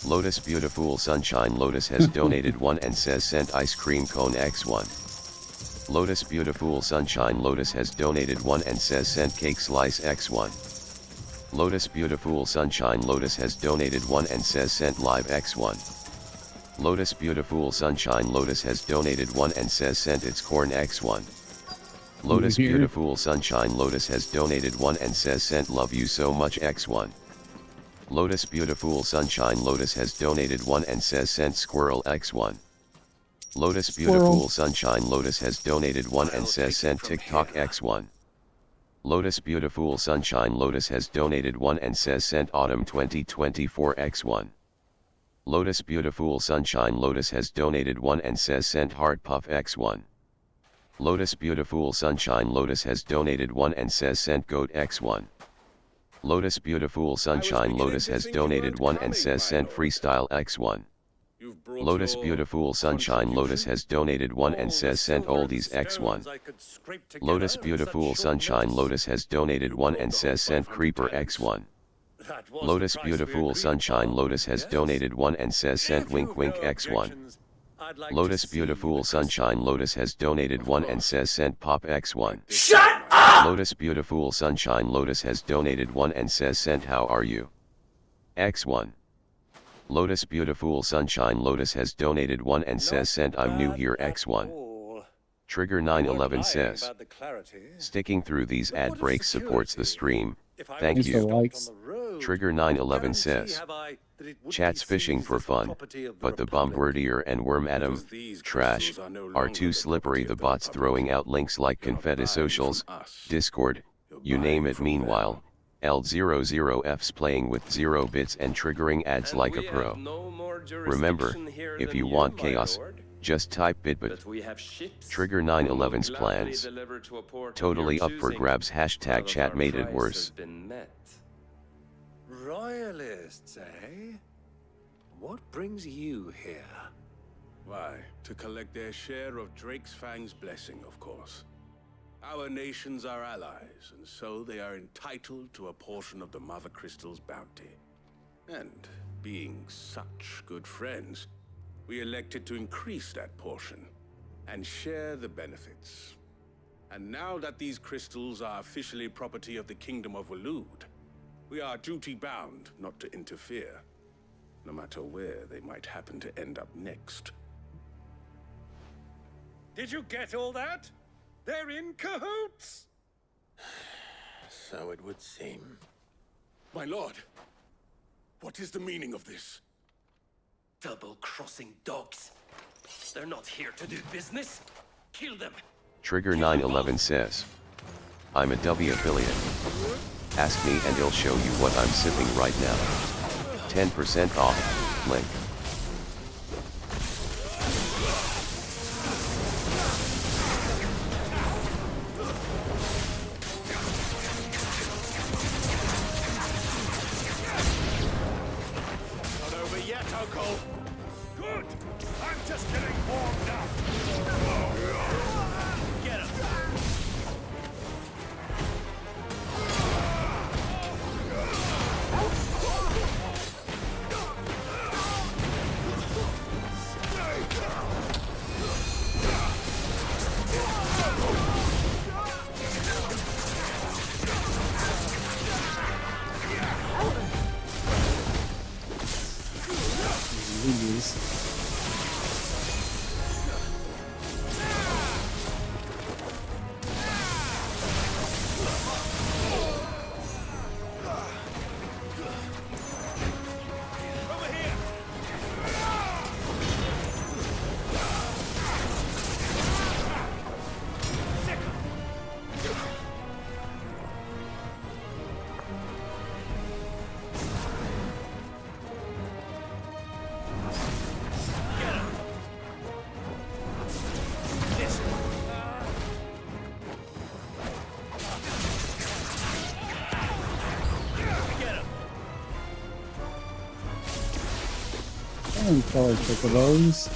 Lotus Beautiful Sunshine Lotus has donated 1 and says sent ice cream cone X1. Lotus Beautiful Sunshine Lotus has donated 1 and says sent cake slice X1. Lotus Beautiful Sunshine Lotus has donated 1 and says sent live X1. Lotus Beautiful Sunshine Lotus has donated 1 and says sent its corn X1. Lotus Here. Beautiful Sunshine Lotus has donated 1 and says sent love you so much X1. Lotus Beautiful Sunshine Lotus has donated 1 and says sent squirrel X1. Lotus Beautiful Sunshine Lotus has donated 1 and says sent TikTok X1. Lotus Beautiful Sunshine Lotus has donated 1 and says sent autumn 2024 X1. Lotus Beautiful Sunshine Lotus has donated 1 and says sent heart puff X1. Lotus Beautiful Sunshine Lotus has donated 1 and says sent goat X1. Lotus Beautiful Sunshine Lotus has donated 1 and says sent freestyle X1. Lotus Beautiful Sunshine Lotus has donated 1 and says sent oldies X1. Lotus Beautiful Sunshine Lotus has donated 1 and says sent creeper X1. Lotus Beautiful Sunshine Lotus has donated 1 and says sent wink wink X1. Lotus Beautiful Sunshine Lotus has donated 1 and says sent pop X1. Shut up! Lotus Beautiful Sunshine Lotus has donated 1 and says sent how are you? X1. Lotus Beautiful Sunshine Lotus has donated 1 and says sent I'm new here X1. Trigger 911 says, sticking through these ad breaks supports the stream, thank Thanks for you. likes. Trigger 911 says, chat's fishing for fun, but the Bombardier and Worm Atom, trash, are too slippery. The bots throwing out links like Confetti Socials, Discord, you name it. Meanwhile, L00F's playing with 0 bits and triggering ads like a pro. Remember, if you want chaos, just type bitbit. Trigger 911's plans. Totally up for grabs. Hashtag chat made it worse. Royalists, eh? What brings you here? Why, to collect their share of Drake's Fang's blessing, of course. Our nations are allies, and so they are entitled to a portion of the Mother Crystal's bounty. And being such good friends, we elected to increase that portion and share the benefits. And now that these crystals are officially property of the Kingdom of Waloed, we are duty-bound not to interfere, no matter where they might happen to end up next. Did you get all that? They're in cahoots! So it would seem. My lord, what is the meaning of this? Double-crossing dogs. They're not here to do business. Kill them. Trigger 911 says, I'm a W affiliate. Ask me and it'll show you what I'm sipping right now. 10% off, link. Not over yet, Uncle. Good. I'm just getting warmed up. Get him. Color for those.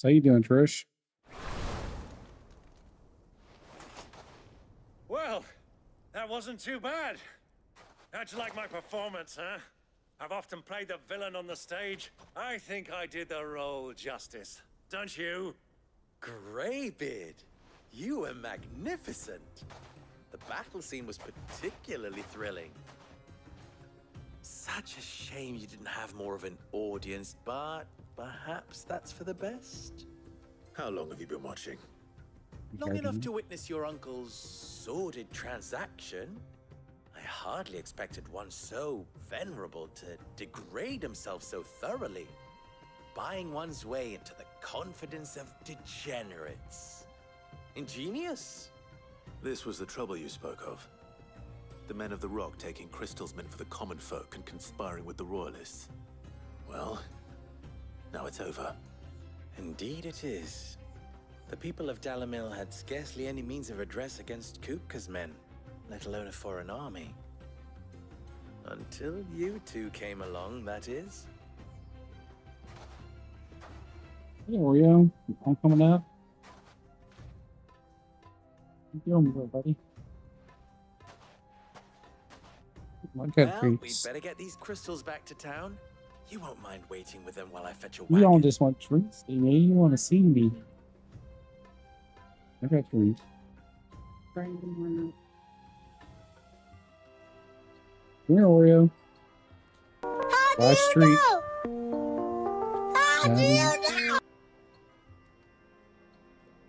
So how you doing, Trish? Well, that wasn't too bad. How'd you like my performance, huh? I've often played the villain on the stage. I think I did the role justice. Don't you? Greybeard, you were magnificent. The battle scene was particularly thrilling. Such a shame you didn't have more of an audience, but perhaps that's for the best. How long have you been watching? Long enough to witness your uncle's sordid transaction. I hardly expected one so venerable to degrade himself so thoroughly. Buying one's way into the confidence of degenerates. Ingenious. This was the trouble you spoke of. The men of the Rock taking crystals meant for the common folk and conspiring with the Royalists. Well, now it's over. Indeed it is. The people of Dalamil had scarcely any means of redress against Kupka's men, let alone a foreign army. Until you two came along, that is. Hey, Oreo. I'm coming up. How you doing, buddy? Well, we'd better get these crystals back to town. You won't mind waiting with them while I fetch a You wagon. don't just want treats, do you? You want to see me. I got treats. Come here, Oreo. Last treat.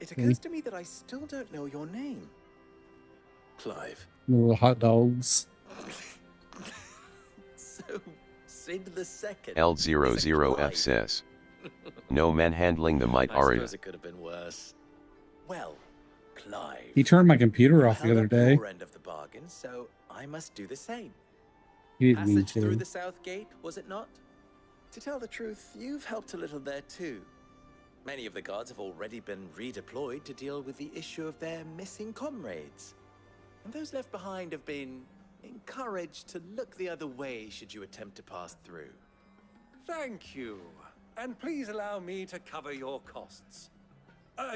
It occurs to me that I still don't know your name. Clive. Little hot dogs. So, Sid the Second. L00F says. No manhandling the might I aria. suppose it could have been worse. Well, Clive. He turned my computer you off the held other up day. your end of the bargain, so I must do the same. He didn't mean Passage through to. the south gate, was it not? To tell the truth, you've helped a little there too. Many of the guards have already been redeployed to deal with the issue of their missing comrades. And those left behind have been encouraged to look the other way should you attempt to pass through. Thank you. And please allow me to cover your costs.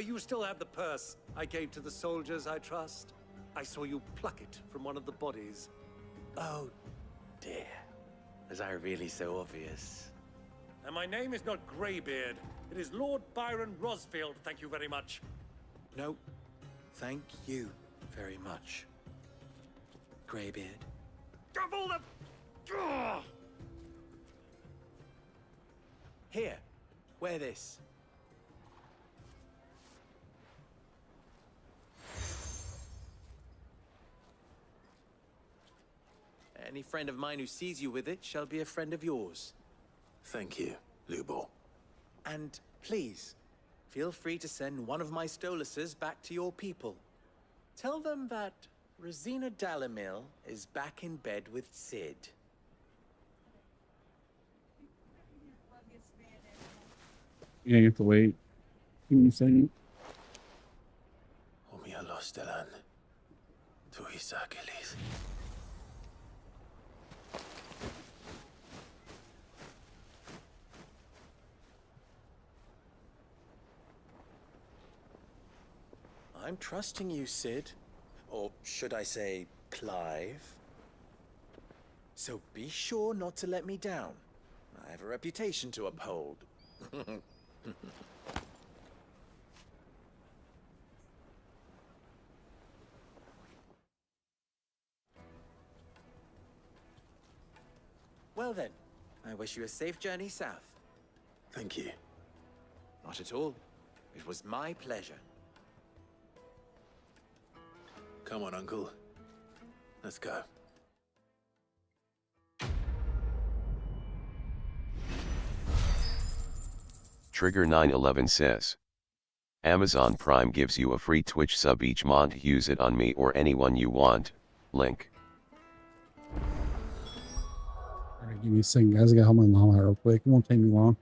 You still have the purse I gave to the soldiers, I trust? I saw you pluck it from one of the bodies. Oh, dear. Was I really so obvious? And my name is not Greybeard. It is Lord Byron Rosfield, thank you very much. No, thank you very much, Greybeard. Of all the... Ugh! Here, wear this. Any friend of mine who sees you with it shall be a friend of yours. Thank you, Lubor. And please, feel free to send one of my Stoluses back to your people. Tell them that Rosina Dalamil is back in bed with Sid. Yeah, you have to wait. Give me a second. Omia Lostelan. Tu Isakelis. I'm trusting you, Sid. Or should I say, Clive? So be sure not to let me down. I have a reputation to uphold. Well then, I wish you a safe journey south. Thank you. Not at all. It was my pleasure. Come on, Uncle. Let's go. Trigger 911 says. Amazon Prime gives you a free Twitch sub each month. Use it on me or anyone you want. Link. Alright, give me a second, guys. I gotta help my mom out real quick. It won't take me long.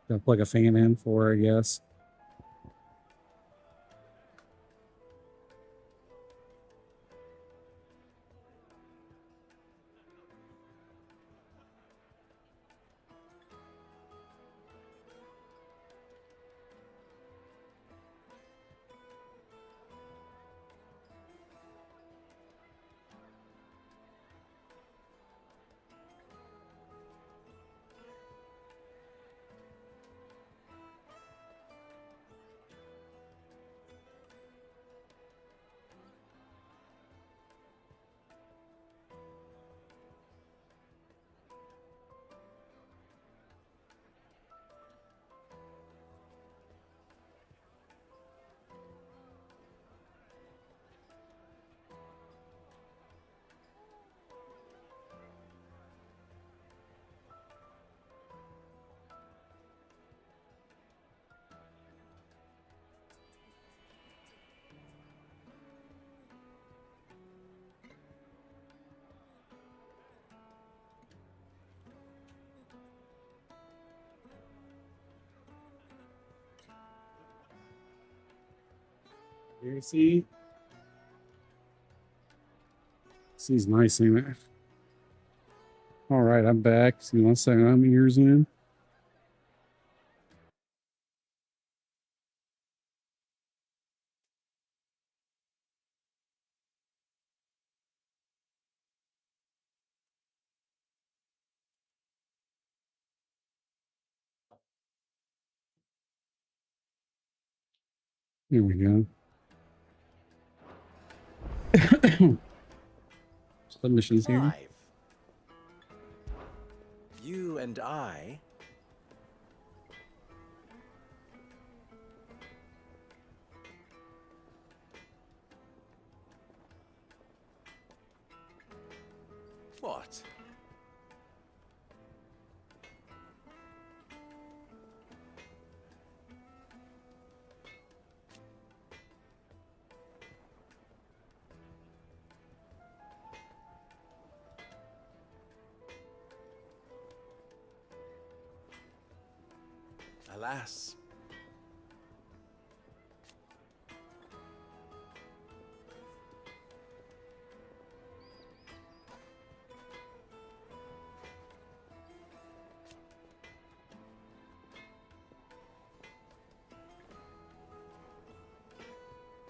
Gotta plug a fan in for her, I guess. Here, see? See's nice, ain't it? Alright, I'm back. See, 1 second, I'm ears in. Here we go. Submissions here. Clive. You and I What? Alas.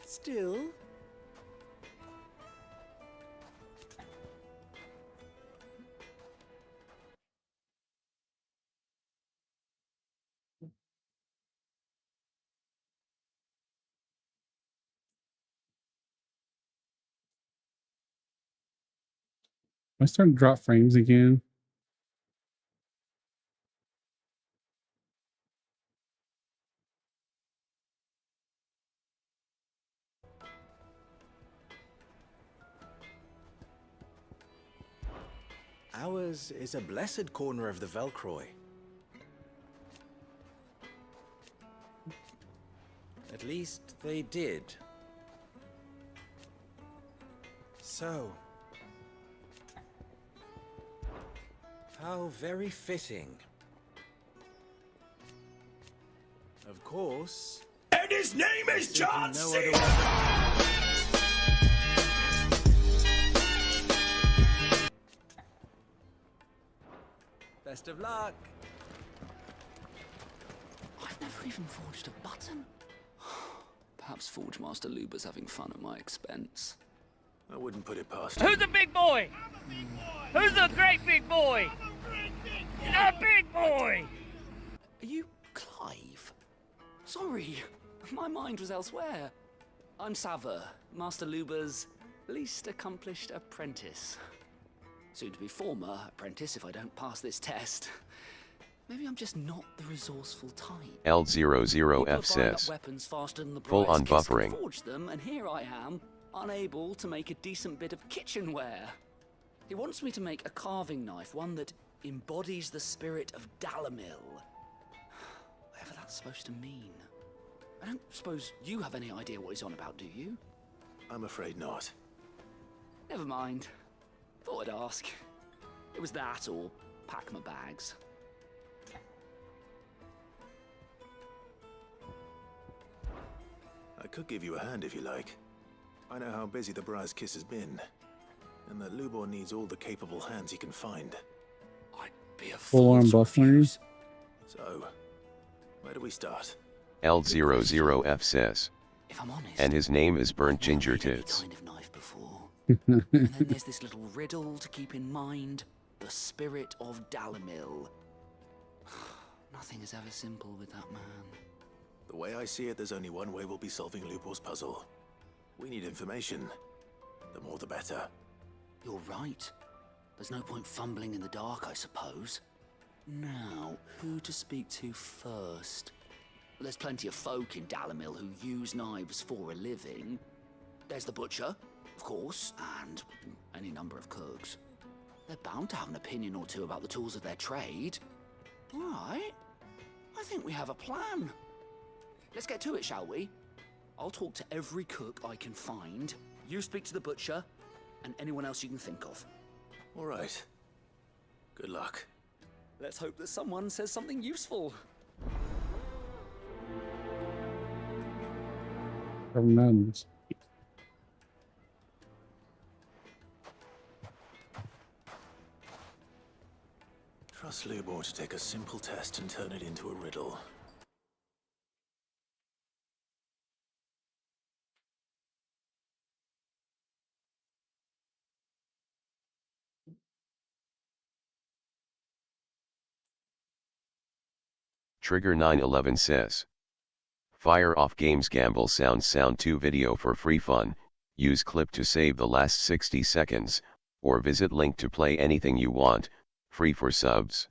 Still. I starting to drop frames again. Ours is a blessed corner of the Velcroy. At least they did. So, how very fitting. Of course. And his name is John C. Best of luck. I've never even forged a button. Perhaps Forge Master Luber's having fun at my expense. I wouldn't put it past him. Who's a big boy? Who's a great big boy? A big boy! Are you Clive? Sorry, my mind was elsewhere. I'm Sava, Master Luber's least accomplished apprentice. Soon to be former apprentice if I don't pass this test. Maybe I'm just not the resourceful type. L00F says, Weapons faster than the full on Briar's Kiss can buffering. forge them, and here I am, unable to make a decent bit of kitchenware. He wants me to make a carving knife, one that embodies the spirit of Dalamil. Whatever that's supposed to mean. I don't suppose you have any idea what he's on about, do you? I'm afraid not. Never mind. Thought I'd ask. It was that or pack my bags. I could give you a hand if you like. I know how busy the Briar's Kiss has been, and that Lubor needs all the capable hands he can find. I'd be a Full on buffering. So, where do we start? L00F says, If I'm honest, and his name is Burnt Ginger Tits. kind of knife before. And then there's this little riddle to keep in mind. The spirit of Dalamil. Nothing is ever simple with that man. The way I see it, there's only one way we'll be solving Lubor's puzzle. We need information. The more the better. You're right. There's no point fumbling in the dark, I suppose. Now, who to speak to first? There's plenty of folk in Dalamil who use knives for a living. There's the butcher, of course, and any number of cooks. They're bound to have an opinion or two about the tools of their trade. All right. I think we have a plan. Let's get to it, shall we? I'll talk to every cook I can find. You speak to the butcher, and anyone else you can think of. All right. Good luck. Let's hope that someone says something useful. Nuns. Trust Lubor to take a simple test and turn it into a riddle. Trigger 911 says, fire off games gamble sound 2 video for free fun, use clip to save the last 60 seconds, or visit link to play anything you want, free for subs.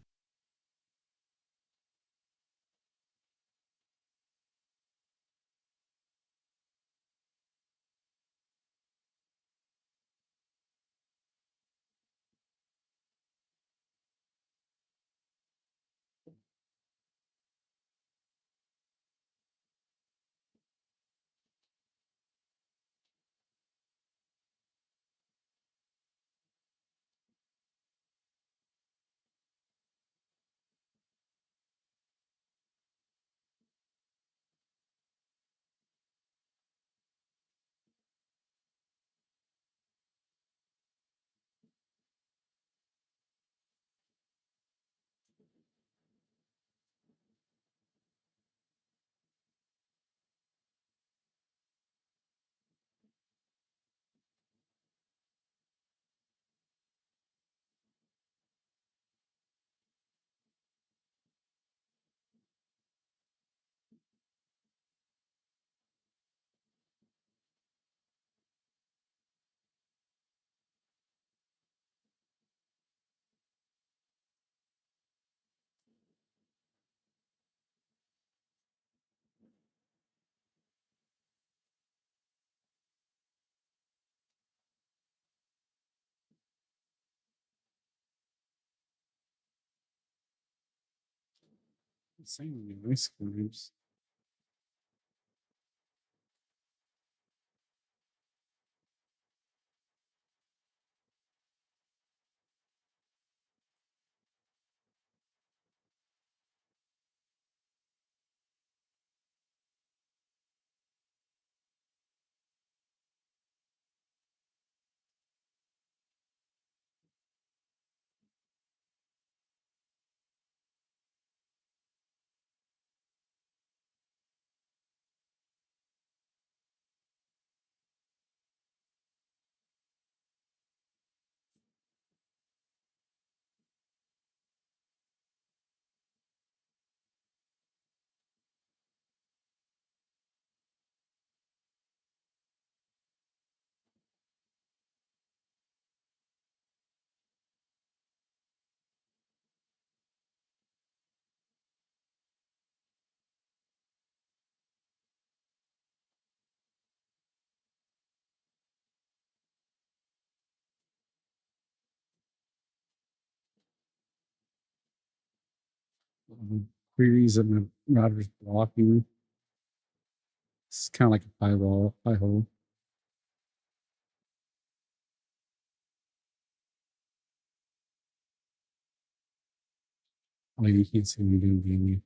Same ice creams. Queries that my router's blocking. It's kind of like a pie hole. Oh, you can't see me doing gaming.